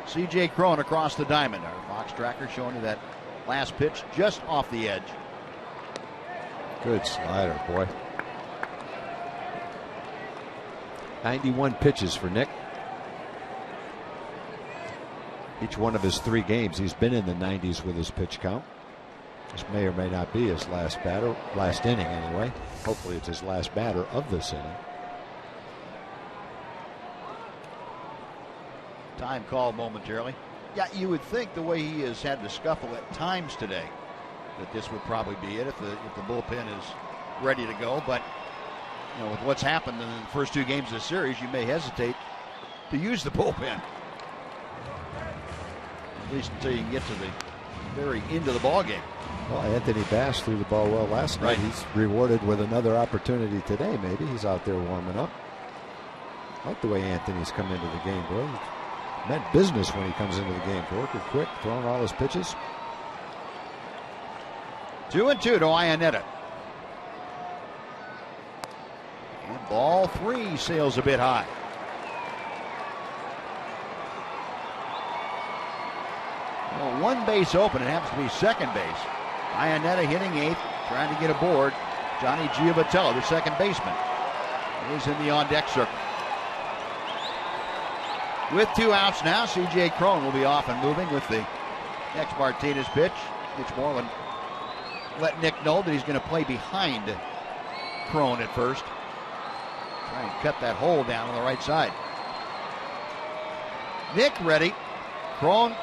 C.J. Cron across the diamond. Our box tracker showing you that last pitch just off the edge. Good slider, boy. 91 pitches for Nick. Each one of his 3 games, he's been in the 90s with his pitch count. This may or may not be his last inning anyway. Hopefully it's his last batter of this inning. Time called momentarily. Yeah, you would think the way he has had to scuffle at times today that this would probably be it if the bullpen is ready to go. But you know, with what's happened in the first 2 games of the series, you may hesitate to use the bullpen. At least until you can get to the very end of the ball game. Well, Anthony Bass threw the ball well last night. Right. He's rewarded with another opportunity today. Maybe he's out there warming up. I like the way Anthony's come into the game, bro. He's meant business when he comes into the game. Working quick, throwing all his pitches. 2-2 to Iannetta. And ball 3 sails a bit high. Well, 1 base open. It happens to be second base. Iannetta hitting 8th, trying to get aboard. Johnny Giovatello, the second baseman, is in the on-deck circle. With 2 outs now, C.J. Cron will be off and moving with the next Martinez pitch. Mitch Moreland let Nick know that he's going to play behind Cron at first. Try and cut that hole down on the right side. Nick ready. Cron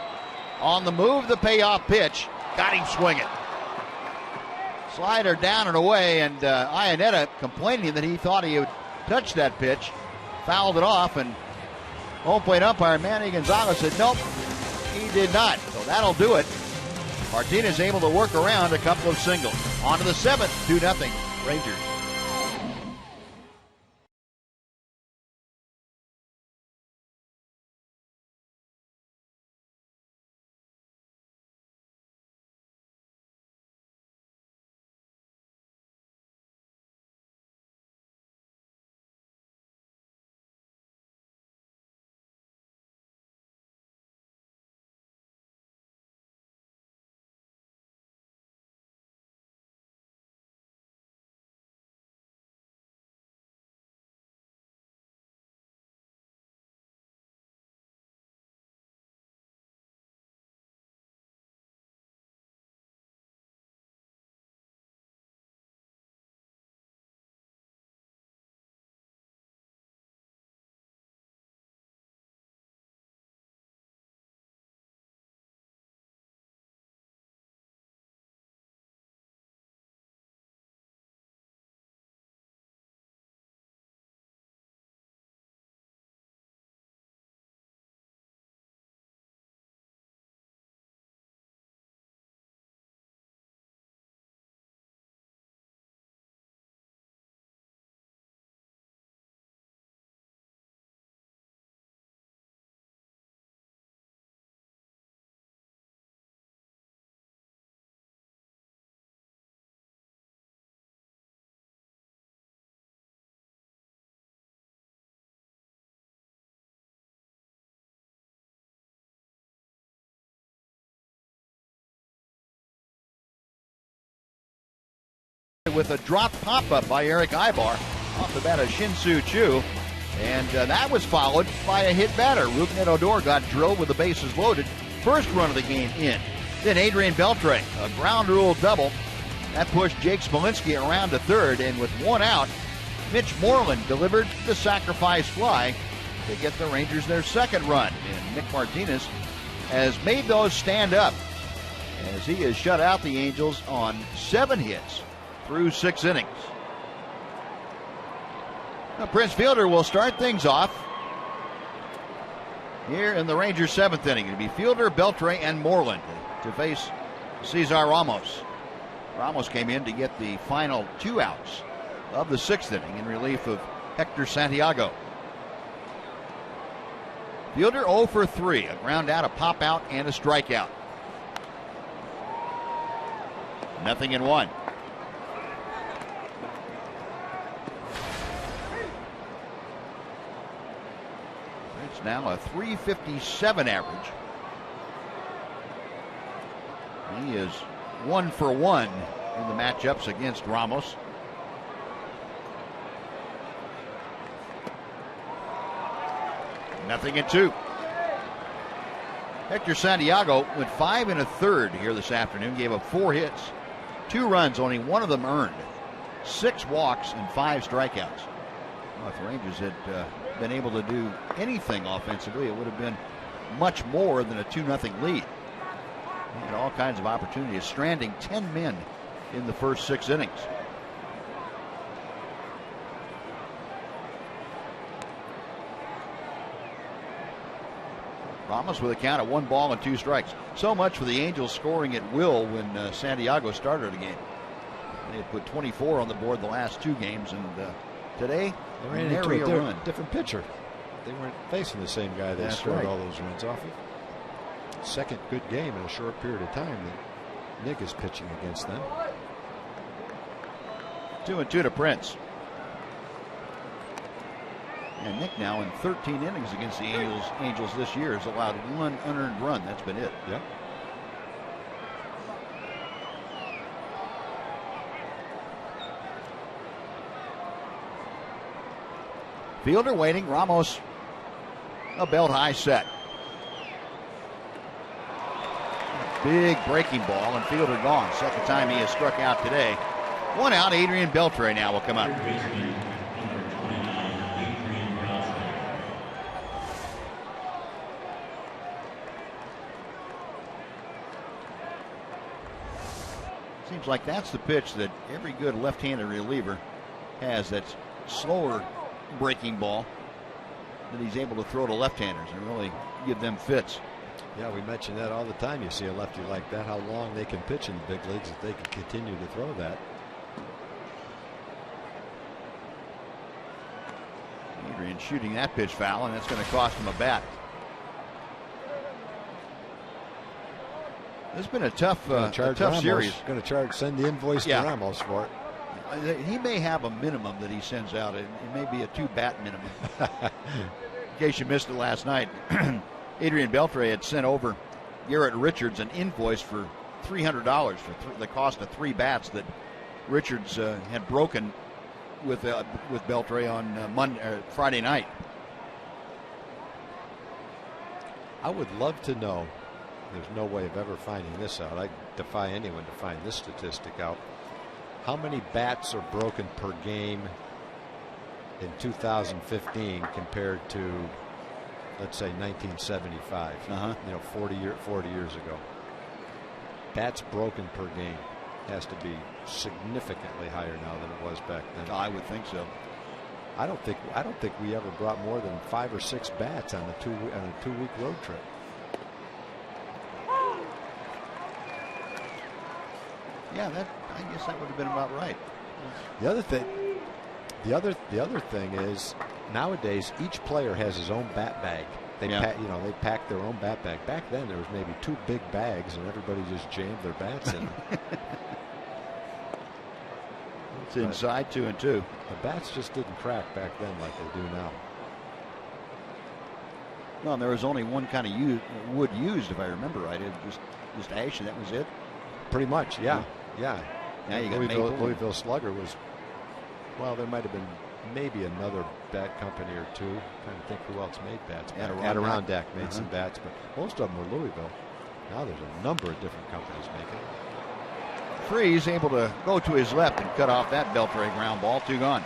on the move, the payoff pitch. Got him swinging. Slider down and away, and Iannetta complaining that he thought he would touch that pitch. Fouled it off, and home plate umpire Manny Gonzalez said nope, he did not. So that'll do it. Martinez able to work around a couple of singles. On to the 7th, 2-0 Rangers. with a drop pop-up by Eric Ibar off the bat of Shin-Soo Choo. And that was followed by a hit batter. Rougned Odor got drilled with the bases loaded. First run of the game in. Then Adrian Beltre, a ground rule double. That pushed Jake Smolinski around to third. And with one out, Mitch Moreland delivered the sacrifice fly to get the Rangers their second run. And Nick Martinez has made those stand up as he has shut out the Angels on 7 hits through 6 innings. Now, Prince Fielder will start things off here in the Rangers' 7th inning. It'll be Fielder, Beltre, and Moreland to face Cesar Ramos. Ramos came in to get the final 2 outs of the 6th inning in relief of Hector Santiago. Fielder 0 for 3, a ground out, a pop out, and a strikeout. 0-1. It's now a .357 average. He is 1 for 1 in the matchups against Ramos. Nothing in 2. Hector Santiago went 5 1/3 here this afternoon. Gave up 4 hits, 2 runs, only 1 of them earned. 6 walks and 5 strikeouts. Well, if the Rangers had been able to do anything offensively, it would have been much more than a 2-0 lead. They had all kinds of opportunities, stranding 10 men in the first 6 innings. Ramos with a count of 1 ball and 2 strikes. So much for the Angels scoring at will when Santiago started the game. They had put 24 on the board the last 2 games, and today they ran into a different pitcher. They weren't facing the same guy that scored all those runs off of. Second good game in a short period of time that Nick is pitching against them. 2-2 to Prince. And Nick now in 13 innings against the Angels this year has allowed 1 unearned run. That's been it. Yep. Fielder waiting. Ramos a belt high set. Big breaking ball, and Fielder gone. Second time he has struck out today. 1 out. Adrian Beltre now will come up. Seems like that's the pitch that every good left-handed reliever has, that slower breaking ball that he's able to throw to left-handers and really give them fits. Yeah, we mention that all the time. You see a lefty like that, how long they can pitch in the big leagues if they can continue to throw that. Adrian shooting that pitch foul, and that's going to cost him a bat. It's been a tough series. Going to send the invoice to Ramos for it. He may have a minimum that he sends out. It may be a 2-bat minimum. In case you missed it last night, Adrian Beltre had sent over Garrett Richards an invoice for $300 for the cost of 3 bats that Richards had broken with Beltre on Friday night. I would love to know. There's no way of ever finding this out. I defy anyone to find this statistic out. How many bats are broken per game in 2015 compared to, let's say, 1975? 40 years ago. Bats broken per game has to be significantly higher now than it was back then. I would think so. I don't think we ever brought more than 5 or 6 bats on a 2-week road trip. Yeah, I guess that would have been about right. The other thing is, nowadays each player has his own bat bag. They pack their own bat bag. Back then there was maybe 2 big bags and everybody just jammed their bats in them. It's inside 2 and 2. The bats just didn't crack back then like they do now. No, and there was only one kind of wood used, if I remember right. It was just ash, and that was it. Pretty much, yeah. Now you got Maple. Louisville Slugger was, well, there might have been maybe another bat company or two. I'm trying to think who else made bats. Adirondack made some bats, but most of them were Louisville. Now there's a number of different companies making it. Freeze able to go to his left and cut off that Beltre ground ball. 2 gone.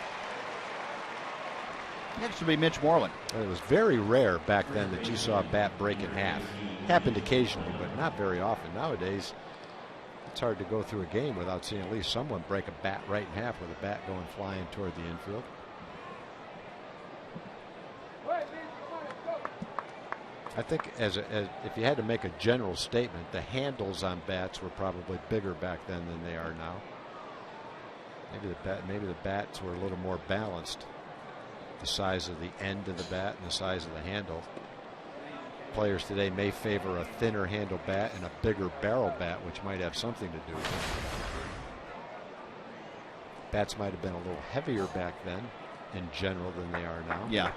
Next will be Mitch Moreland. It was very rare back then that you saw a bat break in half. Happened occasionally, but not very often. Nowadays, it's hard to go through a game without seeing at least someone break a bat right in half with a bat going flying toward the infield. I think as if you had to make a general statement, the handles on bats were probably bigger back then than they are now. Maybe the bats were a little more balanced. The size of the end of the bat and the size of the handle. Players today may favor a thinner handle bat and a bigger barrel bat, which might have something to do with it. Bats might have been a little heavier back then in general than they are now. Yeah.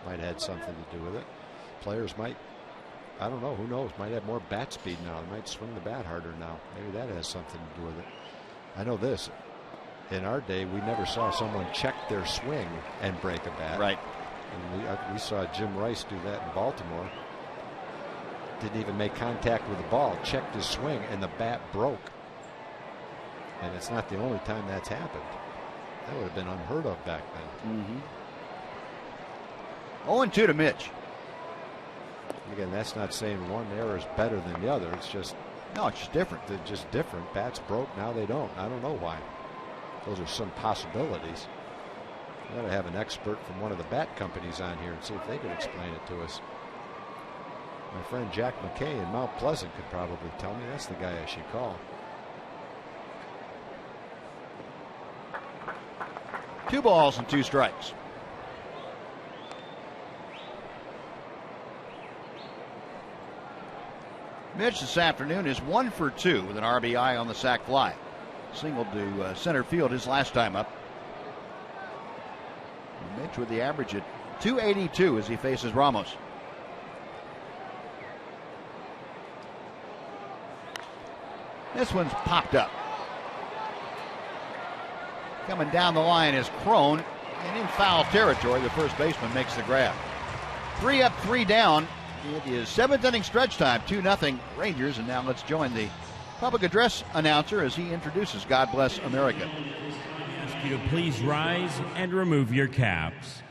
Might have had something to do with it. Players might, I don't know, who knows, might have more bat speed now. They might swing the bat harder now. Maybe that has something to do with it. I know this. In our day, we never saw someone check their swing and break a bat. Right. And we saw Jim Rice do that in Baltimore. Didn't even make contact with the ball, checked his swing, and the bat broke. And it's not the only time that's happened. That would have been unheard of back then. 0-2 to Mitch. Again, that's not saying one error is better than the other. It's just, no, it's just different. They're just different. Bats broke, now they don't. I don't know why. Those are some possibilities. We got to have an expert from one of the bat companies on here and see if they can explain it to us. My friend Jack McKay in Mount Pleasant could probably tell me. That's the guy I should call. 2 balls and 2 strikes. Mitch this afternoon is 1 for 2 with an RBI on the sac fly. Singled to center field his last time up. Mitch with the average at 282 as he faces Ramos. This one's popped up. Coming down the line is Crone, and in foul territory, the first baseman makes the grab. 3 up, 3 down. It is 7th inning stretch time, 2-0 Rangers, and now let's join the public address announcer as he introduces God Bless America. I ask you to please rise and remove your caps.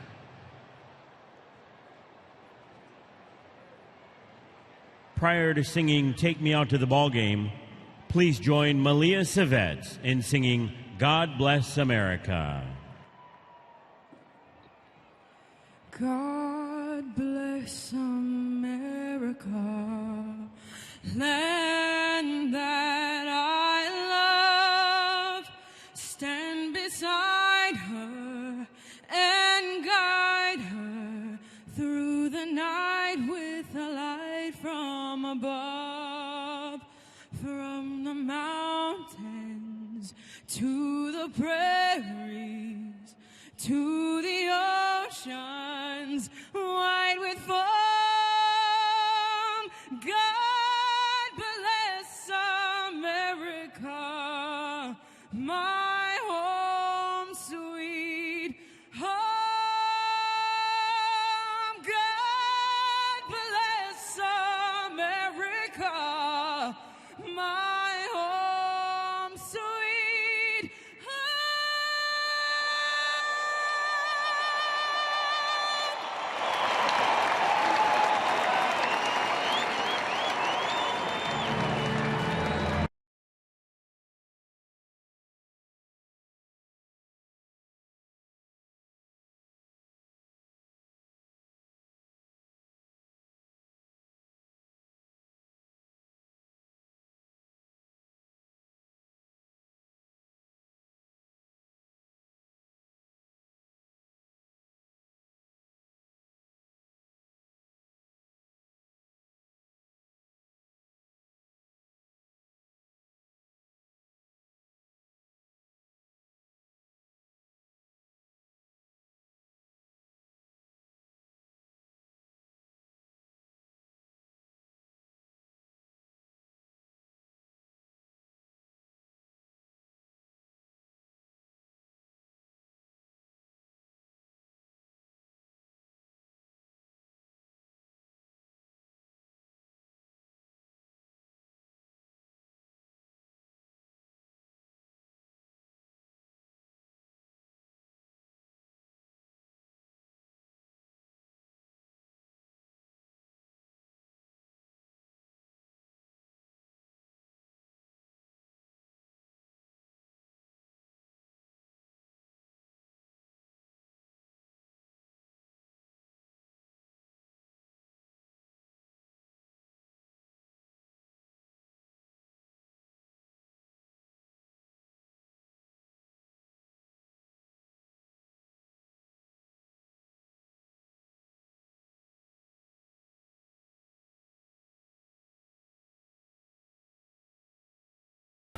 Prior to singing Take Me Out to the Ball Game, please join Malia Savets in singing God Bless America. God bless America, land that I love. Stand beside her and guide her through the night with a light from above. From the mountains to the prairies, to the oceans wide with foam. God bless America, my home sweet home. God bless America, my home sweet home.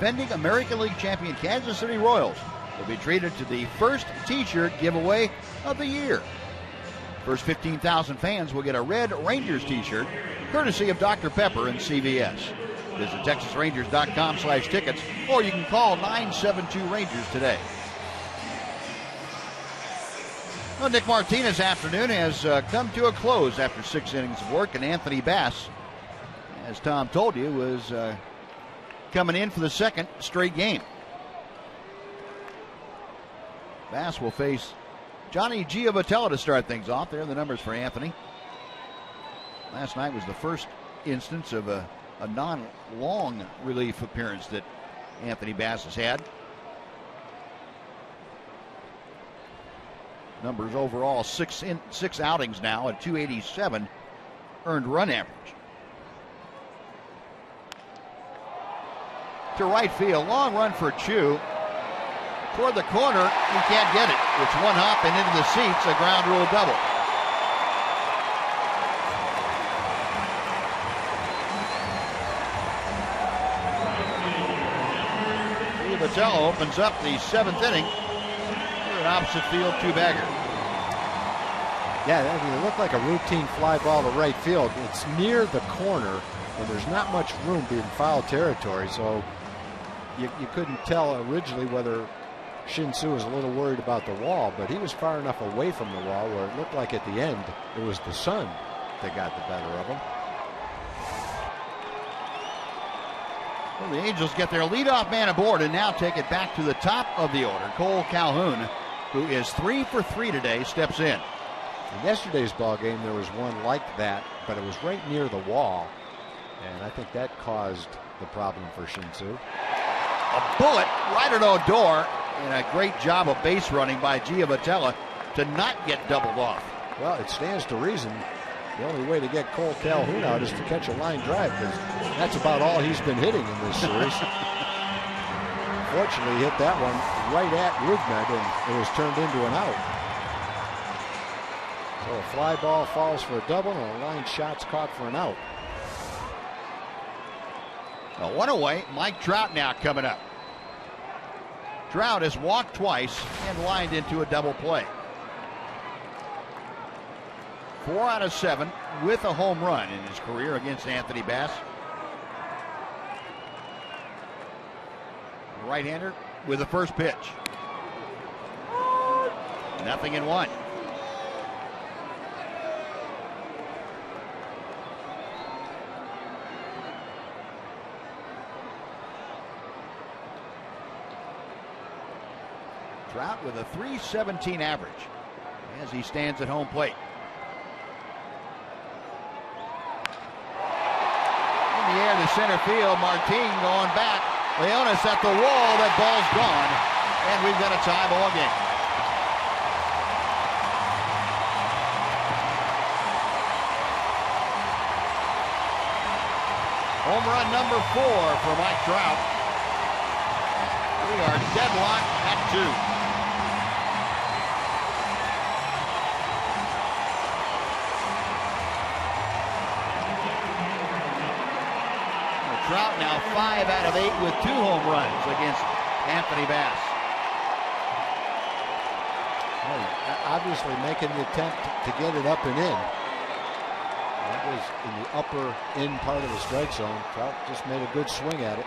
Defending American League champion Kansas City Royals will be treated to the first t-shirt giveaway of the year. First 15,000 fans will get a Red Rangers t-shirt, courtesy of Dr. Pepper and CVS. Visit TexasRangers.com/tickets, or you can call 972-RANGERS today. Well, Nick Martinez's afternoon has come to a close after 6 innings of work, and Anthony Bass, as Tom told you, was coming in for the second straight game. Bass will face Johnny Giovatello to start things off. There are the numbers for Anthony. Last night was the first instance of a non-long relief appearance that Anthony Bass has had. Numbers overall, six outings now at 287 earned run average. To right field, long run for Chu. Toward the corner, he can't get it. It's one hop and into the seats, a ground rule double. Giovatello opens up the 7th inning. An opposite field two-bagger. Yeah, I mean, it looked like a routine fly ball to right field. It's near the corner, and there's not much room being foul territory, so you couldn't tell originally whether Shin-Soo was a little worried about the wall, but he was far enough away from the wall where it looked like at the end it was the sun that got the better of him. Well, the Angels get their leadoff man aboard and now take it back to the top of the order. Cole Calhoun, who is 3 for 3 today, steps in. In yesterday's ball game, there was one like that, but it was right near the wall, and I think that caused the problem for Shin-Soo. A bullet right at Odor, and a great job of base running by Giovatello to not get doubled off. Well, it stands to reason the only way to get Cole Calhoun out is to catch a line drive, because that's about all he's been hitting in this series. Fortunately, he hit that one right at Rugmed, and it was turned into an out. So a fly ball falls for a double, and a line shot's caught for an out. A one away. Mike Trout now coming up. Trout has walked twice and lined into a double play. 4 out of 7 with a home run in his career against Anthony Bass. Right-hander with the first pitch. 0-1. Trout with a .317 average as he stands at home plate. In the air to center field, Martin going back. Leonis at the wall, that ball's gone, and we've got a tie ball game. Home run number 4 for Mike Trout. We are deadlocked at 2. Trout now 5 out of 8 with 2 home runs against Anthony Bass. Well, obviously making the attempt to get it up and in. That was in the upper end part of the strike zone. Trout just made a good swing at it.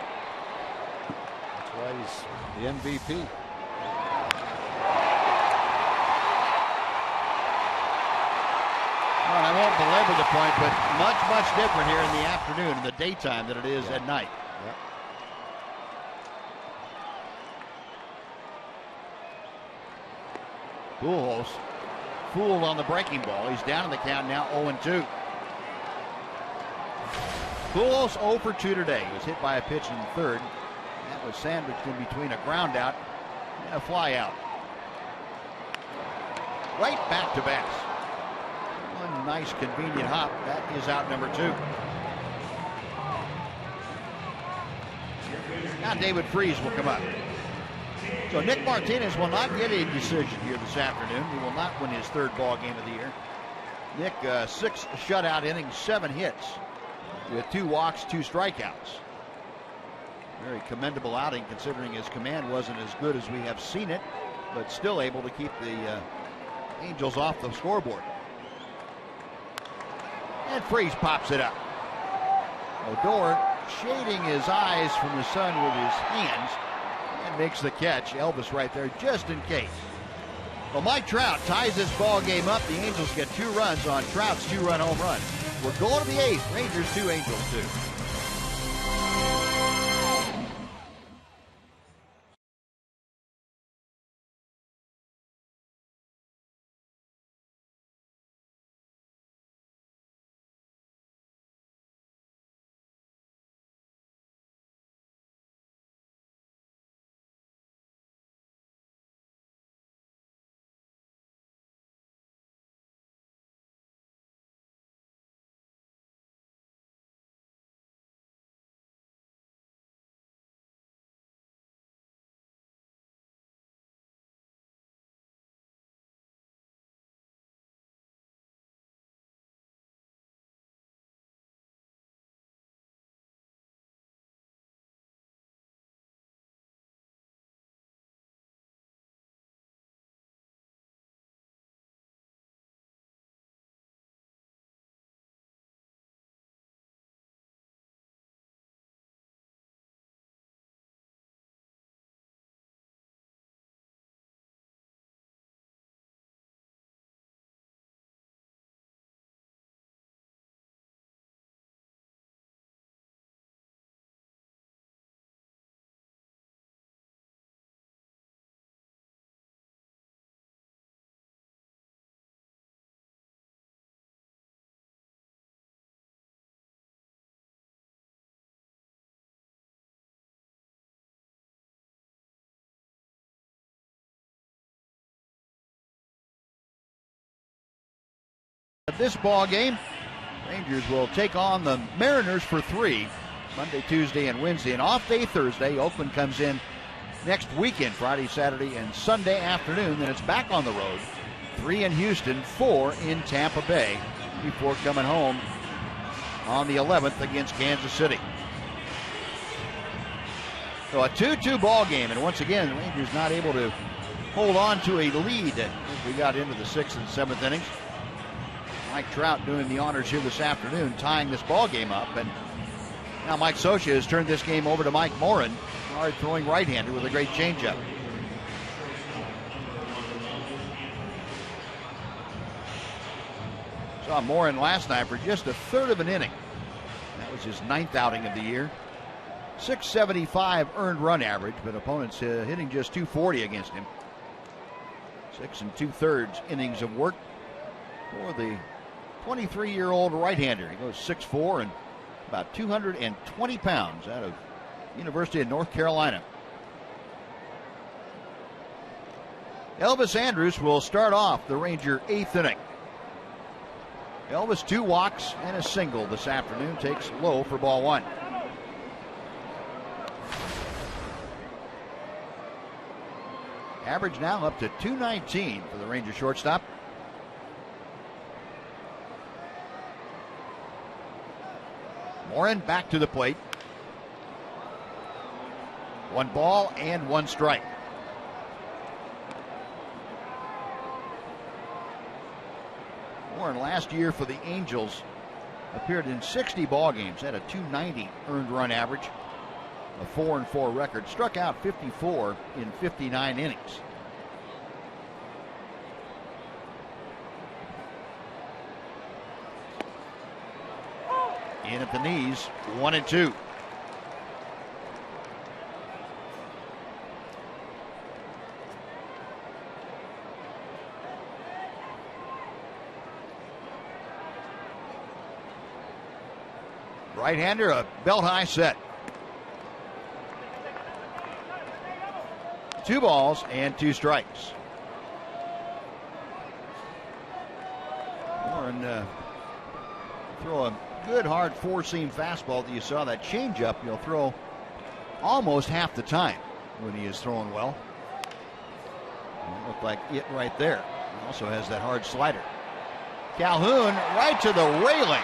That's why he's the MVP. Well, I won't belabor the point, but much different here in the afternoon, in the daytime, than it is at night. Yep. Pujols fooled on the breaking ball. He's down in the count now, 0-2. Pujols 0 for 2 today. He was hit by a pitch in the third. That was sandwiched in between a ground out and a fly out. Right back to Bass. One nice convenient hop. That is out number 2. Now David Freese will come up. So Nick Martinez will not get a decision here this afternoon. He will not win his 3rd ball game of the year. Nick, 6 shutout innings, 7 hits with 2 walks, 2 strikeouts. Very commendable outing considering his command wasn't as good as we have seen it, but still able to keep the Angels off the scoreboard. And Freese pops it up. Odor shading his eyes from the sun with his hands and makes the catch. Elvis right there just in case. Well, Mike Trout ties this ball game up. The Angels get 2 runs on Trout's 2-run home run. We're going to the 8th. Rangers 2, Angels 2. This ball game, Rangers will take on the Mariners for 3 Monday, Tuesday, and Wednesday. An off day Thursday. Oakland comes in next weekend, Friday, Saturday, and Sunday afternoon. Then it's back on the road. 3 in Houston, 4 in Tampa Bay before coming home on the 11th against Kansas City. So a 2-2 ball game, and once again, the Rangers not able to hold on to a lead as we got into the 6th and 7th innings. Mike Trout doing the honors here this afternoon, tying this ball game up. And now Mike Scioscia has turned this game over to Mike Morin, hard-throwing right-hander with a great changeup. Saw Morin last night for just a third of an inning. That was his 9th outing of the year. 675 earned run average, but opponents hitting just 240 against him. 6 2/3 innings of work for the 23-year-old right-hander. He goes 6'4" and about 220 pounds out of University of North Carolina. Elvis Andrus will start off the Ranger 8th inning. Elvis 2 walks and a single this afternoon, takes low for ball 1. Average now up to 219 for the Ranger shortstop. Morin back to the plate. 1 ball and 1 strike. Morin last year for the Angels appeared in 60 ball games, had a 290 earned run average, a 4-4 record, struck out 54 in 59 innings. In at the knees, 1-2. Right-hander, a belt-high set. 2 balls and 2 strikes. Morin throw a good hard 4-seam fastball that you saw. That changeup he'll throw almost half the time when he is throwing well. It looked like it right there. He also has that hard slider. Calhoun right to the railing.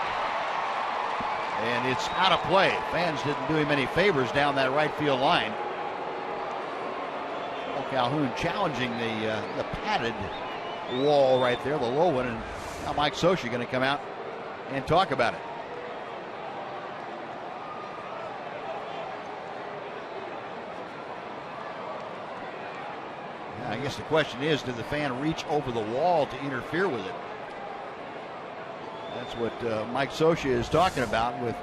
And it's out of play. Fans didn't do him any favors down that right field line. Well, Calhoun challenging the padded wall right there, the low one, and now Mike Scioscia going to come out and talk about it. I guess the question is, did the fan reach over the wall to interfere with it? That's what Mike Scioscia is talking about with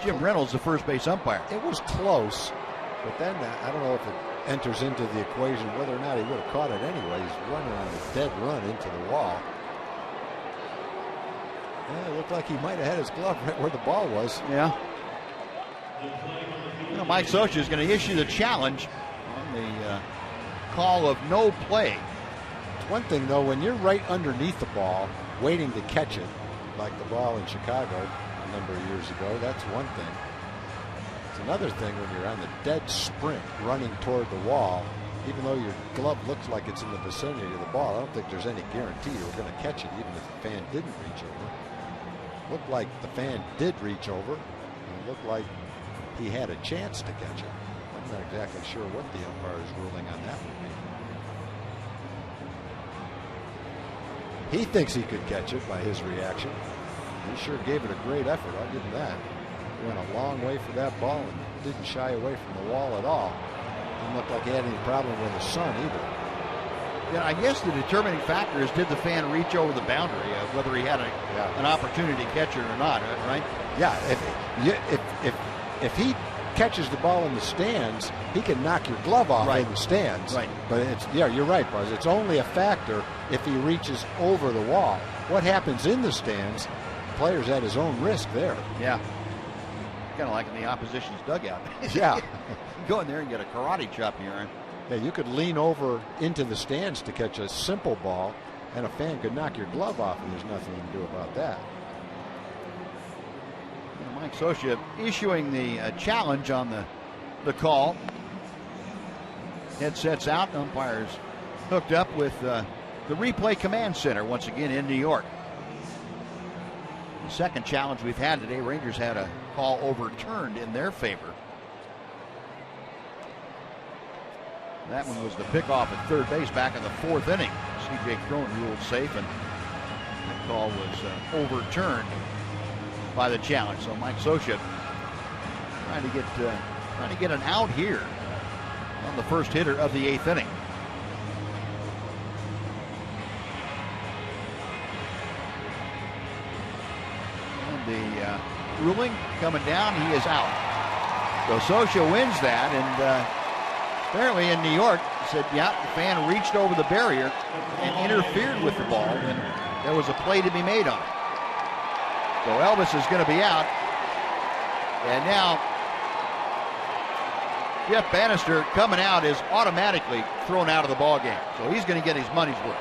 Jim Reynolds, the first base umpire. It was close, but then I don't know if it enters into the equation whether or not he would have caught it anyway. He's running on a dead run into the wall. Yeah, it looked like he might have had his glove right where the ball was. Yeah. Mike Scioscia is going to issue the challenge on the call of no play. It's one thing, though, when you're right underneath the ball, waiting to catch it, like the ball in Chicago a number of years ago, that's one thing. It's another thing when you're on the dead sprint running toward the wall, even though your glove looks like it's in the vicinity of the ball. I don't think there's any guarantee you're going to catch it, even if the fan didn't reach over. It looked like the fan did reach over, and it looked like he had a chance to catch it. I'm not exactly sure what the umpire's ruling on that would be. He thinks he could catch it by his reaction. He sure gave it a great effort, I'll give him that. He went a long way for that ball and didn't shy away from the wall at all. Didn't look like he had any problem with the sun either. Yeah, I guess the determining factor is, did the fan reach over the boundary, whether he had an opportunity to catch it or not, right? Yeah, if he catches the ball in the stands, he can knock your glove off in the stands. Right. But it's, yeah, you're right, Buzz. It's only a factor if he reaches over the wall. What happens in the stands, the player's at his own risk there. Yeah. Kind of like in the opposition's dugout. Yeah. Go in there and get a karate chop in your arm. Yeah, you could lean over into the stands to catch a simple ball, and a fan could knock your glove off, and there's nothing you can do about that. Mike Scioscia issuing the challenge on the call. Headsets out, umpires hooked up with the replay command center once again in New York. The second challenge we've had today, Rangers had a call overturned in their favor. That one was the pickoff at third base back in the fourth inning. C.J. Cron ruled safe, and that call was overturned by the challenge. So Mike Scioscia trying to get an out here on the first hitter of the eighth inning. And the ruling coming down, he is out. So Scioscia wins that, and apparently in New York said, yeah, the fan reached over the barrier and interfered with the ball when there was a play to be made on it. So Elvis is going to be out. And now Jeff Bannister coming out is automatically thrown out of the ball game. So he's going to get his money's worth.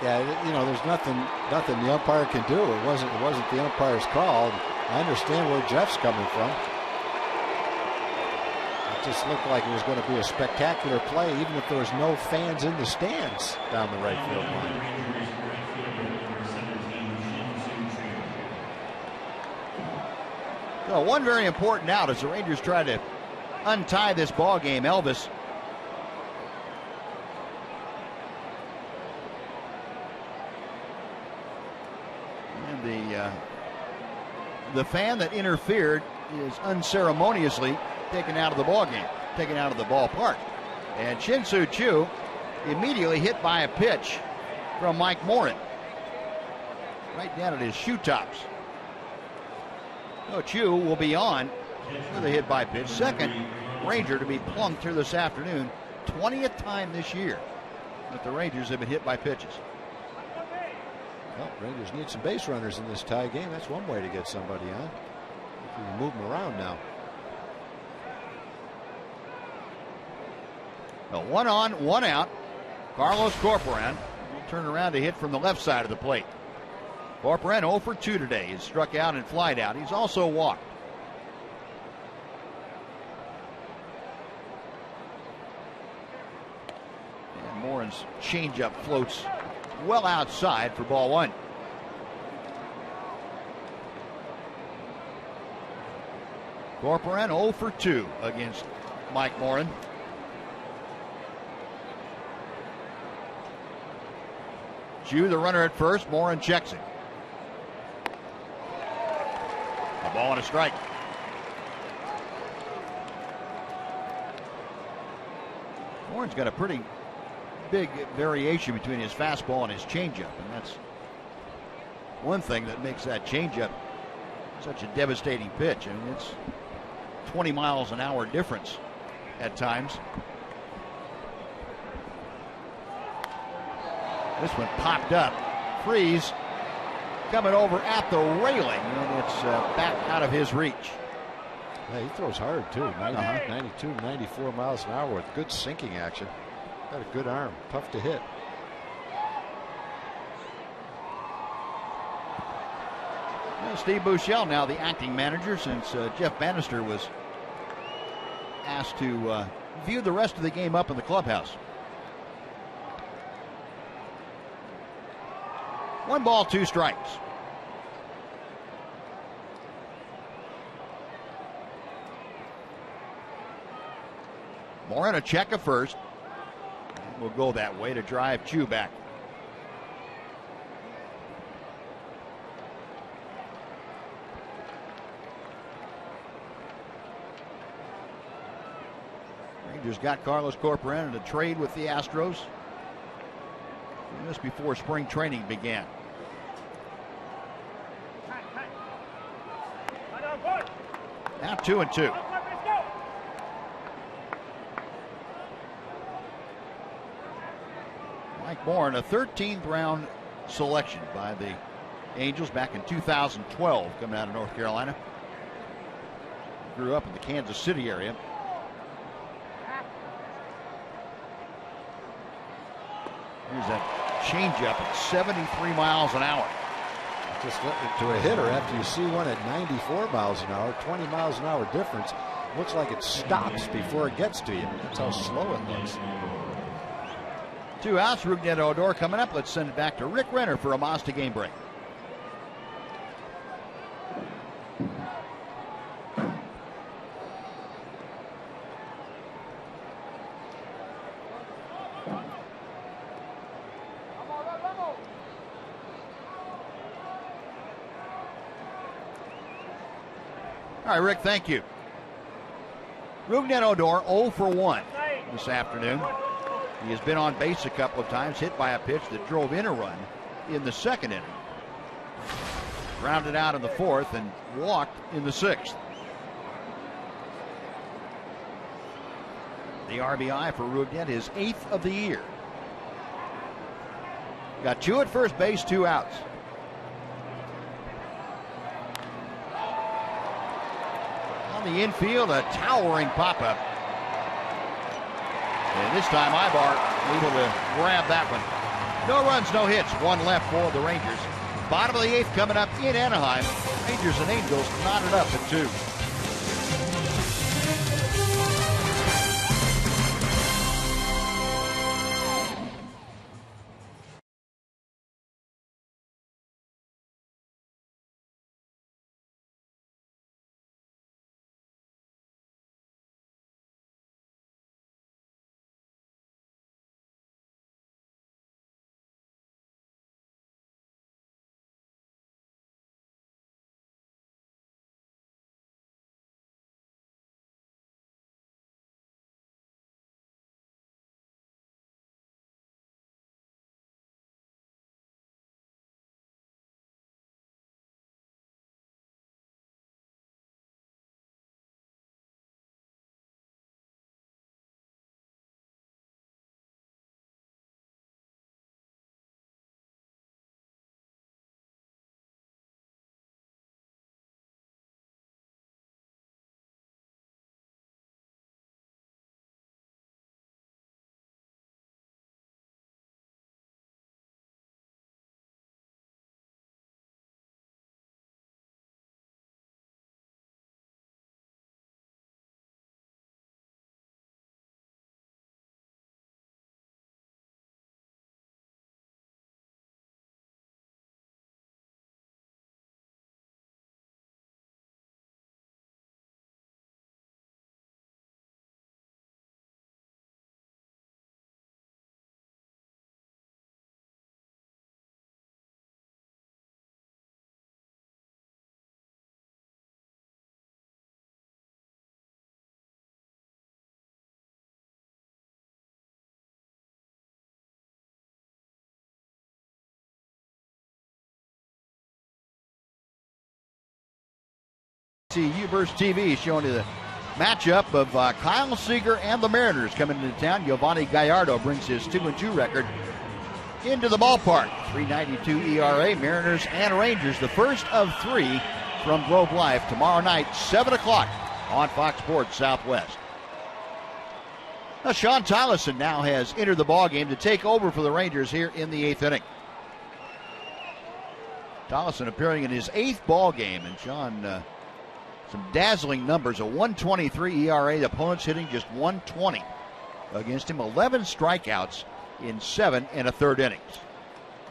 Yeah, you know, there's nothing the umpire can do. It wasn't the umpire's call. I understand where Jeff's coming from. It just looked like it was going to be a spectacular play, even if there was no fans in the stands down the right field line. So one very important out as the Rangers try to untie this ball game. Elvis and the fan that interfered is unceremoniously taken out of the ball game, taken out of the ballpark. And Shin-Soo Choo immediately hit by a pitch from Mike Morin, right down at his shoe tops. So Choo will be on with a hit by pitch. Second Ranger to be plunked here this afternoon. 20th time this year that the Rangers have been hit by pitches. Well, Rangers need some base runners in this tie game. That's one way to get somebody on. If you can move them around now. A 1 on, 1 out. Carlos Corporan will turn around to hit from the left side of the plate. Corporan 0 for 2 today. He's struck out and flied out. He's also walked. And Morin's changeup floats well outside for ball 1. Corcoran 0 for 2 against Mike Morin. Chu, the runner at first. Morin checks it. A ball and a strike. Morin's got a pretty big variation between his fastball and his changeup, and that's one thing that makes that changeup such a devastating pitch. I mean, it's 20 miles an hour difference at times. This one popped up. Freeze coming over at the railing, and it's back out of his reach. Yeah, he throws hard too. 92, 94 miles an hour with good sinking action. Got a good arm. Tough to hit. Well, Steve Buechele now the acting manager since Jeff Bannister was asked to view the rest of the game up in the clubhouse. 1 ball, 2 strikes. Morin a check of first. And we'll go that way to drive Chu back. Rangers got Carlos Corcoran in a trade with the Astros just before spring training began. Now 2-2. Mike Morin, a 13th round selection by the Angels back in 2012, coming out of North Carolina. Grew up in the Kansas City area. Here's a changeup at 73 miles an hour. Just to a hitter, after you see one at 94 miles an hour, 20 miles an hour difference, looks like it stops before it gets to you. That's how slow it looks. 2 outs. Rougned Odor coming up. Let's send it back to Rick Renner for a Mazda game break. All right, Rick, thank you. Rougned Odor 0 for 1 this afternoon. He has been on base a couple of times, hit by a pitch that drove in a run in the second inning. Grounded out in the 4th and walked in the 6th. The RBI for Rougned, his 8th of the year. Got Chu at first base, 2 outs. On the infield, a towering pop-up. And this time Ibar able to grab that one. No runs, no hits. 1 left for the Rangers. Bottom of the 8th coming up in Anaheim. Rangers and Angels knotted up at 2. AT&T Uverse TV showing you the matchup of Kyle Seager and the Mariners coming into town. Giovanni Gallardo brings his 2-2 record into the ballpark. 3.92 ERA, Mariners and Rangers, the first of 3 from Globe Life tomorrow night, 7 o'clock on Fox Sports Southwest. Now, Sean Tyleson now has entered the ballgame to take over for the Rangers here in the 8th inning. Tyleson appearing in his 8th ballgame, and Sean, some dazzling numbers, a 1.23 ERA, the opponents hitting just 1.20 against him, 11 strikeouts in 7 1/3 innings.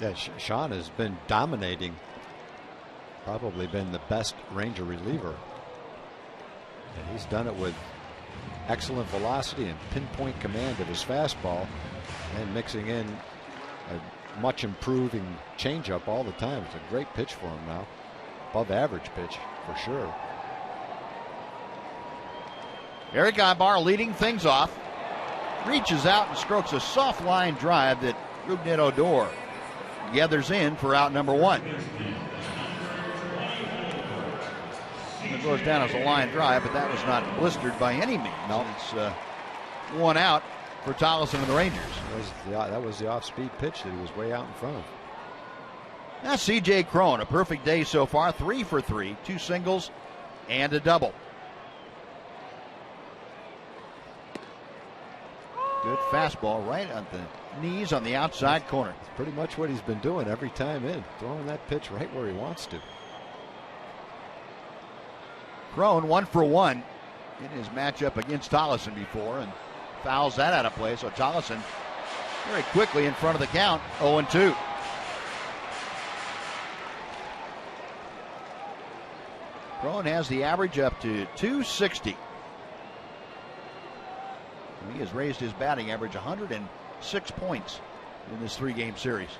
Yeah, Sean has been dominating, probably been the best Ranger reliever. And he's done it with excellent velocity and pinpoint command of his fastball, and mixing in a much improving changeup all the time. It's a great pitch for him now. Above average pitch for sure. Eric Ibar leading things off. Reaches out and strokes a soft line drive that Rougned Odor gathers in for out number 1. It goes down as a line drive, but that was not blistered by any means. No. It's 1 out for Tyleson and the Rangers. That was the off-speed pitch that he was way out in front of. Now C.J. Cron, a perfect day so far, 3 for 3, 2 singles and a double. Good fastball right on the knees on the outside corner. It's pretty much what he's been doing every time in, throwing that pitch right where he wants to. Cron 1 for 1 in his matchup against Tyleson before, and fouls that out of play. So Tyleson very quickly in front of the count, 0-2. Cron has the average up to 260. He has raised his batting average 106 points in this 3-game series.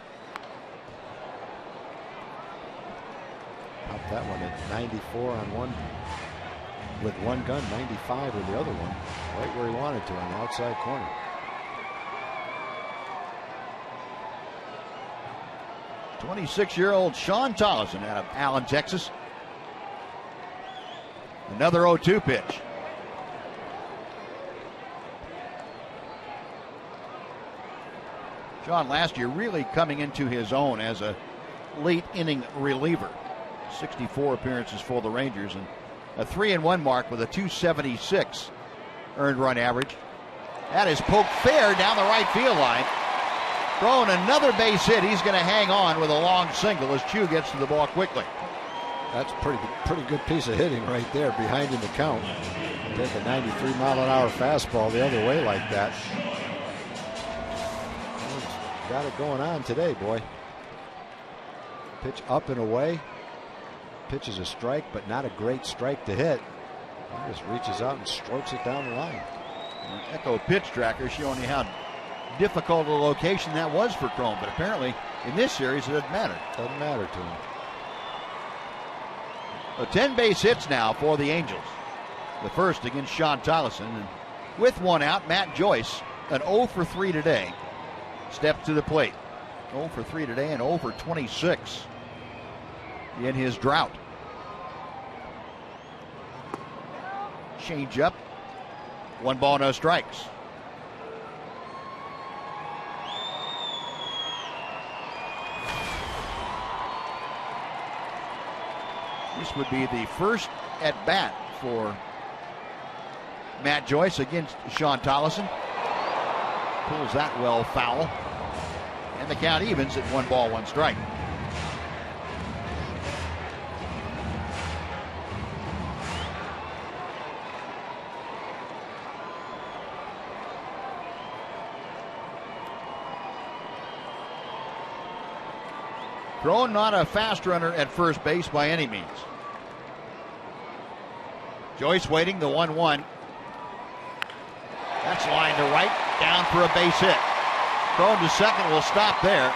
Popped that one at 94 on one with one gun, 95 with the other one, right where he wanted to on the outside corner. '26-year-old Sean Tyleson out of Allen, Texas. Another 0-2 pitch. Sean last year really coming into his own as a late inning reliever. 64 appearances for the Rangers and a 3-1 mark with a 276 earned run average. That is poked fair down the right field line. Throwing another base hit. He's going to hang on with a long single as Chu gets to the ball quickly. That's a pretty good piece of hitting right there behind in the count. Take a 93-mile-an-hour fastball the other way like that. Got it going on today, boy. Pitch up and away. Pitch is a strike, but not a great strike to hit. He just reaches out and strokes it down the line. Echo pitch tracker showing you how difficult a location that was for Cron, but apparently in this series it doesn't matter. Doesn't matter to him. So 10 base hits now for the Angels. The first against Sean Tyleson. And with 1 out, Matt Joyce, an 0 for 3 today, steps to the plate. 0 for 3 today and 0 for 26 in his drought. Change up. 1 ball, no strikes. This would be the first at bat for Matt Joyce against Sean Tyleson. Pulls that well foul. And the count evens at 1 ball, 1 strike. Cron not a fast runner at first base by any means. Joyce waiting, the 1-1. That's lined to right, down for a base hit. Cron to second will stop there.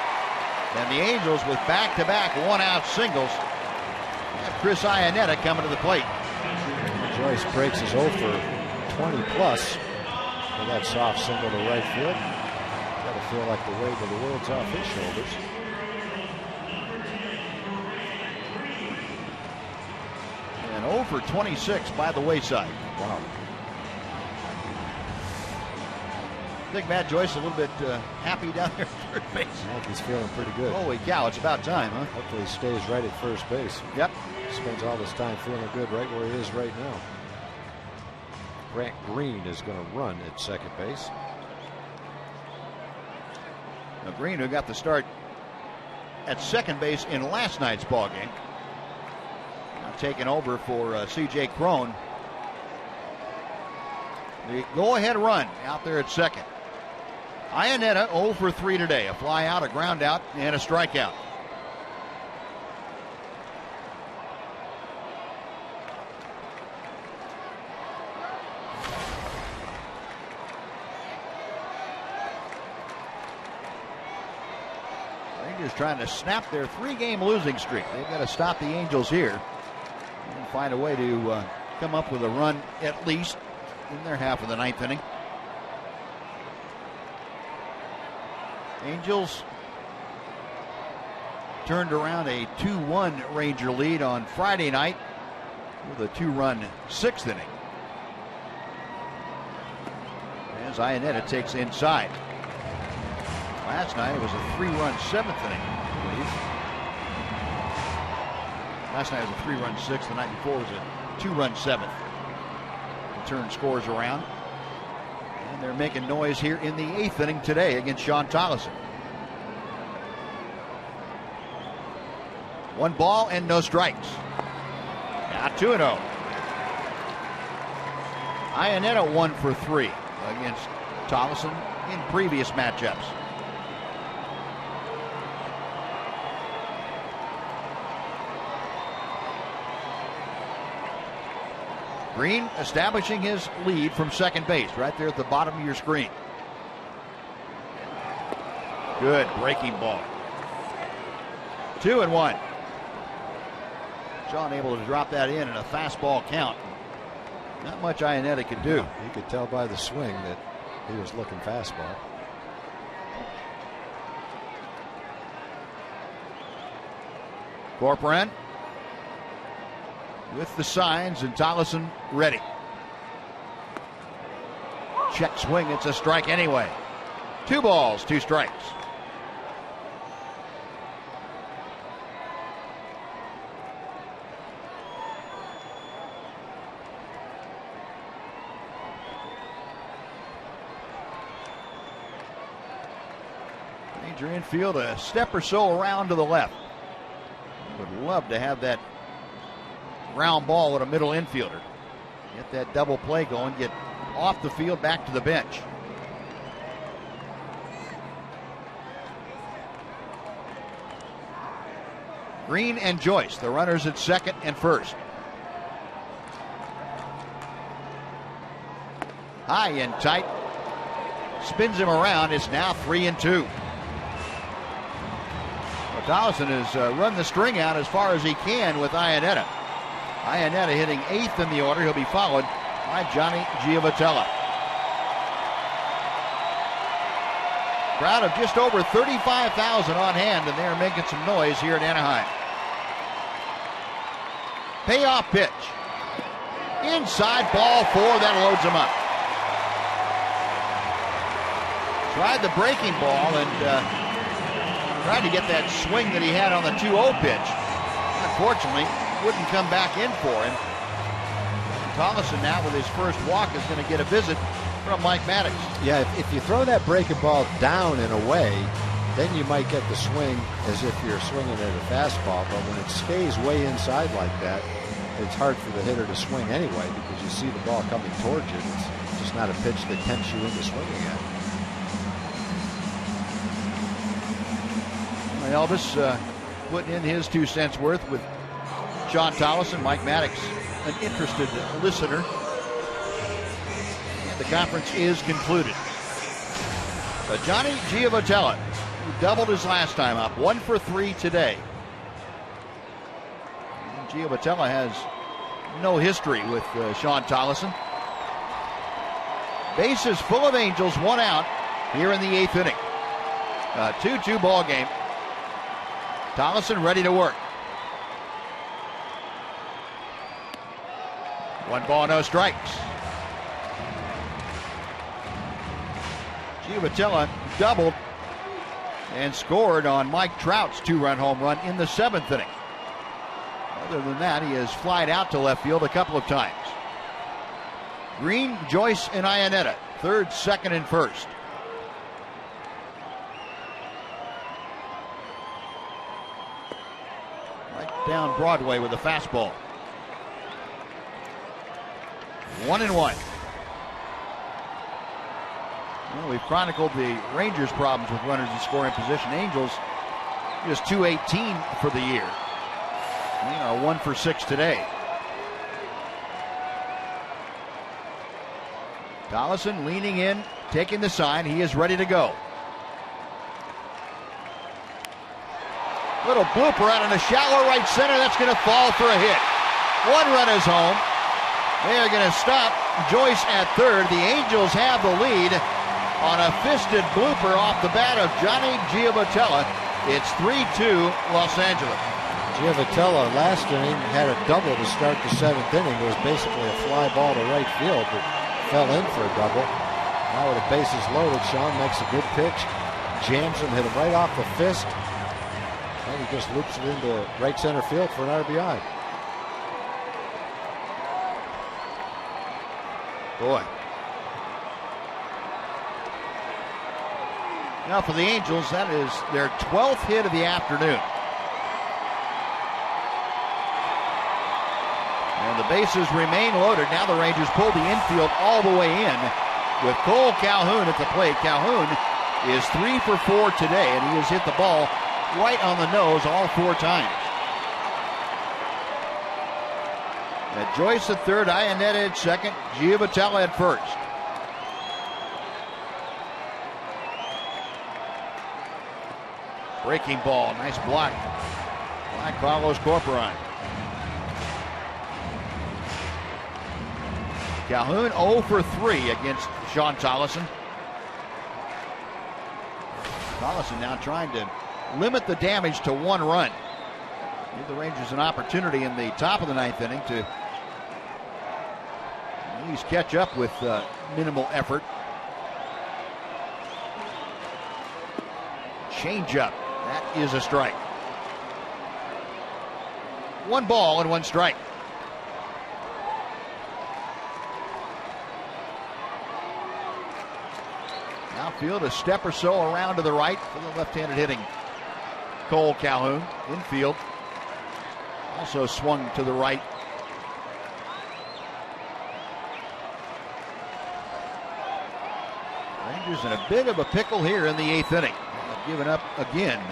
And the Angels with back-to-back 1-out singles have Chris Iannetta coming to the plate. Joyce breaks his 0 for 20 plus with that soft single to right field. Got to feel like the weight of the world's off his shoulders. And 0 for 26 by the wayside. Wow. I think Matt Joyce a little bit happy down there at third base. He's feeling pretty good. Holy cow, it's about time, huh? Hopefully he stays right at first base. Yep. Spends all this time feeling good right where he is right now. Grant Green is going to run at second base. Now Green, who got the start at second base in last night's ball game, now taking over for C.J. Cron. The go-ahead run out there at second. Iannetta 0 for 3 today. A fly out, a ground out, and a strikeout. Rangers trying to snap their 3-game losing streak. They've got to stop the Angels here and find a way to come up with a run at least in their half of the ninth inning. Angels turned around a 2-1 Ranger lead on Friday night with a 2-run 6th inning. As Iannetta takes inside. Last night it was a 3-run 7th inning, I believe. Last night was a 3-run 6th. The night before was a 2-run 7th. Turn scores around. And they're making noise here in the 8th inning today against Sean Tolleson. 1 ball and no strikes. Now 2-0. Iannetta 1 for 3 against Tolleson in previous matchups. Green establishing his lead from second base right there at the bottom of your screen. Good breaking ball. 2-1. Sean able to drop that in a fastball count. Not much Iannetta could do. You could tell by the swing that he was looking fastball. Corcoran with the signs and Tolleson ready. Check swing, it's a strike anyway. 2 balls, 2 strikes. Ranger infield a step or so around to the left. Would love to have that ground ball at a middle infielder. Get that double play going, get off the field back to the bench. Green and Joyce, the runners at second and first. High and tight. Spins him around. It's now 3-2. Tolleson has run the string out as far as he can with Iannetta. Iannetta hitting 8th in the order. He'll be followed by Johnny Giovitella. Crowd of just over 35,000 on hand, and they're making some noise here in Anaheim. Payoff pitch. Inside, ball 4. That loads him up. Tried the breaking ball and tried to get that swing that he had on the 2-0 pitch. Unfortunately, wouldn't come back in for him. Tolleson now with his first walk is going to get a visit from Mike Maddox. Yeah, if you throw that breaking ball down and away, then you might get the swing as if you're swinging at a fastball. But when it stays way inside like that, it's hard for the hitter to swing anyway because you see the ball coming towards you. It's just not a pitch that tempts you into swinging at. Elvis putting in his 2 cents worth with Sean Tolleson. Mike Maddox, an interested listener. And the conference is concluded. Johnny Giovitella, who doubled his last time up, 1 for 3 today. And Giovitella has no history with Sean Tolleson. Bases full of Angels, 1 out here in the 8th inning. 2-2 ball game. Tolleson ready to work. 1 ball, no strikes. Giovitella doubled and scored on Mike Trout's 2-run home run in the 7th inning. Other than that, he has flied out to left field a couple of times. Green, Joyce, and Iannetta, 3rd, 2nd, and 1st. Right down Broadway with a fastball. 1-1. Well, we've chronicled the Rangers' problems with runners in scoring position. Angels just 218 for the year. They are 1 for 6 today. Dollison leaning in, taking the sign. He is ready to go. Little blooper out in the shallow right center. That's going to fall for a hit. 1 run is home. They are going to stop Joyce at 3rd. The Angels have the lead on a fisted blooper off the bat of Johnny Giovitella. It's 3-2 Los Angeles. Giovitella last inning had a double to start the 7th inning. It was basically a fly ball to right field, but fell in for a double. Now with the bases loaded, Sean makes a good pitch, jams him, hit him right off the fist, and he just loops it into right center field for an RBI. Boy. Now for the Angels, that is their 12th hit of the afternoon. And the bases remain loaded. Now the Rangers pull the infield all the way in with Cole Calhoun at the plate. Calhoun is 3 for 4 today, and he has hit the ball right on the nose all 4 times. At Joyce at 3rd, Iannetta at 2nd, Giovitella at 1st. Breaking ball, nice block by Carlos Corporon. Calhoun 0 for 3 against Sean Tollison. Tollison now trying to limit the damage to 1 run. Give the Rangers an opportunity in the top of the 9th inning to at least catch up with minimal effort. Change-up. That is a strike. 1 ball and 1 strike. Outfield a step or so around to the right for the left-handed hitting Cole Calhoun. Infield also swung to the right. Rangers in a bit of a pickle here in the 8th inning. Giving up again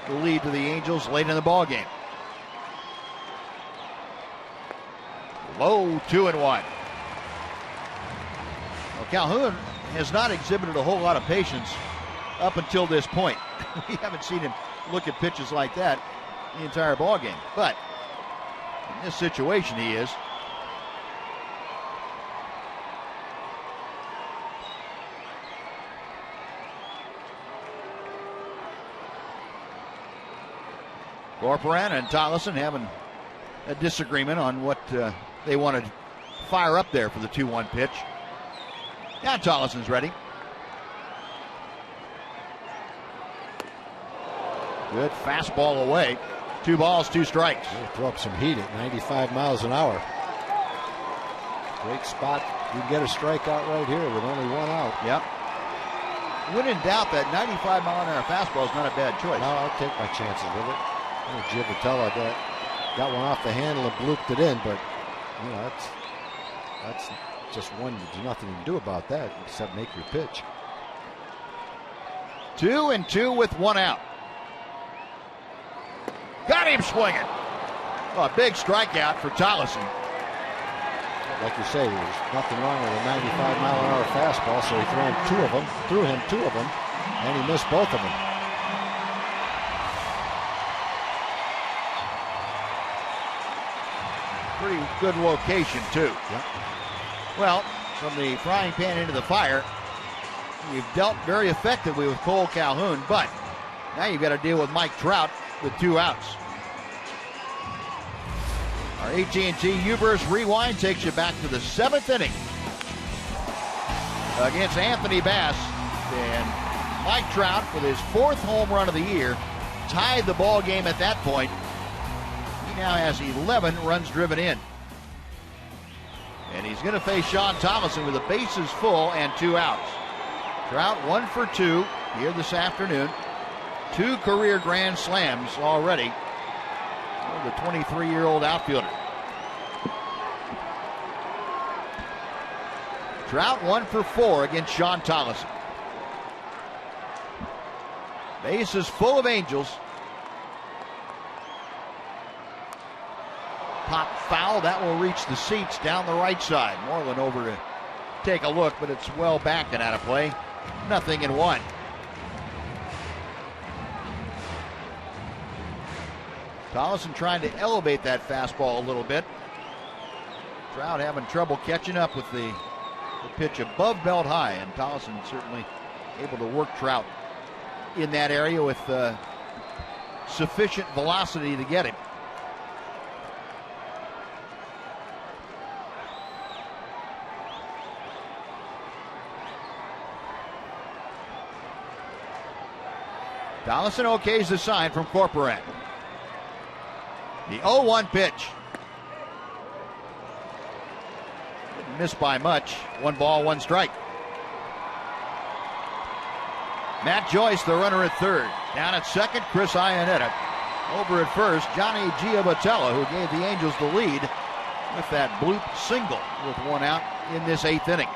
the lead to the Angels late in the ball game. Low 2-1. Well, Calhoun has not exhibited a whole lot of patience up until this point. We haven't seen him look at pitches like that the entire ball game. But in this situation, he is. Corporan and Tollison having a disagreement on what they want to fire up there for the 2-1 pitch. Now Tollison's ready. Good fastball away. 2 balls, 2 strikes. He'll throw up some heat at 95 miles an hour. Great spot. You can get a strikeout right here with only 1 out. Yep. When in doubt, that 95 mile an hour fastball is not a bad choice. No, I'll take my chances with it. Giovitella got one off the handle and blooped it in, but you know that's just one. There's nothing you can do about that except make your pitch. 2-2 with 1 out. Got him swinging. Oh, a big strikeout for Tollison. Like you say, there's nothing wrong with a 95 mile an hour fastball, so he threw him two of them, and he missed both of them. Pretty good location, too. Yep. Well, from the frying pan into the fire, you've dealt very effectively with Cole Calhoun, but now you've got to deal with Mike Trout with 2 outs. Our AT&T U-verse rewind takes you back to the 7th inning against Anthony Bass. And Mike Trout, with his 4th home run of the year, tied the ball game at that point. He now has 11 runs driven in. And he's going to face Sean Thomason with the bases full and 2 outs. Trout 1 for 2 here this afternoon. 2 career grand slams already for the 23-year-old outfielder. Trout 1 for 4 against Sean Thomason. Bases full of Angels. Pop foul, that will reach the seats down the right side. Moreland over to take a look, but it's well back and out of play. 0-1. Tollison trying to elevate that fastball a little bit. Trout having trouble catching up with the pitch above belt high, and Tollison certainly able to work Trout in that area with sufficient velocity to get him. Tollison okays the sign from Corcoran. The 0-1 pitch. Didn't miss by much. 1 ball, 1 strike. Matt Joyce, the runner at third. Down at second, Chris Iannetta. Over at first, Johnny Giavotella, who gave the Angels the lead with that bloop single with 1 out in this 8th inning.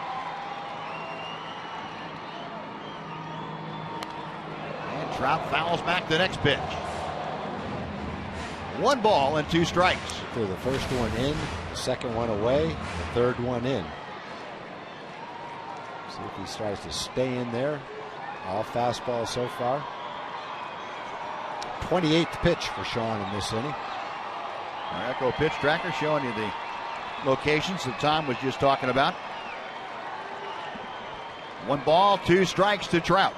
And Trout fouls back the next pitch. 1 ball and 2 strikes. Threw the first one in, the second one away, the third one in. See if he tries to stay in there. All fastballs so far. 28th pitch for Sean in this inning. Our Echo pitch tracker showing you the locations that Tom was just talking about. 1 ball, 2 strikes to Trout.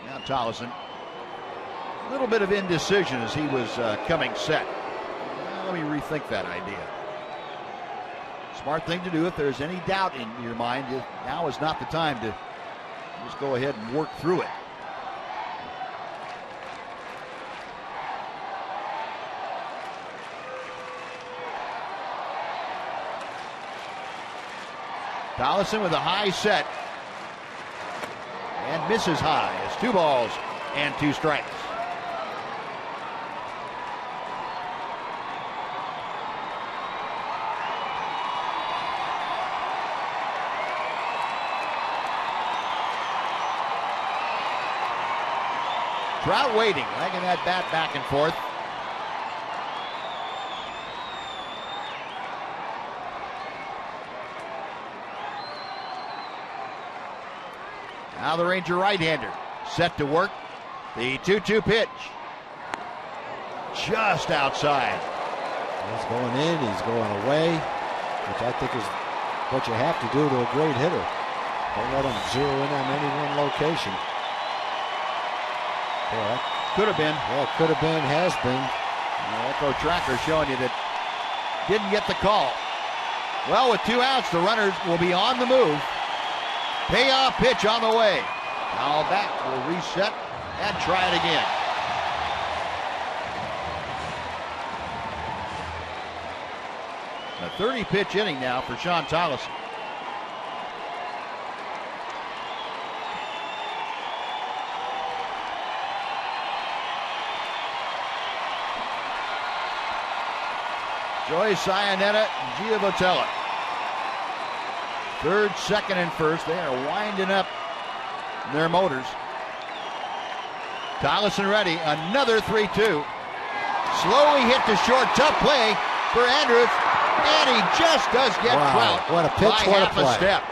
Now Tollison. A little bit of indecision as he was coming set. Let me rethink that idea. Smart thing to do if there's any doubt in your mind. Now is not the time to just go ahead and work through it. Tollison with a high set and misses high. It's 2 balls and 2 strikes. Trout waiting, lagging that bat back and forth. Now the Ranger right-hander set to work. The 2-2 pitch. Just outside. He's going in, he's going away, which I think is what you have to do to a great hitter. Don't let him zero in on any one location. Yeah, could have been. Yeah, could have been, has been. The Echo tracker showing you that didn't get the call. Well, with 2 outs, the runners will be on the move. Payoff pitch on the way. Now back will reset and try it again. A 30-pitch inning now for Sean Tollison. Joyce, Iannetta, Giavotella. Third, second, and first. They are winding up their motors. Tollison ready. Another 3-2. Slowly hit to short. Tough play for Andrews. And he just does get Trout. What a pitch, by what a half play. step.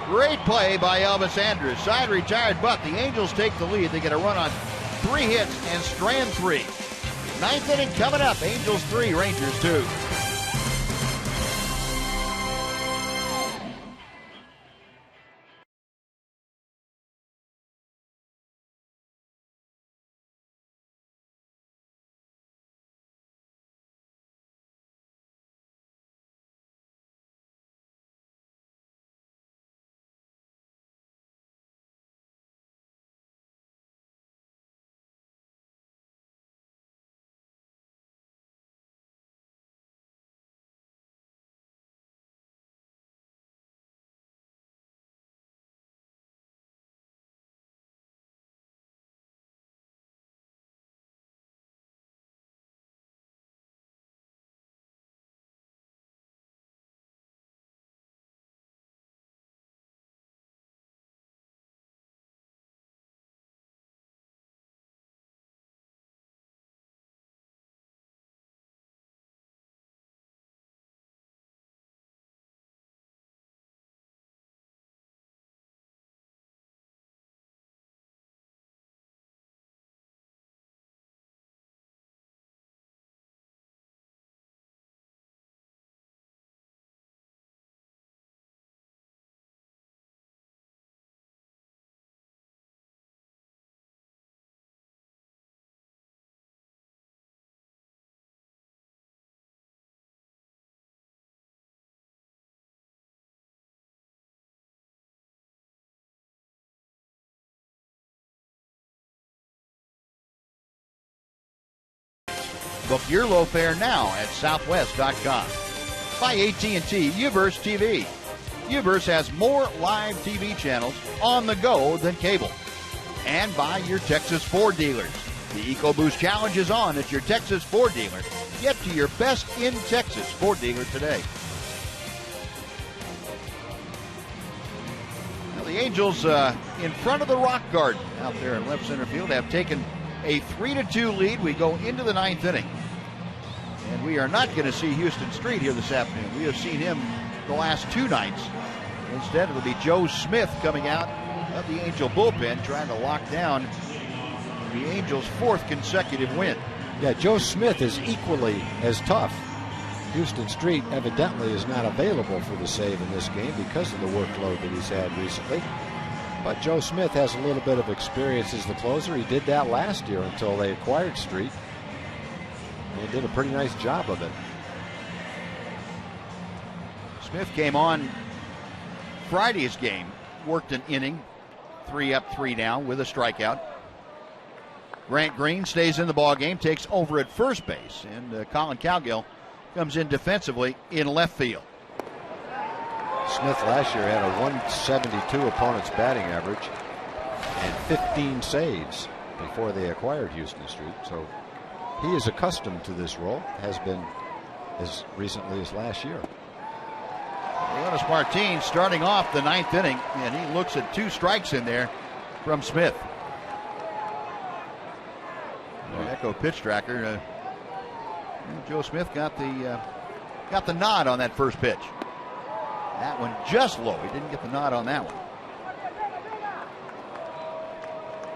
Great play by Elvis Andrews. Side retired, but the Angels take the lead. They get a run on 3 hits and strand 3. 9th inning coming up. Angels 3, Rangers 2. Book your low fare now at southwest.com. By AT&T Uverse TV. Uverse has more live TV channels on the go than cable. And by your Texas Ford dealers. The EcoBoost Challenge is on at your Texas Ford dealer. Get to your best in Texas Ford dealer today. Now the Angels in front of the Rock Garden out there in left center field have taken a 3-2 lead. We go into the ninth inning. And we are not going to see Houston Street here this afternoon. We have seen him the last two nights. Instead, it'll be Joe Smith coming out of the Angel bullpen trying to lock down the Angels' fourth consecutive win. Yeah, Joe Smith is equally as tough. Houston Street evidently is not available for the save in this game because of the workload that he's had recently. But Joe Smith has a little bit of experience as the closer. He did that last year until they acquired Street. They did a pretty nice job of it. Smith came on Friday's game, worked an inning, 3 up, 3 down with a strikeout. Grant Green stays in the ball game, takes over at first base, and Colin Cowgill comes in defensively in left field. Smith last year had a 172 opponent's batting average and 15 saves before they acquired Houston Street. So he is accustomed to this role, has been as recently as last year. Leonis Martin starting off the ninth inning, and he looks at 2 strikes in there from Smith. Echo pitch tracker. Joe Smith got the nod on that first pitch. That one just low. He didn't get the nod on that one.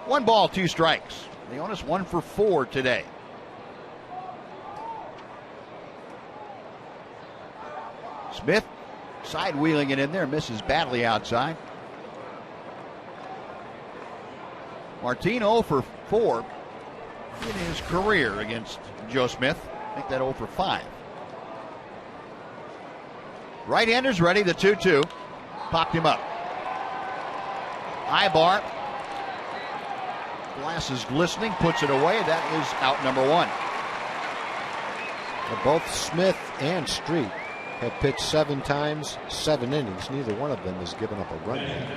1 ball, 2 strikes. Leonis 1 for 4 today. Smith side wheeling it in there, misses badly outside. Martin 0 for 4 in his career against Joe Smith. I think that 0 for 5. Right-hander's ready, the 2-2. Popped him up. Ibar. Glasses glistening, puts it away. That is out number 1. Both Smith and Street have pitched 7 times, 7 innings. Neither one of them has given up a run yet.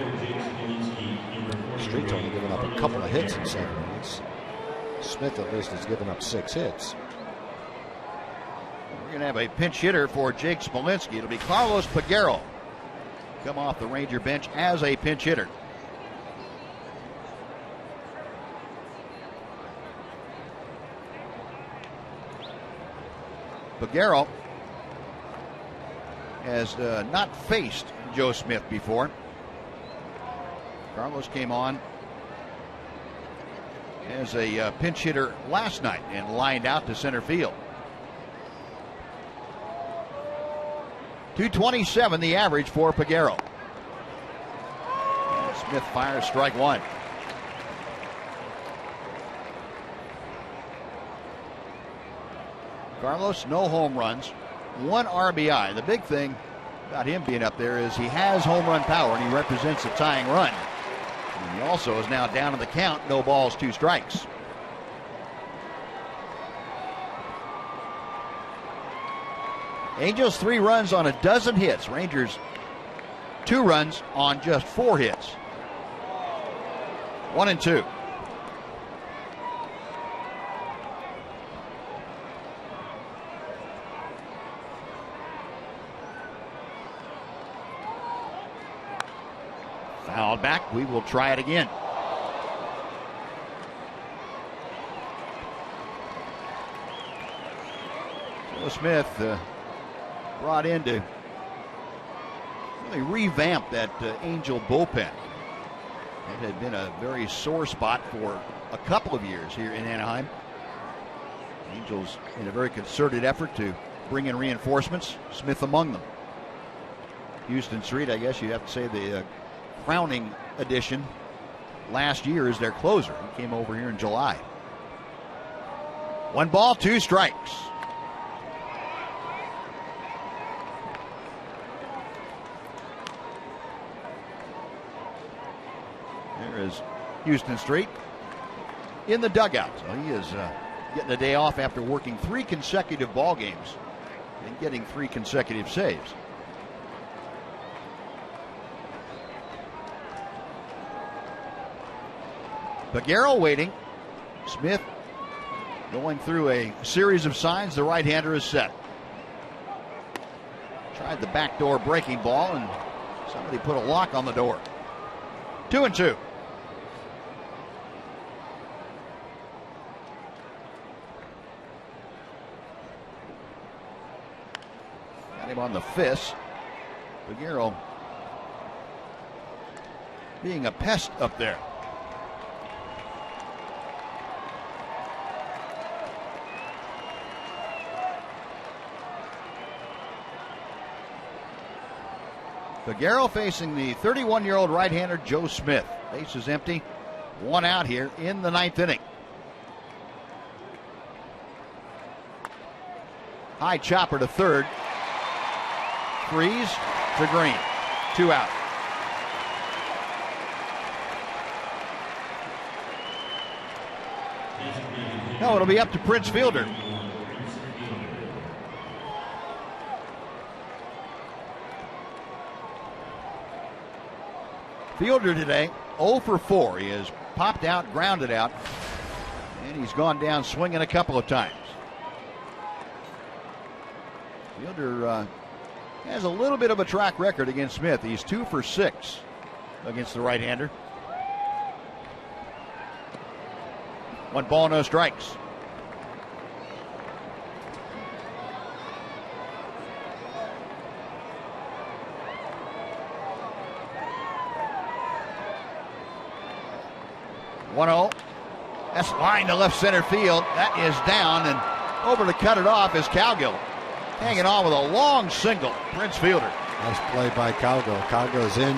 Street's only given up a couple of hits in 7 innings. Smith at least has given up 6 hits. We're going to have a pinch hitter for Jake Smolinski. It'll be Carlos Peguero. Come off the Ranger bench as a pinch hitter. Peguero has not faced Joe Smith before. Carlos came on as a pinch hitter last night and lined out to center field. 227 the average for Peguero. And Smith fires strike 1. Carlos, no home runs, 1 RBI. The big thing about him being up there is he has home run power and he represents a tying run. And he also is now down in the count, no balls, 2 strikes. Angels 3 runs on a dozen hits. Rangers 2 runs on just 4 hits. 1-2. Fouled back. We will try it again. Joe Smith brought in to really revamp that Angel bullpen. It had been a very sore spot for a couple of years here in Anaheim. Angels in a very concerted effort to bring in reinforcements, Smith among them. Houston Street, I guess you have to say the crowning addition last year is their closer. He came over here in July. 1 ball, 2 strikes. There is Houston Street in the dugout. So he is getting a day off after working 3 consecutive ball games and getting 3 consecutive saves. Peguero waiting. Smith going through a series of signs. The right-hander is set. Tried the backdoor breaking ball, and somebody put a lock on the door. 2-2. Got him on the fist. Peguero being a pest up there. Peguero facing the 31-year-old right-hander Joe Smith. Base is empty. 1 out here in the 9th inning. High chopper to third. Freeze to Green. 2 out. No, it'll be up to Prince Fielder. Fielder today, 0 for 4. He has popped out, grounded out, and he's gone down swinging a couple of times. Fielder has a little bit of a track record against Smith. He's 2 for 6 against the right-hander. 1 ball, no strikes. That's line to left center field. That is down, and over to cut it off is Cowgill. Hanging on with a long single. Prince Fielder. Nice play by Cowgill. Cowgill's in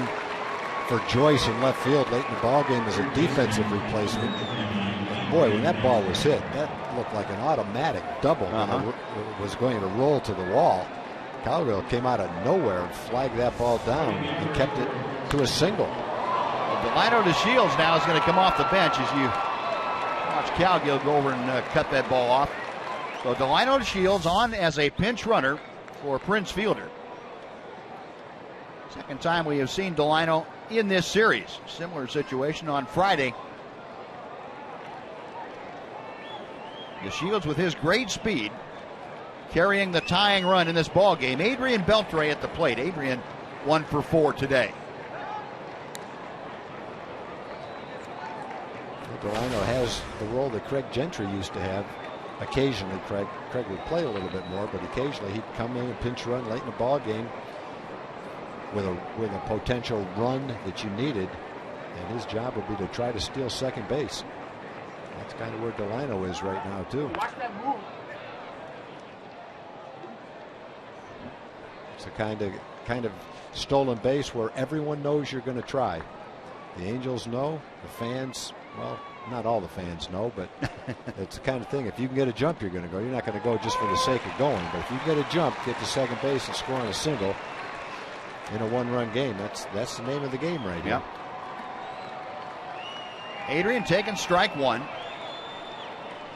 for Joyce in left field late in the ball game as a defensive replacement. Boy, when that ball was hit, that looked like an automatic double. It was going to roll to the wall. Cowgill came out of nowhere and flagged that ball down and kept it to a single. Delino DeShields now is going to come off the bench as you watch Cowgill go over and cut that ball off. So Delino DeShields on as a pinch runner for Prince Fielder. Second time we have seen Delino in this series. Similar situation on Friday. DeShields with his great speed carrying the tying run in this ball game. Adrian Beltre at the plate. Adrian 1 for 4 today. Delino has the role that Craig Gentry used to have. Occasionally, Craig would play a little bit more, but occasionally he'd come in and pinch run late in the ball game with a potential run that you needed, and his job would be to try to steal second base. That's kind of where Delino is right now, too. Watch that move. It's a kind of stolen base where everyone knows you're going to try. The Angels know, the fans, well, not all the fans know, but it's the kind of thing. If you can get a jump, you're going to go. You're not going to go just for the sake of going. But if you get a jump, get to second base and score on a single in a 1-run game, that's the name of the game right now. Adrian taking strike 1.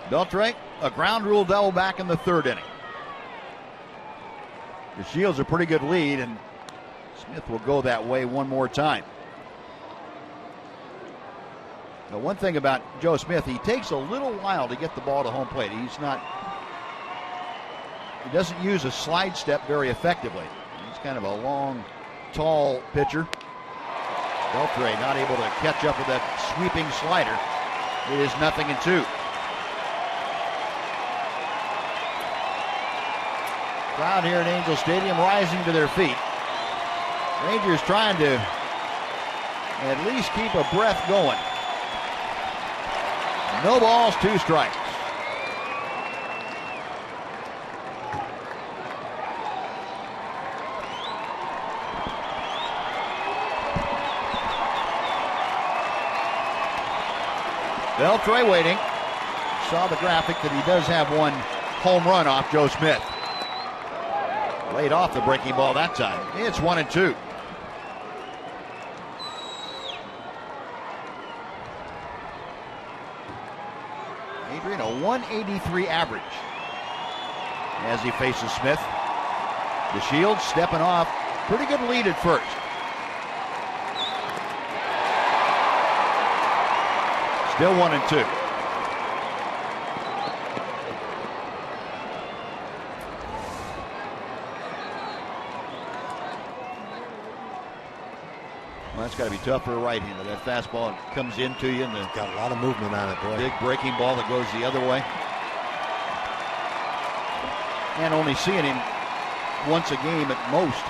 Beltre, a ground rule double back in the 3rd inning. DeShields a pretty good lead, and Smith will go that way one more time. Now, one thing about Joe Smith, he takes a little while to get the ball to home plate. He doesn't use a slide step very effectively. He's kind of a long, tall pitcher. Beltre not able to catch up with that sweeping slider. It is 0-2. Crowd here at Angel Stadium rising to their feet. Rangers trying to at least keep a breath going. No balls, 2 strikes. Beltre waiting. Saw the graphic that he does have 1 home run off Joe Smith. Laid off the breaking ball that time. It's 1-2. Adrian, a 183 average as he faces Smith. DeShields stepping off. Pretty good lead at first. Still 1-2. Well, that's got to be tough for a right-hander. That fastball comes into you, and Got a lot of movement on it, boy. big breaking ball that goes the other way. And only seeing him once a game at most.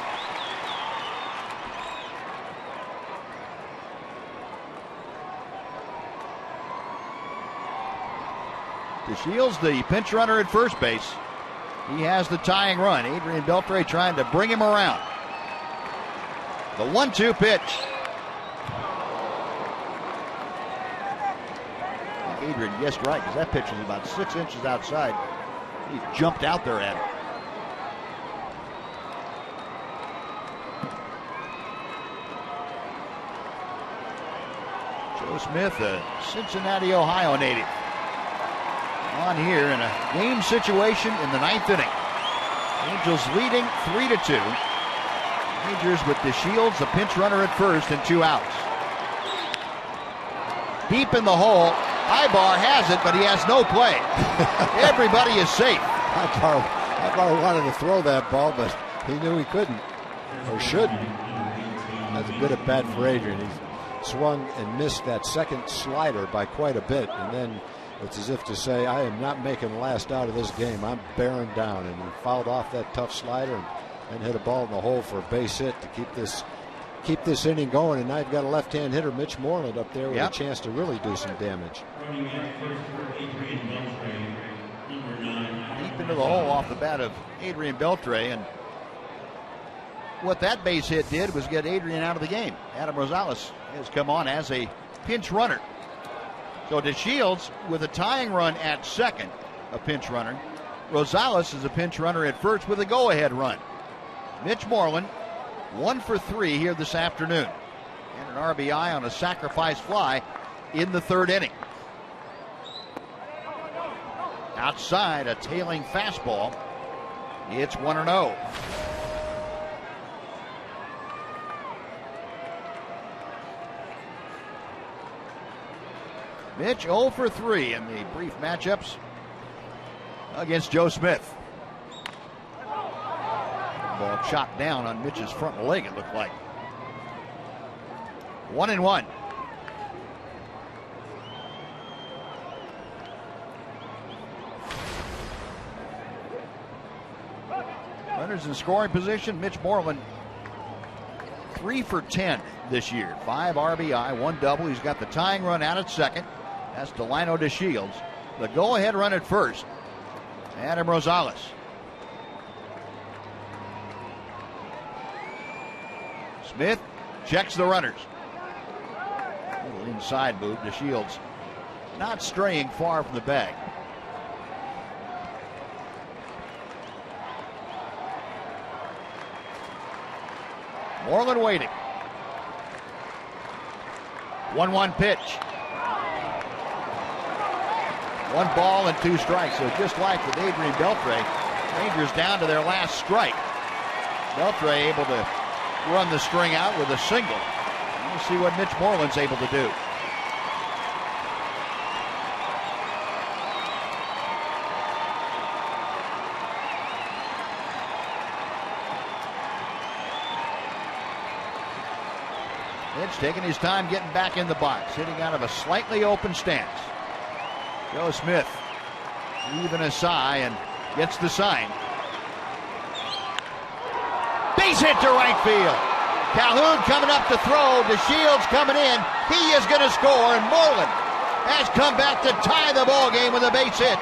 DeShields, the pinch runner at first base. He has the tying run. Adrian Beltre trying to bring him around. The 1-2 pitch. Adrian guessed right, because that pitch was about 6 inches outside. He jumped out there at it. Joe Smith, a Cincinnati, Ohio native, on here in a game situation in the 9th inning. Angels leading 3-2. Rangers with DeShields, the pinch runner at first, and 2 outs. Deep in the hole. Ibar has it, but he has no play. Everybody is safe. Ibar wanted to throw that ball, but he knew he couldn't, or shouldn't. That's a good at bat for Adrian. He swung and missed that second slider by quite a bit, and then it's as if to say, I am not making last out of this game. I'm bearing down, and he fouled off that tough slider and hit a ball in the hole for a base hit to keep this inning going. And now you've got a left-hand hitter, Mitch Moreland, up there with a chance to really do some damage. Deep into the hole off the bat of Adrian Beltre, and what that base hit did was get Adrian out of the game. Adam Rosales has come on as a pinch runner. So DeShields with a tying run at second, a pinch runner. Rosales is a pinch runner at first with a go-ahead run. Mitch Moreland, 1 for 3 here this afternoon, and an RBI on a sacrifice fly in the 3rd inning. Outside, a tailing fastball. It's 1-0. Mitch 0 for 3 in the brief matchups against Joe Smith. Ball chopped down on Mitch's front leg, it looked like. 1-1. Runners in scoring position. Mitch Moreland 3 for 10 this year. 5 RBI, 1 double. He's got the tying run out at second. That's Delino DeShields. The go-ahead run at first, Adam Rosales. Smith checks the runners. A little inside move. DeShields not straying far from the bag. Moreland waiting. 1-1 pitch. 1 ball and 2 strikes. So just like with Adrian Beltre, Rangers down to their last strike. Beltre able to run the string out with a single. We'll see what Mitch Moreland's able to do. Mitch taking his time getting back in the box, hitting out of a slightly open stance. Joe Smith even a sigh and gets the sign. Base hit to right field. Calhoun coming up to throw. DeShields coming in. He is going to score, and Moreland has come back to tie the ball game with a base hit.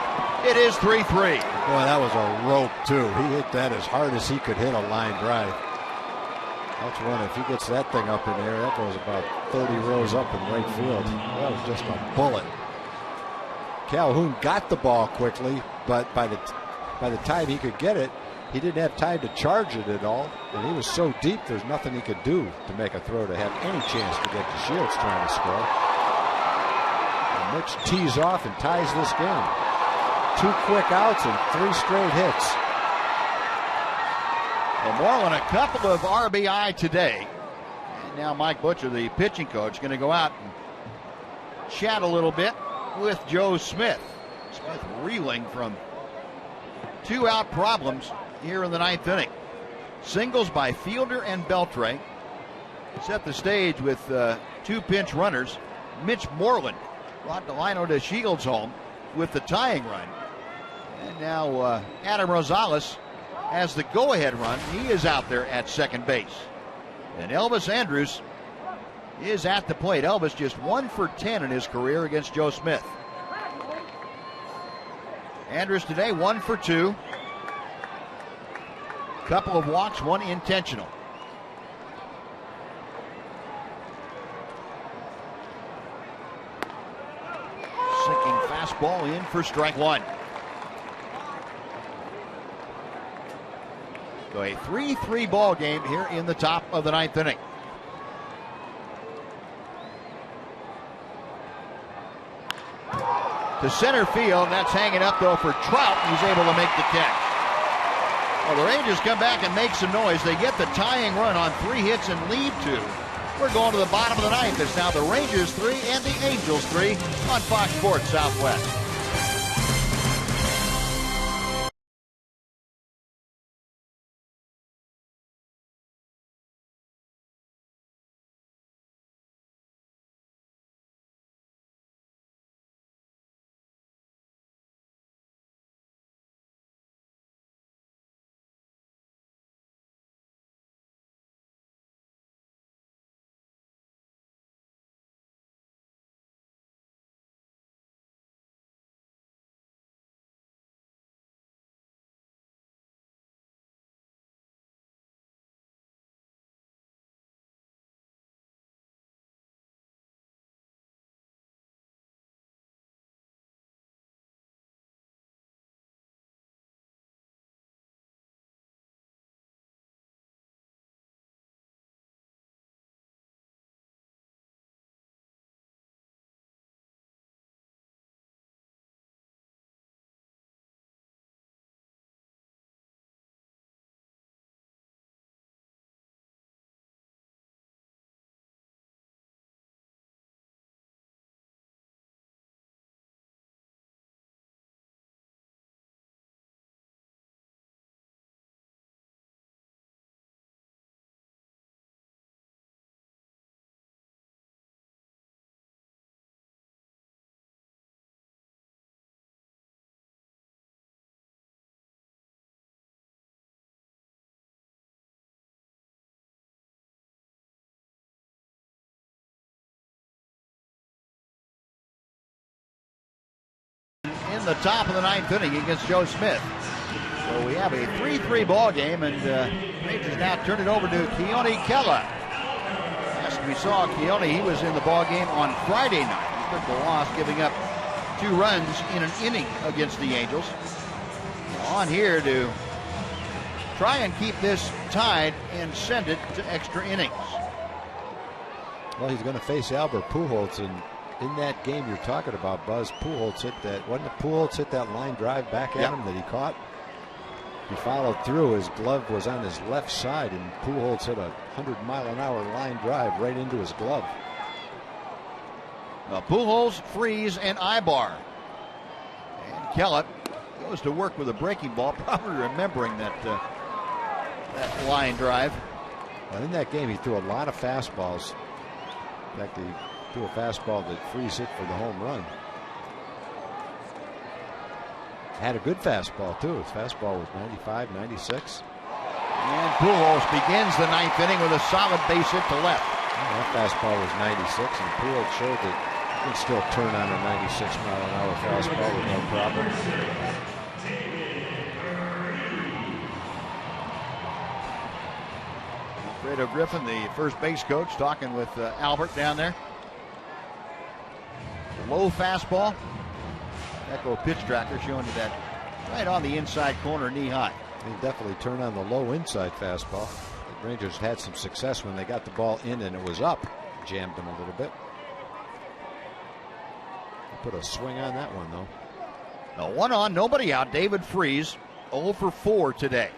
It is 3-3. Boy, that was a rope, too. He hit that as hard as he could hit a line drive. That's one. If he gets that thing up in the air, that goes about 30 rows up in right field. That was just a bullet. Calhoun got the ball quickly, but by the time he could get it, he didn't have time to charge it at all, and he was so deep there's nothing he could do to make a throw to have any chance to get DeShields trying to score. And Mitch tees off and ties this game. 2 quick outs and 3 straight hits. Well, Moreland, a couple of RBI today. And now Mike Butcher, the pitching coach, going to go out and chat a little bit with Joe Smith. Smith reeling from 2-out problems here in the 9th inning. Singles by Fielder and Beltre set the stage with 2 pinch runners. Mitch Moreland brought Delino de Shields home with the tying run. And now Adam Rosales has the go-ahead run. He is out there at second base. And Elvis Andrus is at the plate. Elvis just 1 for 10 in his career against Joe Smith. Andrus today 1 for 2. Couple of walks, 1 intentional. Sinking fastball in for strike 1. So a 3-3 ball game here in the top of the 9th inning. To center field, and that's hanging up though for Trout. He's able to make the catch. Well, the Rangers come back and make some noise. They get the tying run on 3 hits and lead 2. We're going to the bottom of the 9th. It's now the Rangers 3 and the Angels 3 on Fox Sports Southwest. In the top of the 9th inning against Joe Smith. So we have a 3-3 ball game, and Rangers now turn it over to Keone Kela. Last we saw Keone, he was in the ball game on Friday night. He took the loss, giving up 2 runs in an inning against the Angels. On here to try and keep this tied and send it to extra innings. Well, he's going to face Albert Pujols, and in that game you're talking about, Buzz, Pujols hit that. Wasn't it Pujols hit that line drive back at him that he caught? He followed through. His glove was on his left side, and Pujols hit a 100-mile-an-hour line drive right into his glove. Pujols, Freeze, and Ibar. And Kellett goes to work with a breaking ball, probably remembering that line drive. Well, in that game, he threw a lot of fastballs. In fact, he threw a fastball that Freeze hit for the home run. Had a good fastball, too. His fastball was 95, 96. And Pujols begins the 9th inning with a solid base hit to left. That fastball was 96, and Pujols showed that he can still turn on a 96-mile-an-hour fastball with no problem. Alfredo Griffin, the first base coach, talking with Albert down there. Low fastball. Echo pitch tracker showing you that right on the inside corner, knee high. He definitely turned on the low inside fastball. The Rangers had some success when they got the ball in and it was up. Jammed him a little bit. put a swing on that one, though. No, 1 on, nobody out. David Freese, 0 for 4 today.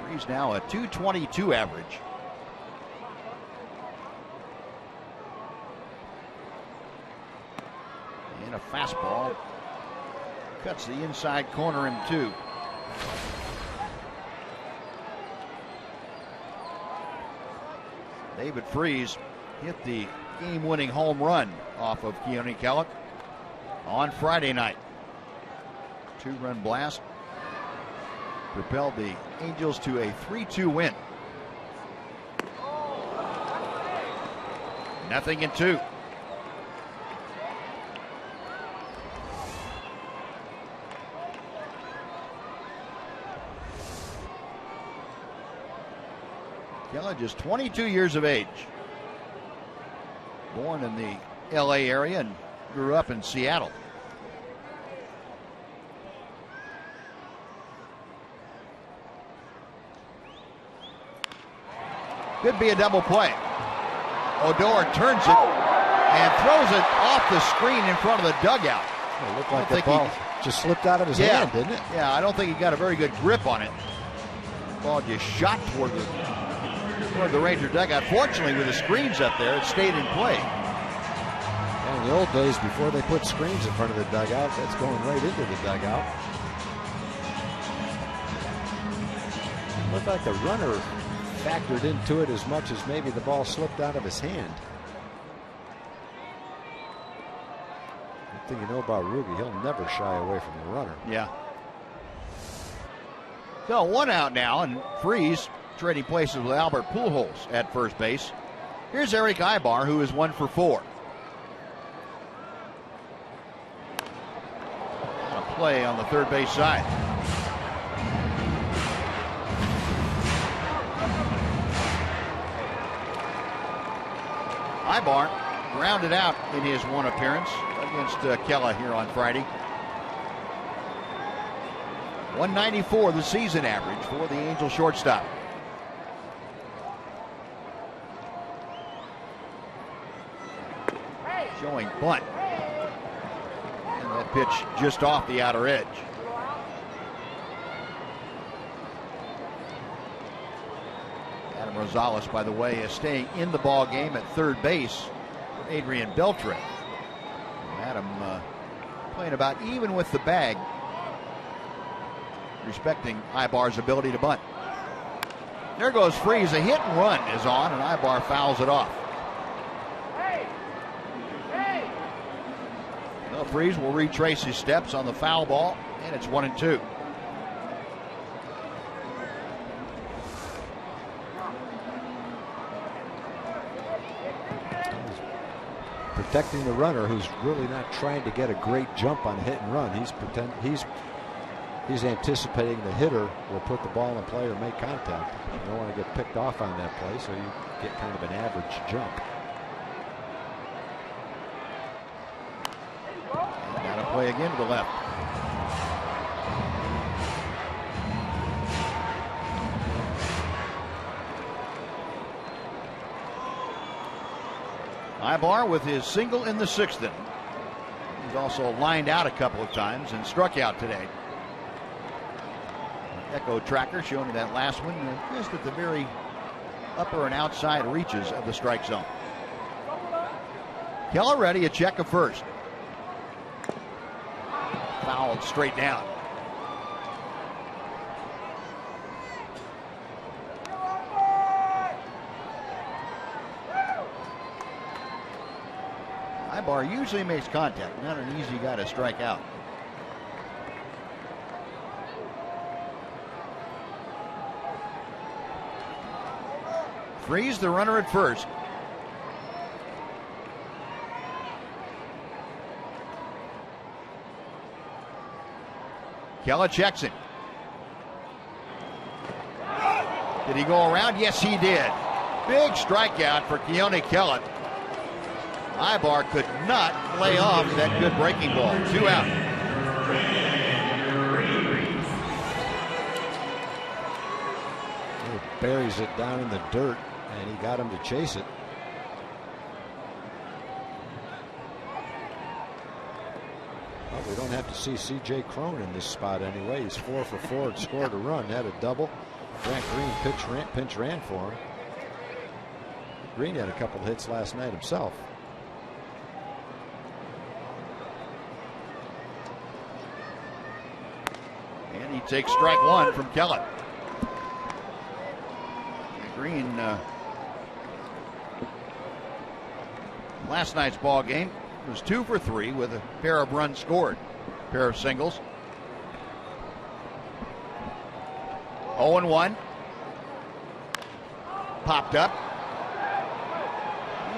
Freese now a .222 average. And a fastball cuts the inside corner in 2. David Freese hit the game-winning home run off of Keone Kellett on Friday night. 2-run blast propelled the Angels to a 3-2 win. 0-2. Kellett just 22 years of age. Born in the LA area and grew up in Seattle. Could be a double play. Odor turns it and throws it off the screen in front of the dugout. It looked like the ball just slipped out of his hand, didn't it? Yeah, I don't think he got a very good grip on it. The ball just shot toward the Ranger dugout. Fortunately, with the screens up there, it stayed in play. In the old days, before they put screens in front of the dugout, that's going right into the dugout. It looked like the runner factored into it as much as maybe the ball slipped out of his hand. One thing you know about Ruby, he'll never shy away from the runner. Yeah. So 1 out now, and Freese trading places with Albert Pujols at first base. Here's Eric Ibar, who is 1 for 4. A play on the third base side. Ibar grounded out in his 1 appearance against Kellett here on Friday. 194 the season average for the Angel shortstop. Showing bunt. And that pitch just off the outer edge. Adam Rosales, by the way, is staying in the ball game at third base for Adrian Beltre. Adam playing about even with the bag, respecting Ibar's ability to bunt. There goes Freese. A hit and run is on, and Ibar fouls it off. Well, Freese will retrace his steps on the foul ball, and it's 1-2. Protecting the runner, who's really not trying to get a great jump on hit and run. He's anticipating the hitter will put the ball in play or make contact. You don't want to get picked off on that play, so you get kind of an average jump. Got to play again to the left. Ibar with his single in the 6th inning. He's also lined out a couple of times and struck out today. Echo tracker showing you that last one just at the very upper and outside reaches of the strike zone. Keller ready, a check of first. Fouled straight down. Ibar usually makes contact, not an easy guy to strike out. Freese, the runner at first. Kellett checks it. Did he go around? Yes, he did. Big strikeout for Keone Kellett. Ibar could not lay off that good breaking ball. 2 out. He buries it down in the dirt, and he got him to chase it. Well, we don't have to see C.J. Cron in this spot anyway. He's 4 for 4 and scored a run. Had a double. Grant Green pinch ran for him. Green had a couple hits last night himself. And he takes strike one from Kellett. Green, last night's ball game, was 2 for 3 with a pair of runs scored, a pair of singles. 0-1. Popped up.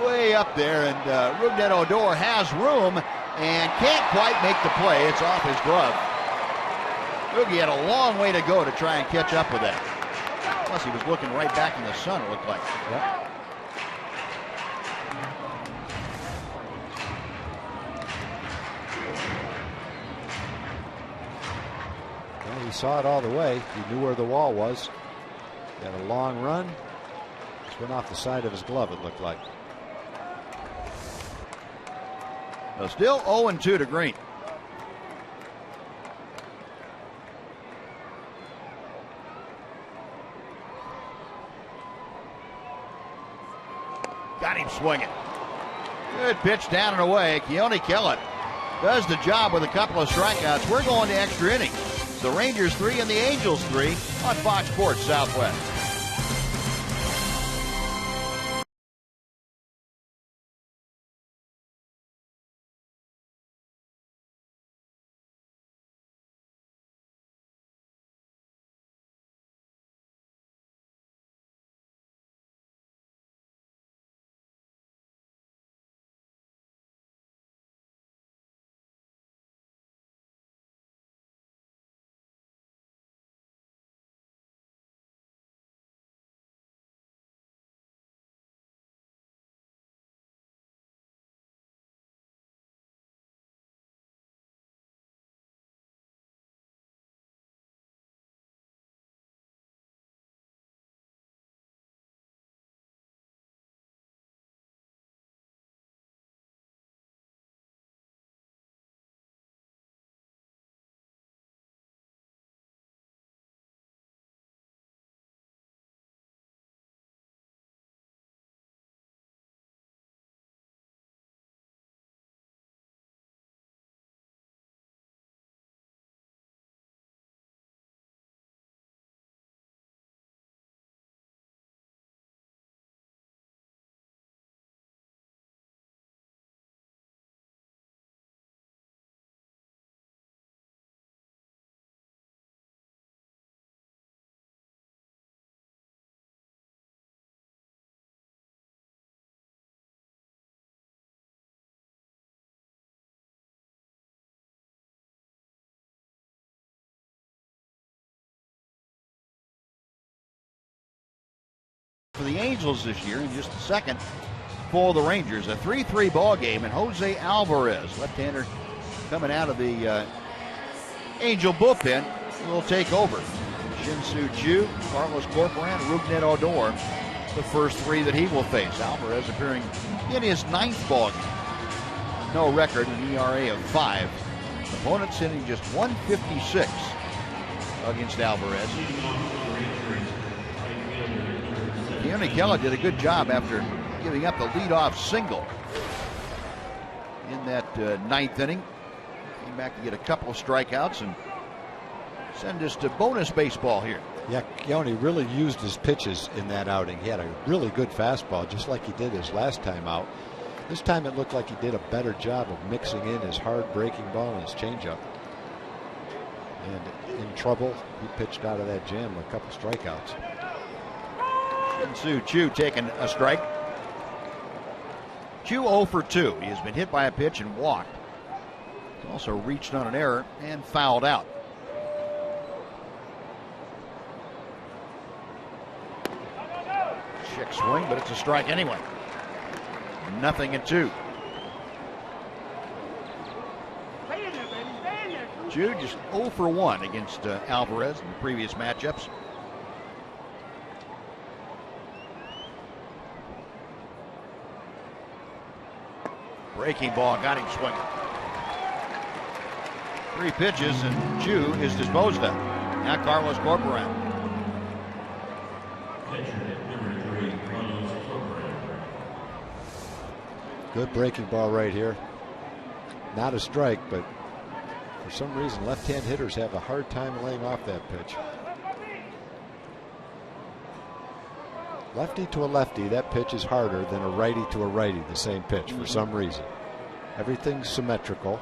Way up there, and Rougned Odor has room and can't quite make the play. It's off his glove. Rougie had a long way to go to try and catch up with that. Plus, he was looking right back in the sun, it looked like. Yep. Well, he saw it all the way. He knew where the wall was. He had a long run. Just went off the side of his glove, it looked like. So still 0-2 to Green. Got him swinging. Good pitch down and away. Keone Kellett does the job with a couple of strikeouts. We're going to extra innings. The Rangers 3 and the Angels 3 on Fox Sports Southwest. For the Angels this year in just a second for the Rangers. A 3-3 ball game, and Jose Alvarez, left-hander coming out of the Angel bullpen, will take over. Shin-Soo Choo, Carlos Corcoran, Rougned Odor, the first 3 that he will face. Alvarez appearing in his 9th ball game. No record, an ERA of 5. Opponents hitting just 156 against Alvarez. Keone Kellett did a good job after giving up the leadoff single in that 9th inning. Came back to get a couple of strikeouts and send us to bonus baseball here. Yeah, Keone really used his pitches in that outing. He had a really good fastball, just like he did his last time out. This time it looked like he did a better job of mixing in his hard breaking ball and his changeup. And in trouble, he pitched out of that jam with a couple strikeouts. Shin-Soo Choo taking a strike. Choo 0 for 2. He has been hit by a pitch and walked. He's also reached on an error and fouled out. Check swing, but it's a strike anyway. 0-2. Choo just 0 for 1 against Alvarez in the previous matchups. Breaking ball got him swinging. 3 pitches, and Jew is disposed of. Now Carlos Corcoran. Good breaking ball right here. Not a strike, but for some reason left-hand hitters have a hard time laying off that pitch. Lefty to a lefty, that pitch is harder than a righty to a righty, the same pitch for some reason. Everything's symmetrical.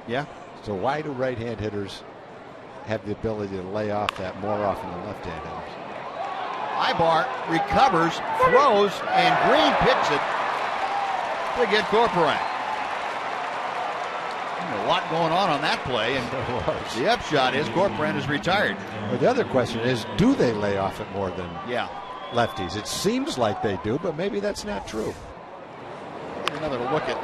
Yeah. So why do right-hand hitters have the ability to lay off that more often than left-hand hitters? Ibar recovers, throws, and Green picks it to get Corcoran. A lot going on that play, and the upshot is Corcoran is retired. Well, the other question is, do they lay off it more than lefties? It seems like they do, but maybe that's not true. Get another look at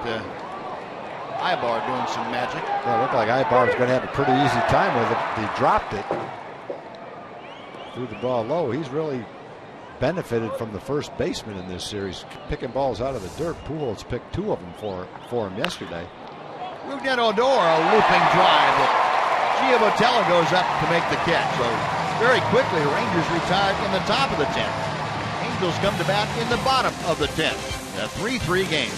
Ibar doing some magic. Yeah, it looked like Ibar was going to have a pretty easy time with it. He dropped it. Threw the ball low. He's really benefited from the first baseman in this series, picking balls out of the dirt. Pujols picked 2 of them for him yesterday. Rougned Odor, a looping drive, but Giavotella goes up to make the catch. So very quickly, the Rangers retired in the top of the 10th. Angels come to bat in the bottom of the 10th. A 3-3 game.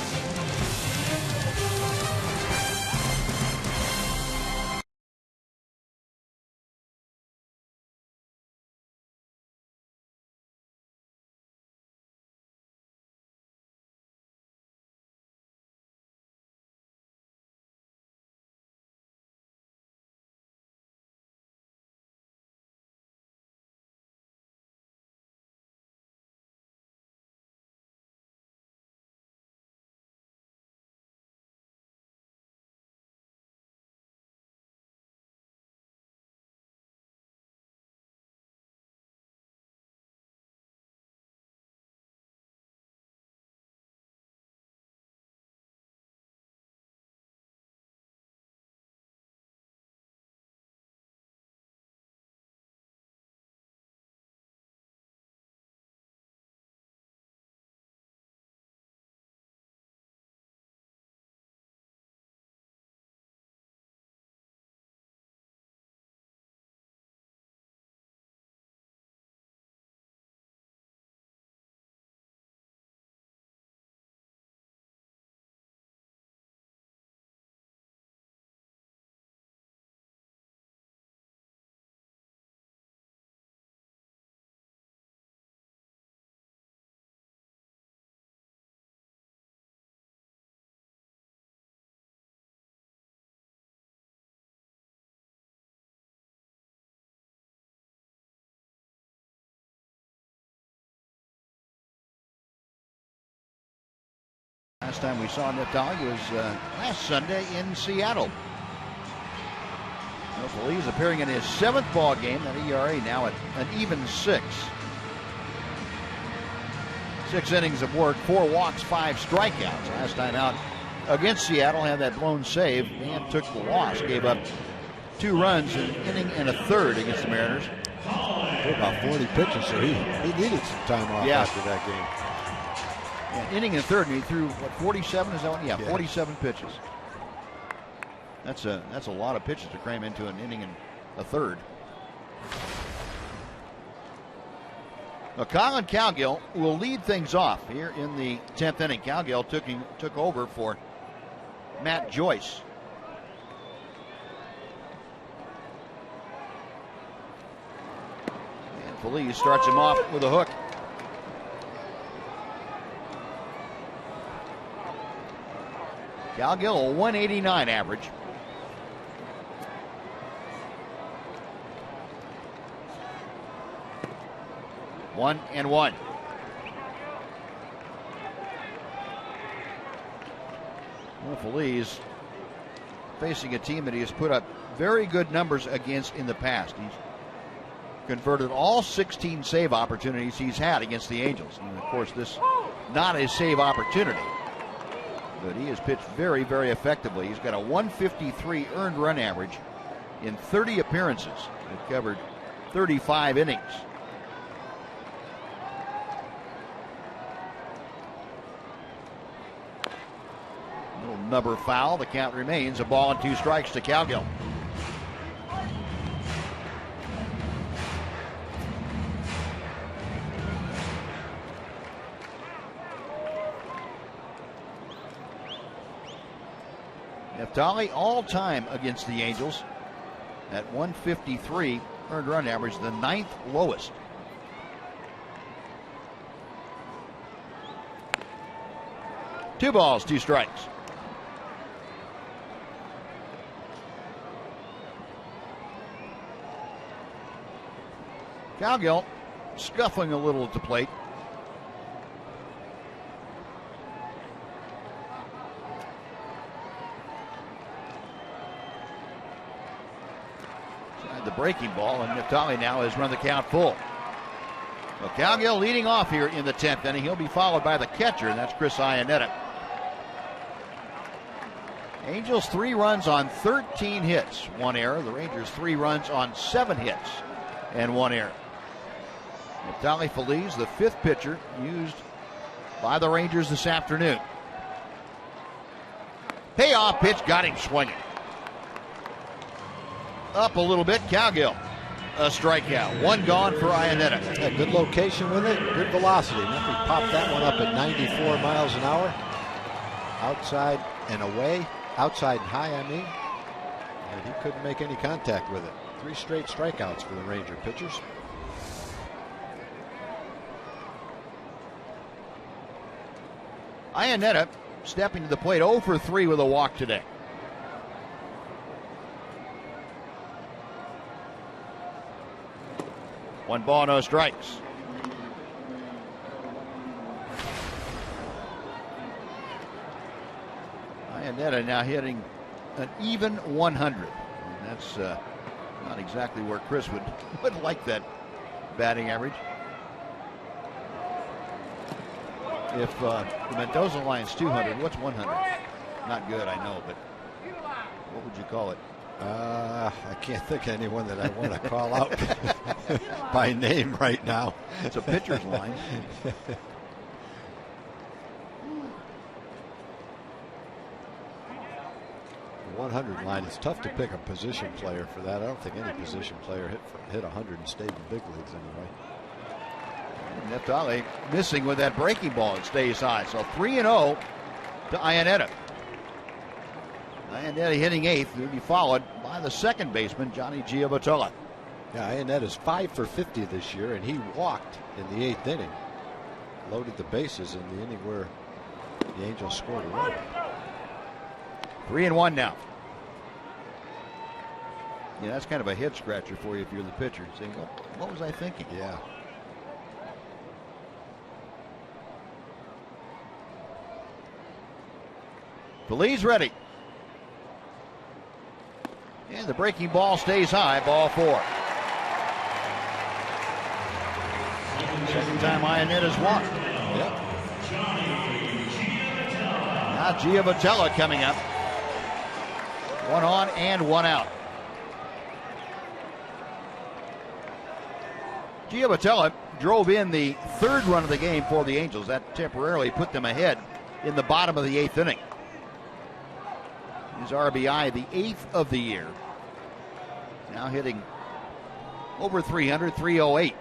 Last time we saw Natalia was last Sunday in Seattle. The Phillies appearing in his 7th ball game. That ERA now at an even 6. 6 innings of work, 4 walks, 5 strikeouts. Last time out against Seattle, had that blown save and took the loss. Gave up 2 runs in an inning and a third against the Mariners. About 40 pitches, so he needed some time off after that game. Yeah, inning and a third, and he threw, what, 47? Is that one? Yeah, 47 pitches. That's a lot of pitches to cram into an inning and a third. Now, Colin Cowgill will lead things off here in the 10th inning. Cowgill took over for Matt Joyce. And Feliz starts him off with a hook. Cowgill, a 189 average. One and one. Well, Feliz facing a team that he has put up very good numbers against in the past. He's converted all 16 save opportunities he's had against the Angels. And of course, this not a save opportunity, but he has pitched very, very effectively. He's got a 153 earned run average in 30 appearances. He's covered 35 innings. Little number foul. The count remains a ball and 2 strikes to Cowgill. Neftali all-time against the Angels at 153 earned run average, the 9th lowest. Two balls, two strikes. Cowgill scuffling a little at the plate. Tried the breaking ball, and Neftali now has run the count full. Well, Cowgill leading off here in the 10th inning. He'll be followed by the catcher, and that's Chris Iannetta. Angels 3 runs on 13 hits, 1 error. The Rangers 3 runs on 7 hits and 1 error. Neftali Feliz, the 5th pitcher used by the Rangers this afternoon. Payoff pitch, got him swinging. Up a little bit, Cowgill. A strikeout. 1 gone for Iannetta. Yeah, good location with it, good velocity. Neffy popped that one up at 94 miles an hour. Outside and away. Outside and high, I mean. And he couldn't make any contact with it. 3 straight strikeouts for the Ranger pitchers. Iannetta stepping to the plate 0 for 3 with a walk today. One ball, no strikes. Iannetta now hitting an even 100. And that's not exactly where Chris would like that batting average. If the Mendoza line's 200, what's 100? Not good, I know, but what would you call it? I can't think of anyone that I want to call out by name right now. It's a pitcher's line. The 100 line, it's tough to pick a position player for that. I don't think any position player hit 100 and stayed in the big leagues anyway. Neftali missing with that breaking ball. It stays high. So 3-0 to Iannetta. Iannetta hitting 8th. He'll be followed by the second baseman, Johnny Giavotella. Yeah, Iannetta's 5 for 50 this year, and he walked in the 8th inning. Loaded the bases in the inning where the Angels scored a run. 3-1 now. Yeah, that's kind of a head scratcher for you if you're the pitcher. Saying, what was I thinking? Yeah. Feliz ready. And the breaking ball stays high, ball 4. Second time Iannetta's walked. Yep. Now Giavotella coming up. 1 on and 1 out. Giavotella drove in the 3rd run of the game for the Angels. That temporarily put them ahead in the bottom of the 8th inning. His RBI, the 8th of the year. Now hitting over 300, 308.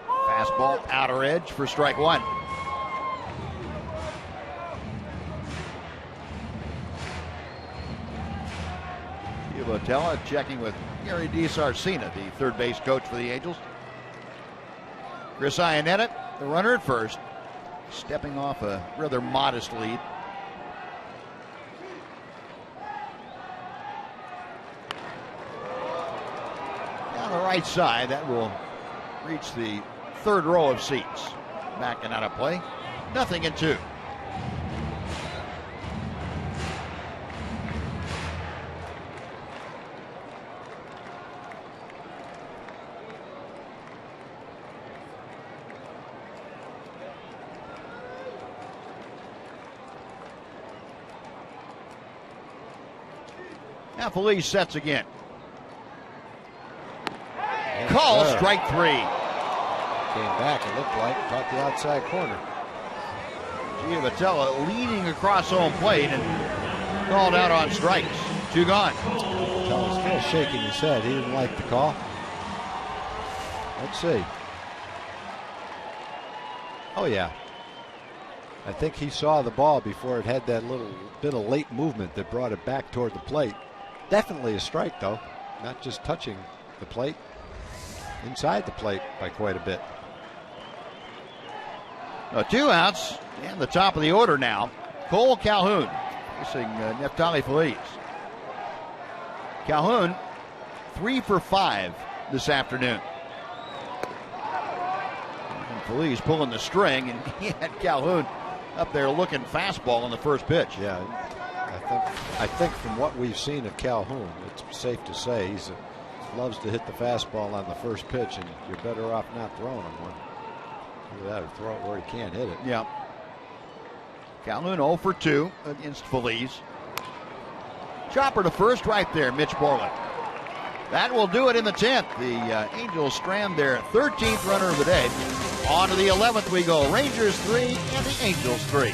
Fastball outer edge for strike 1. Giavotella checking with Gary DiSarcina, the third base coach for the Angels. Chris Iannetta, the runner at first, stepping off a rather modest lead. Down the right side, that will reach the 3rd row of seats. Backing out of play, 0-2. Now Feliz sets again. Call, strike 3. Came back, it looked like, caught the outside corner. Giavotella leading across home plate and called out on strikes. 2 gone. Giavotella still shaking his head. He didn't like the call. Let's see. Oh, yeah. I think he saw the ball before it had that little bit of late movement that brought it back toward the plate. Definitely a strike, though. Not just touching the plate, inside the plate by quite a bit. 2 outs and the top of the order now. Cole Calhoun facing Neftali Feliz. Calhoun 3 for 5 this afternoon. And Feliz pulling the string, and he had Calhoun up there looking fastball on the first pitch. Yeah, I think from what we've seen of Calhoun, it's safe to say he loves to hit the fastball on the first pitch, and you're better off not throwing him one. Either that or throw it where he can't hit it. Yeah. Calhoun 0 for 2 against Feliz. Chopper to first right there, Mitch Moreland. That will do it in the 10th. The Angels strand their 13th runner of the day. On to the 11th we go. Rangers 3 and the Angels 3.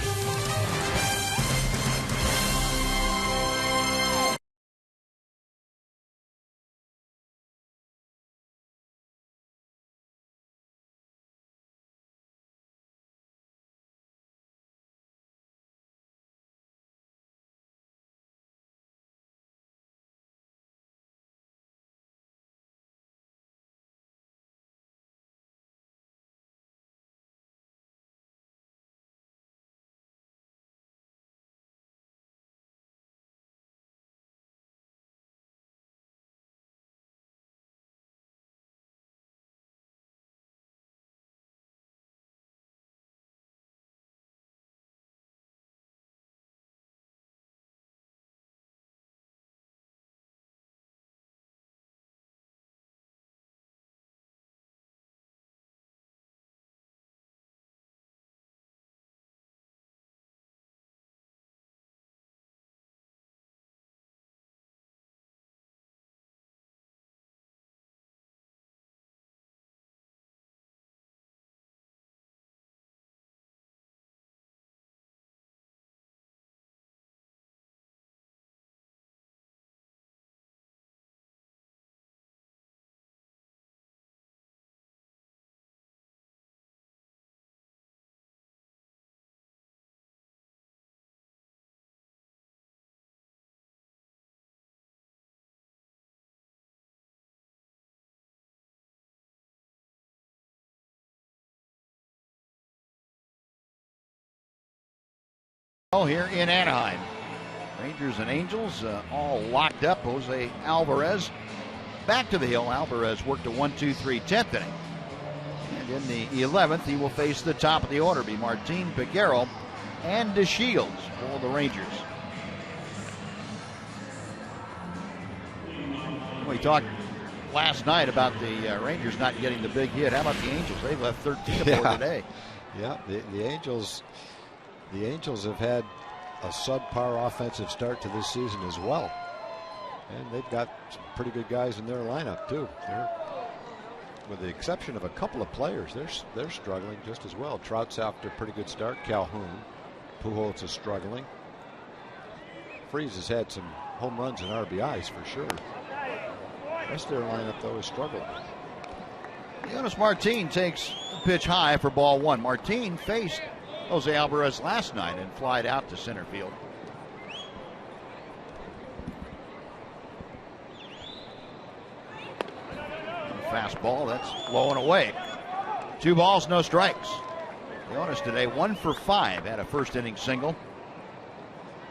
Here in Anaheim. Rangers and Angels all locked up. Jose Alvarez back to the hill. Alvarez worked a 1-2-3 10th inning. And in the 11th, he will face the top of the order, be Martin Peguero and DeShields for the Rangers. We talked last night about the Rangers not getting the big hit. How about the Angels? They left 13 aboard today. Yeah, the Angels have had a subpar offensive start to this season as well. And they've got some pretty good guys in their lineup, too. With the exception of a couple of players, they're struggling just as well. Trout's after a pretty good start. Calhoun. Pujols is struggling. Freese has had some home runs and RBIs for sure. The rest of their lineup, though, is struggling. Jonas Martin takes a pitch high for ball 1. Martin faced Jose Alvarez last night and flied out to center field. Fastball, that's low and away. 2 balls, no strikes. Jonas today 1 for 5, had a first inning single.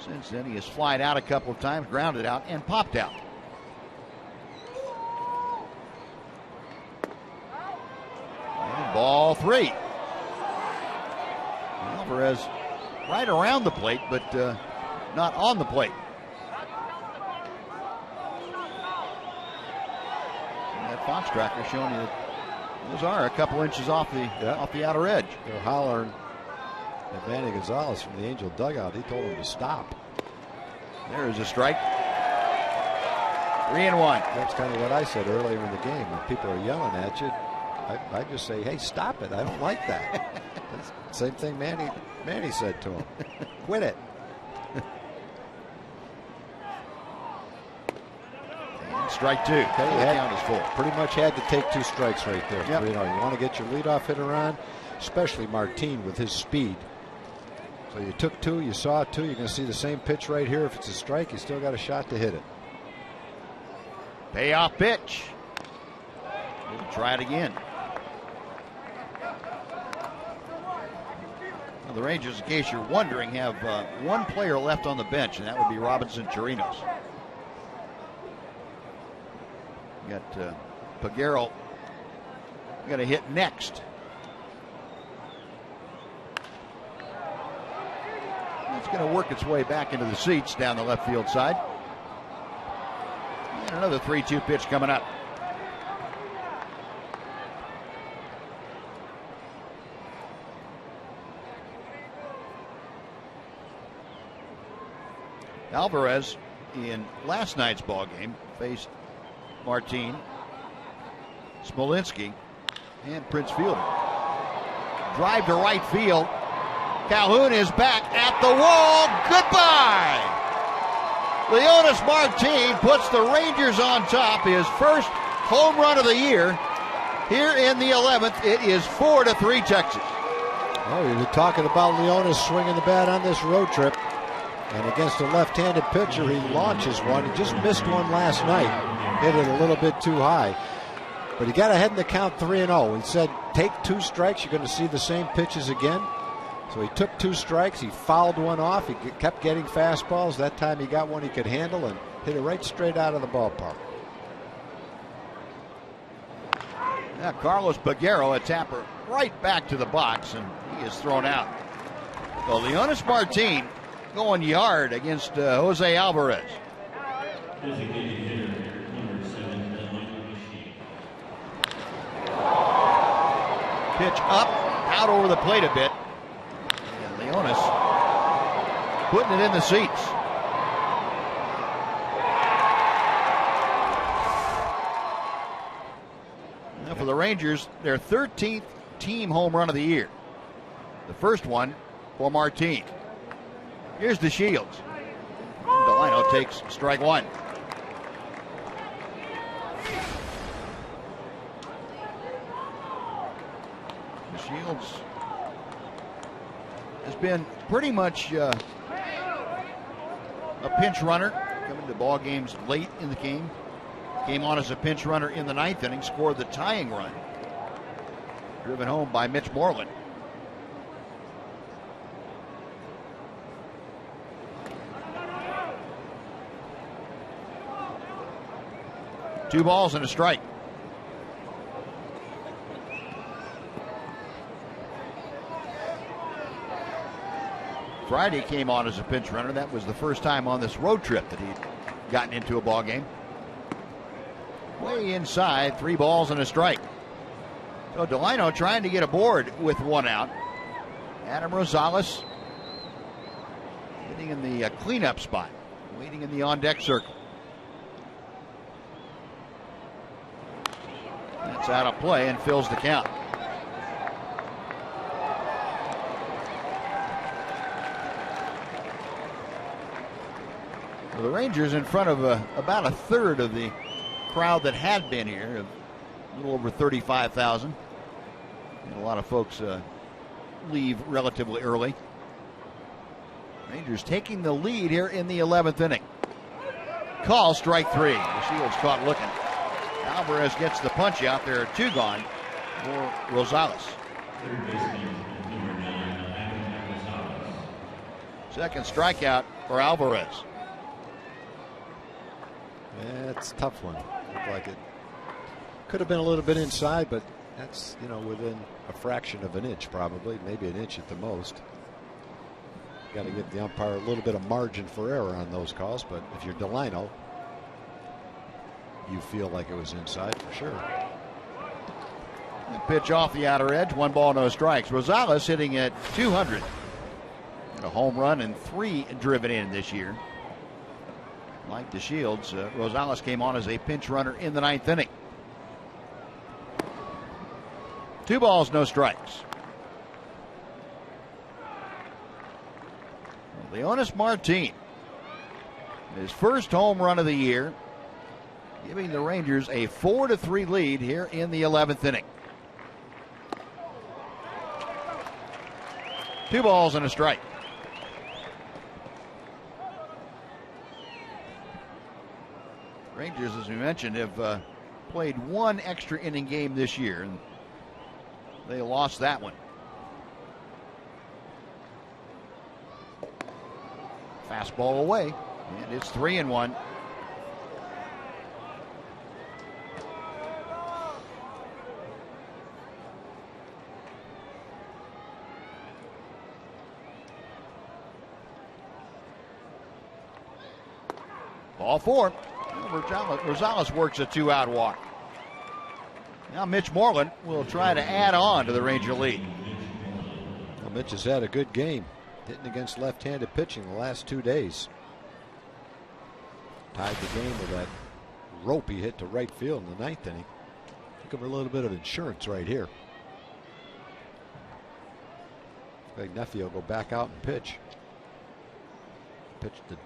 Since then he has flied out a couple of times, grounded out, and popped out. And ball 3. Alvarez right around the plate, but not on the plate. And that Fox tracker showing you that those are a couple inches off the outer edge. They're hollering at Manny Gonzalez from the Angel dugout. He told him to stop. There is a strike. 3-1. That's kind of what I said earlier in the game. When people are yelling at you, I just say, hey, stop it. I don't like that. Same thing Manny said to him. Quit it. And strike 2. The count is full. Pretty much had to take 2 strikes right there. Yep. You want to get your leadoff hitter on, especially Martin with his speed. So you took two, you saw two. You're going to see the same pitch right here. If it's a strike, you still got a shot to hit it. Payoff pitch. We'll try it again. Well, the Rangers, in case you're wondering, have one player left on the bench, and that would be Robinson Chirinos. You got Peguero going to hit next. It's going to work its way back into the seats down the left field side. And another 3-2 pitch coming up. Alvarez in last night's ball game faced Martin, Smolinski, and Prince Fielder. Drive to right field. Calhoun is back at the wall. Goodbye. Leonis Martin puts the Rangers on top. His first home run of the year. Here in the 11th, it is 4-3 Texas. Oh, you were talking about Leonis swinging the bat on this road trip. And against a left-handed pitcher, he launches one. He just missed one last night. Hit it a little bit too high. But he got ahead in the count 3-0. He said, take 2 strikes. You're going to see the same pitches again. So he took 2 strikes. He fouled one off. He kept getting fastballs. That time he got one he could handle and hit it right straight out of the ballpark. Now Carlos Peguero, a tapper, right back to the box, and he is thrown out. So Leonis Martin going yard against Jose Alvarez. Pitch up, out over the plate a bit. And Leonis putting it in the seats. Now for the Rangers, their 13th team home run of the year. The first one for Martin. Here's the Shields. Delino takes strike 1. The Shields has been pretty much a pinch runner, coming to ball games late in the game. Came on as a pinch runner in the 9th inning, scored the tying run. Driven home by Mitch Moreland. Two balls and a strike. Friday came on as a pinch runner. That was the first time on this road trip that he'd gotten into a ball game. Way inside, 3 balls and a strike. So Delino trying to get aboard with 1 out. Adam Rosales sitting in the cleanup spot, waiting in the on-deck circle. That's out of play and fills the count. Well, the Rangers in front of about a third of the crowd that had been here, a little over 35,000. A lot of folks leave relatively early. Rangers taking the lead here in the 11th inning. Call strike 3. The Shields caught looking. Alvarez gets the punch out. There are 2 gone for Rosales. Second strikeout for Alvarez. Yeah, it's a tough one. Looked like it could have been a little bit inside, but that's, within a fraction of an inch, probably, maybe an inch at the most. Got to give the umpire a little bit of margin for error on those calls, but if you're Delino, you feel like it was inside for sure. The pitch off the outer edge, 1 ball, no strikes. Rosales hitting at 200. A home run and 3 driven in this year. Like the Shields, Rosales came on as a pinch runner in the 9th inning. 2 balls, no strikes. Leonis Martin, his first home run of the year, giving the Rangers a 4-3 lead here in the 11th inning. 2 balls and a strike. Rangers, as we mentioned, have played 1 extra inning game this year, and they lost that one. Fastball away, and it's 3-1. Ball 4. Rosales works a 2-out walk. Now Mitch Moreland will try to add on to the Ranger lead. Well, Mitch has had a good game, hitting against left-handed pitching the last 2 days. Tied the game with that rope he hit to right field in the 9th inning. Took him a little bit of insurance right here. Greg Neffy will go back out and pitch. Pitched the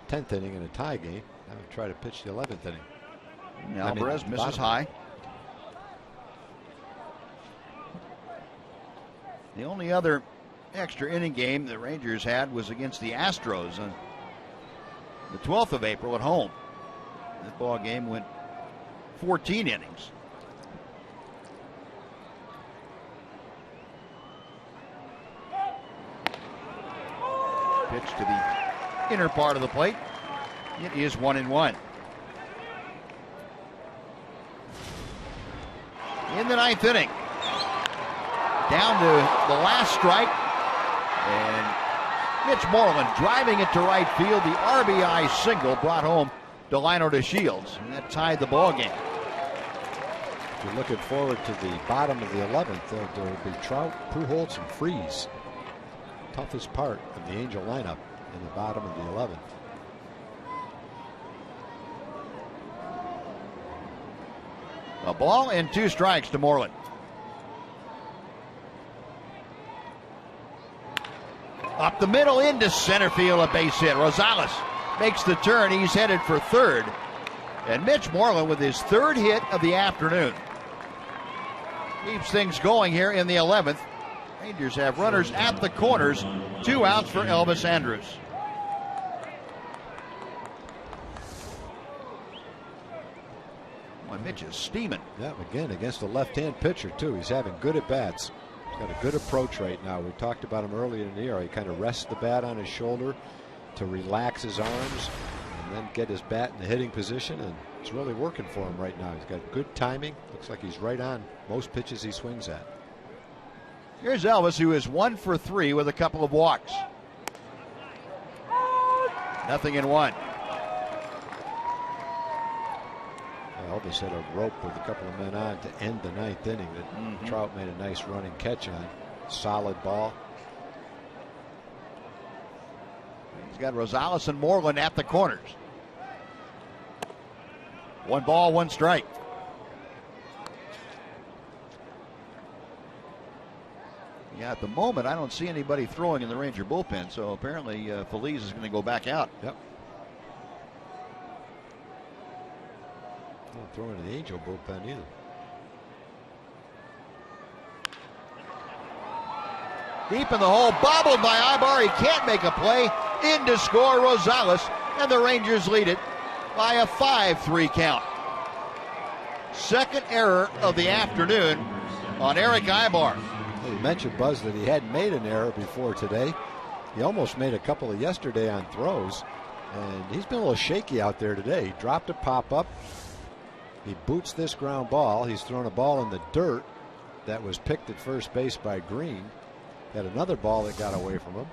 10th inning in a tie game. Now he'll try to pitch the 11th inning. Alvarez misses high. The only other extra inning game the Rangers had was against the Astros on the 12th of April at home. That ball game went 14 innings. Pitch to the inner part of the plate. It is 1-1. In the 9th inning. Down to the last strike. And Mitch Moreland driving it to right field. The RBI single brought home Delino to Shields. And that tied the ball game. If you're looking forward to the bottom of the 11th, there will be Trout, Pujols, and Freese. Toughest part of the Angel lineup in the bottom of the 11th. A ball and 2 strikes to Moreland. Up the middle into center field, a base hit. Rosales makes the turn. He's headed for third. And Mitch Moreland with his 3rd hit of the afternoon. Keeps things going here in the 11th. Rangers have runners at the corners. 2 outs for Elvis Andrus. Well, Mitch is steaming. Yeah, again against a left-hand pitcher too. He's having good at bats. He's got a good approach right now. We talked about him earlier in the year. He kind of rests the bat on his shoulder to relax his arms and then get his bat in the hitting position, and it's really working for him right now. He's got good timing. Looks like he's right on most pitches he swings at. Here's Elvis, who is 1 for 3 with a couple of walks. 0-1. Elvis had a rope with a couple of men on to end the 9th inning that Trout made a nice running catch on. Solid ball. He's got Rosales and Moreland at the corners. 1 ball, 1 strike. Yeah, at the moment, I don't see anybody throwing in the Ranger bullpen, so apparently Phillies is going to go back out. Yep. Not throwing in the Angel bullpen either. Deep in the hole, bobbled by Ibar. He can't make a play. In to score Rosales, and the Rangers lead it by a 5-3 count. 2nd error of the afternoon on Eric Ibar. You mentioned, Buzz, that he hadn't made an error before today. He almost made a couple of yesterday on throws, and he's been a little shaky out there today. He dropped a pop-up. He boots this ground ball. He's thrown a ball in the dirt that was picked at first base by Green. Had another ball that got away from him.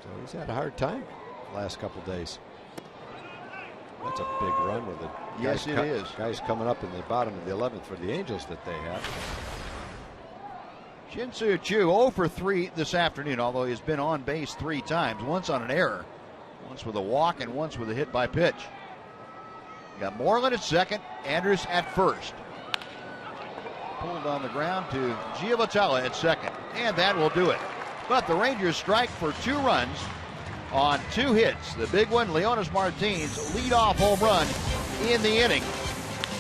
So he's had a hard time the last couple days. That's a big run with it. Yes, it is. Guys coming up in the bottom of the 11th for the Angels that they have. Shin-Soo Choo 0 for 3 this afternoon, although he's been on base 3 times, once on an error, once with a walk, and once with a hit by pitch. Got Moreland at second, Andrus at first. Pulled on the ground to Giavotella at second, and that will do it. But the Rangers strike for 2 runs on 2 hits. The big one, Leonis Martin's leadoff home run in the inning.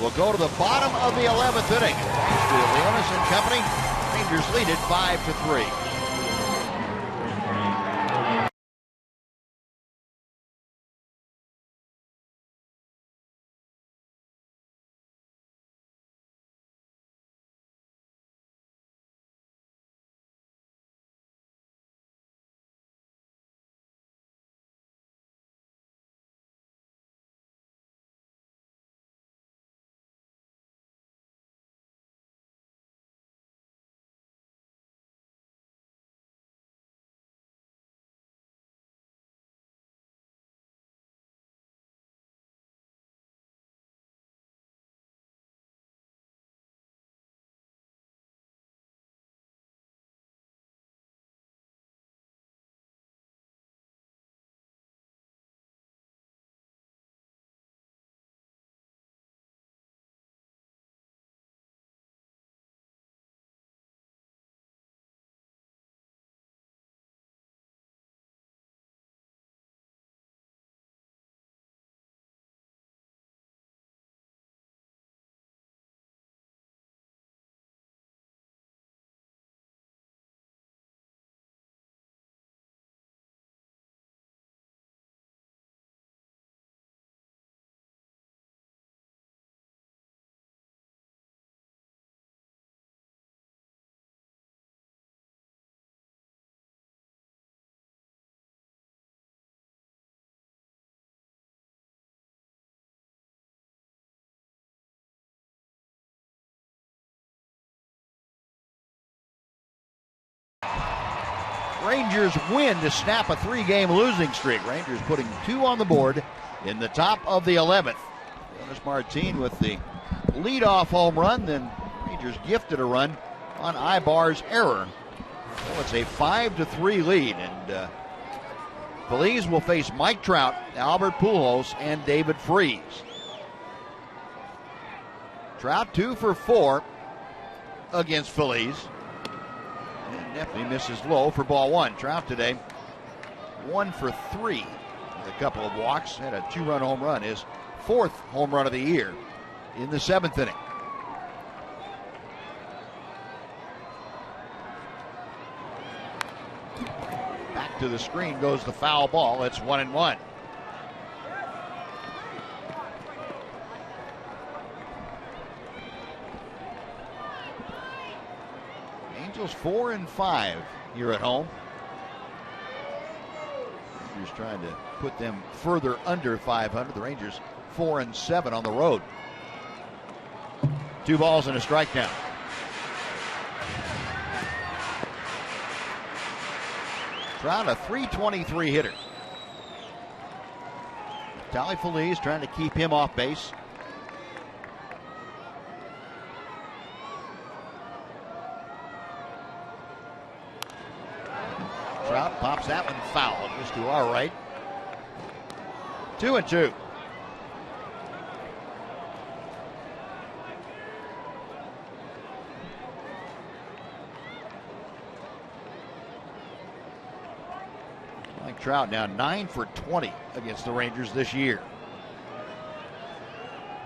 We'll go to the bottom of the 11th inning. Thanks to Leonis and company, Rangers lead it 5-3. Rangers win to snap a 3-game losing streak. Rangers putting 2 on the board in the top of the 11th. Jonas Martin with the leadoff home run, then Rangers gifted a run on Ibar's error. So it's a 5-3 lead, and Phillies will face Mike Trout, Albert Pujols, and David Freese. Trout 2 for 4 against Phillies. And Nephi misses low for ball 1. Trout today 1 for 3 with a couple of walks. Had a 2-run home run, his 4th home run of the year in the 7th inning. Back to the screen goes the foul ball. It's 1-1. Angels 4-5 here at home. Rangers trying to put them further under 500. The Rangers 4-7 on the road. 2 balls and a strike count. Trout a .323 hitter. Tally Feliz trying to keep him off base. Trout pops that one foul just to our right. 2-2. Mike Trout now 9 for 20 against the Rangers this year.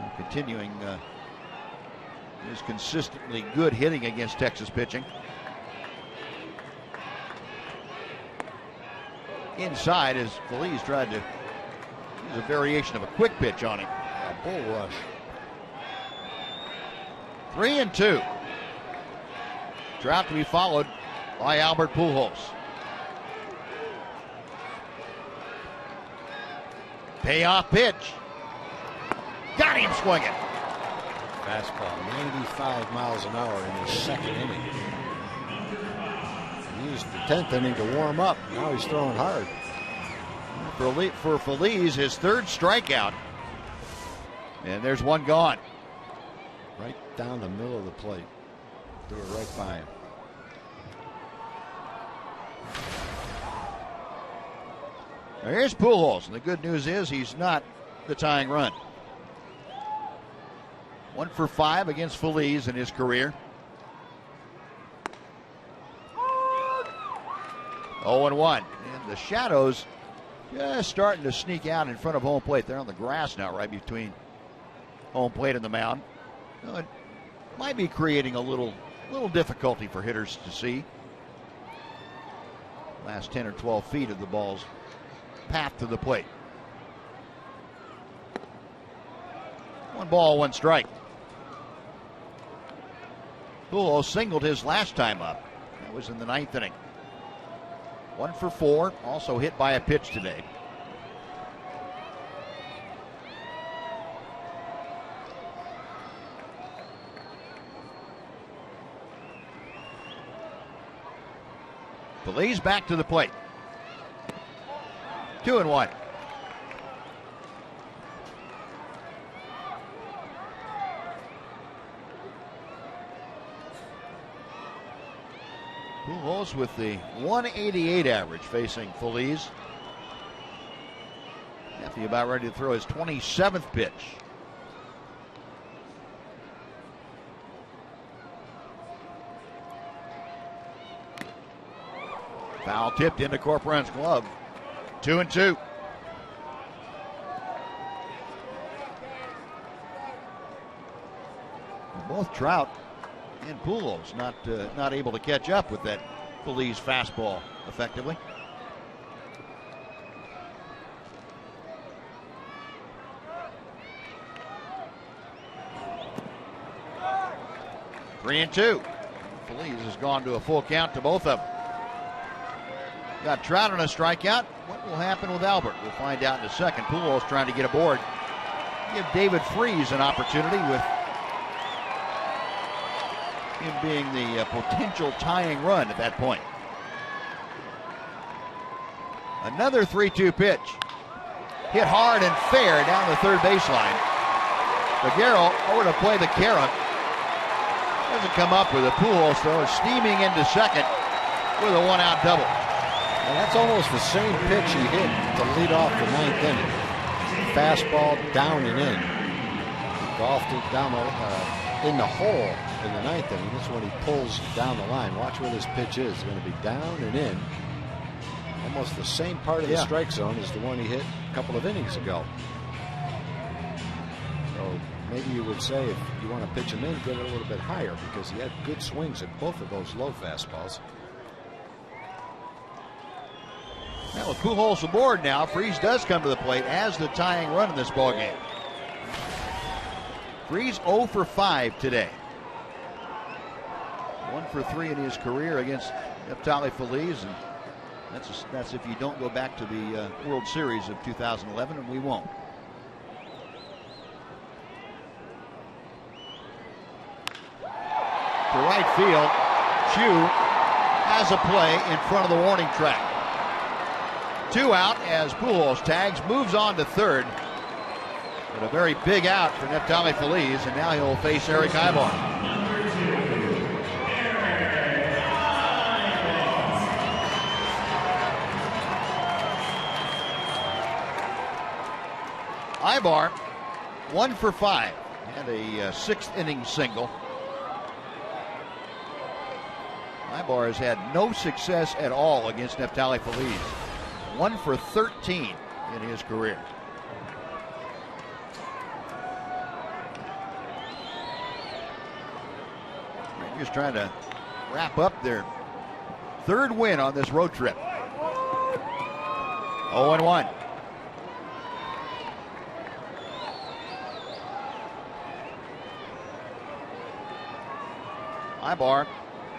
And continuing his consistently good hitting against Texas pitching. Inside as Feliz tried to use a variation of a quick pitch on him. A bull rush. 3-2. Trout to be followed by Albert Pujols. Payoff pitch. Got him swinging. Fastball, 95 miles an hour in his 2nd inning. He used the 10th inning to warm up. Now he's throwing hard. For Feliz, his 3rd strikeout. And there's one gone. Right down the middle of the plate. Threw it right by him. Now here's Pujols, and the good news is he's not the tying run. 1 for 5 against Feliz in his career. 0-1. And the shadows just starting to sneak out in front of home plate. They're on the grass now, right between home plate and the mound. It might be creating a little difficulty for hitters to see. Last 10 or 12 feet of the ball's path to the plate. 1 ball, 1 strike. Pujols singled his last time up. That was in the 9th inning. 1 for 4, also hit by a pitch today. Feliz back to the plate. 2-1. Pujols with the 188 average facing Feliz. Nephi about ready to throw his 27th pitch. Foul tipped into Corcoran's glove. 2-2. Both Trout and Pujols not able to catch up with that Feliz fastball effectively. Three and two. Feliz has gone to a full count to both of them. Got Trout on a strikeout. What will happen with Albert? We'll find out in a second. Pujols trying to get aboard. Give David Freese an opportunity with him being the potential tying run at that point. Another 3-2 pitch. Hit hard and fair down the third baseline. Figueroa over to play the carom. Doesn't come up with a Pujols throw. Steaming into second with a one-out double. And that's almost the same pitch he hit to lead off the ninth inning. Fastball down and in. Golfed it down in the hole in the ninth inning. That's when he pulls down the line. Watch where this pitch is. It's going to be down and in. Almost the same part of the strike zone as the one he hit a couple of innings ago. So maybe you would say if you want to pitch him in, get it a little bit higher because he had good swings at both of those low fastballs. Now with Pujols aboard now, Freese does come to the plate as the tying run in this ballgame. Freese 0 for 5 today. 1 for 3 in his career against Neftali Feliz, and that's if you don't go back to the World Series of 2011, and we won't. To right field, Chu has a play in front of the warning track. 2 out as Pujols tags, moves on to third. But a very big out for Neftali Feliz, and now he'll face Eric Ibar. Ibar 1 for 5, and a 6th inning single. Ibar has had no success at all against Neftali Feliz. 1 for 13 in his career. Rangers trying to wrap up their 3rd win on this road trip. 0-1. Ibar,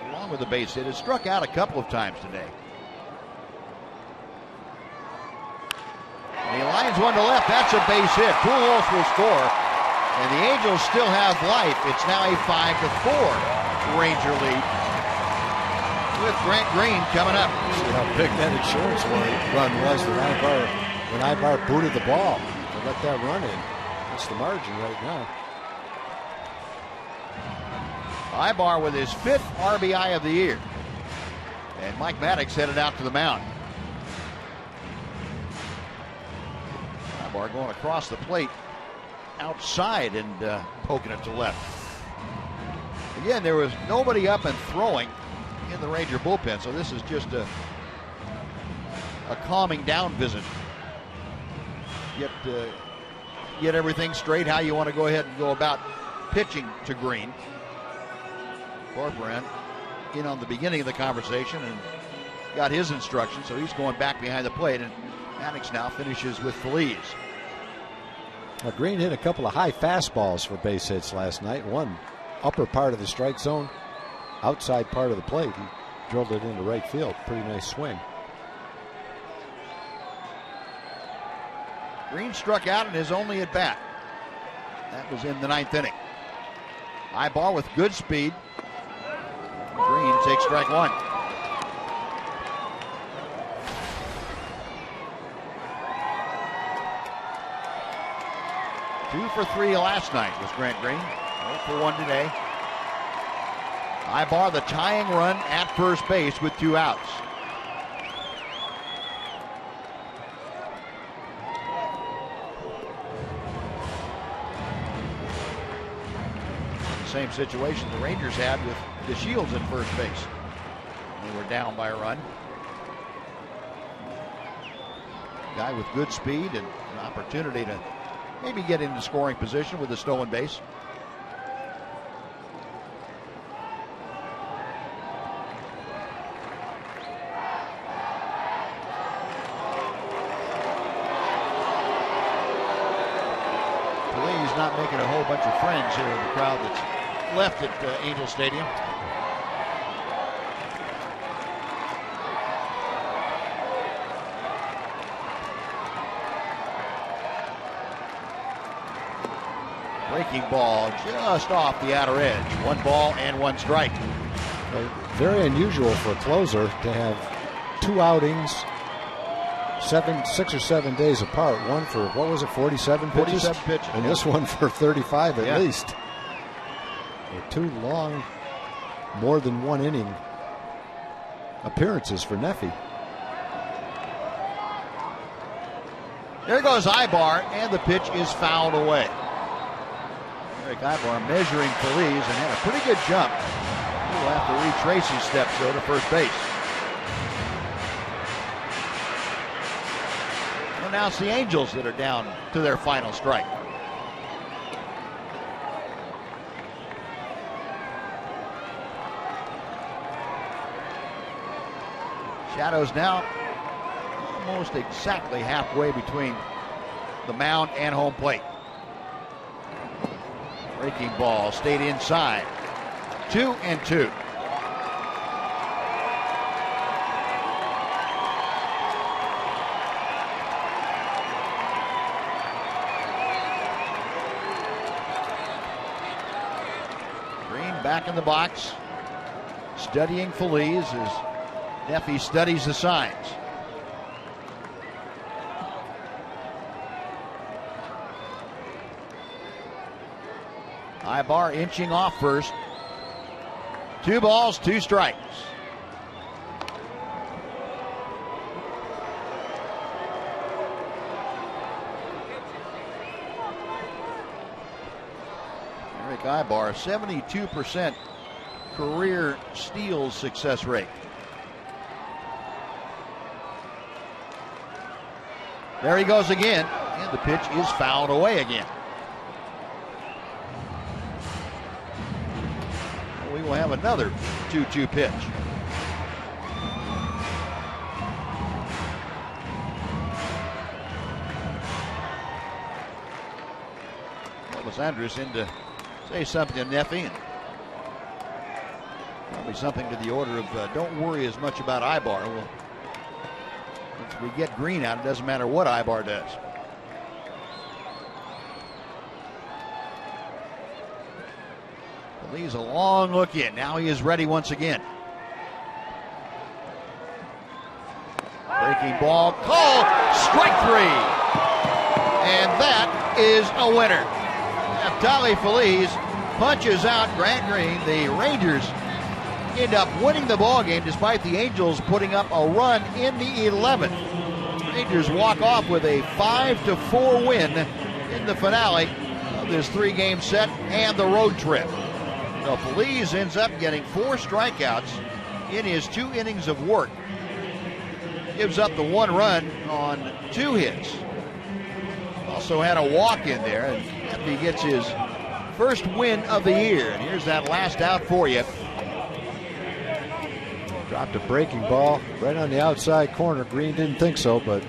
along with the base hit, has struck out a couple of times today. And he lines one to left. That's a base hit. Pujols will score, and the Angels still have life. It's now a 5-4 Ranger lead with Grant Green coming up. See how big that insurance run was when Ibar booted the ball to let that run in. That's the margin right now. Ibar with his 5th RBI of the year. And Mike Maddox headed out to the mound. Ibar going across the plate outside and poking it to left. Again, there was nobody up and throwing in the Ranger bullpen, so this is just a calming down visit. Get everything straight, how you want to go ahead and go about pitching to Green. Corcoran in on the beginning of the conversation and got his instructions, so he's going back behind the plate, and Maddox now finishes with Feliz. Well, Green hit a couple of high fastballs for base hits last night. One upper part of the strike zone, outside part of the plate. He drilled it into right field. Pretty nice swing. Green struck out in his only at bat. That was in the 9th inning. Ibar with good speed. Green takes strike 1. Two for 3 last night was Grant Green. 0 for 1 today. Ibar the tying run at first base with 2 outs. Same situation the Rangers had with the Shields at first base. They were down by a run. Guy with good speed and an opportunity to maybe get into scoring position with a stolen base. Feliz not making a whole bunch of friends here in the crowd that's left at Angel Stadium. Breaking ball just off the outer edge. 1 ball and 1 strike. Very unusual for a closer to have 2 outings 6 or 7 days apart. One for, what was it, 47 pitches? 47 pitches. And this one for 35 at Yeah. least. They're 2 long, more than 1 inning appearances for Neffy. There goes Ibar, and the pitch is fouled away. Eric Ibar measuring Feliz and had a pretty good jump. He'll have to retrace his steps, though, to first base. Well, now it's the Angels that are down to their final strike. Shadows now almost exactly halfway between the mound and home plate. Breaking ball stayed inside. 2-2. Green back in the box, studying Feliz as Neffy studies the signs. Ibar inching off first. 2 balls, 2 strikes. Eric Ibar, 72% career steals success rate. There he goes again, and the pitch is fouled away again. We will have another 2-2 pitch. Elvis Andrus in to say something to Neffy. Probably something to the order of don't worry as much about Ibar. Well, once we get Green out, it doesn't matter what Ibar does. Leaves a long look in. Now he is ready once again. Breaking ball called. Strike 3. And that is a winner. Naftali Feliz punches out Grant Green. The Rangers end up winning the ball game despite the Angels putting up a run in the 11th. Rangers walk off with a 5-4 win in the finale of this 3-game set and the road trip. So Feliz ends up getting 4 strikeouts in his 2 innings of work. Gives up the 1 run on 2 hits. Also had a walk in there, and he gets his first win of the year. And here's that last out for you. Dropped a breaking ball right on the outside corner. Green didn't think so, but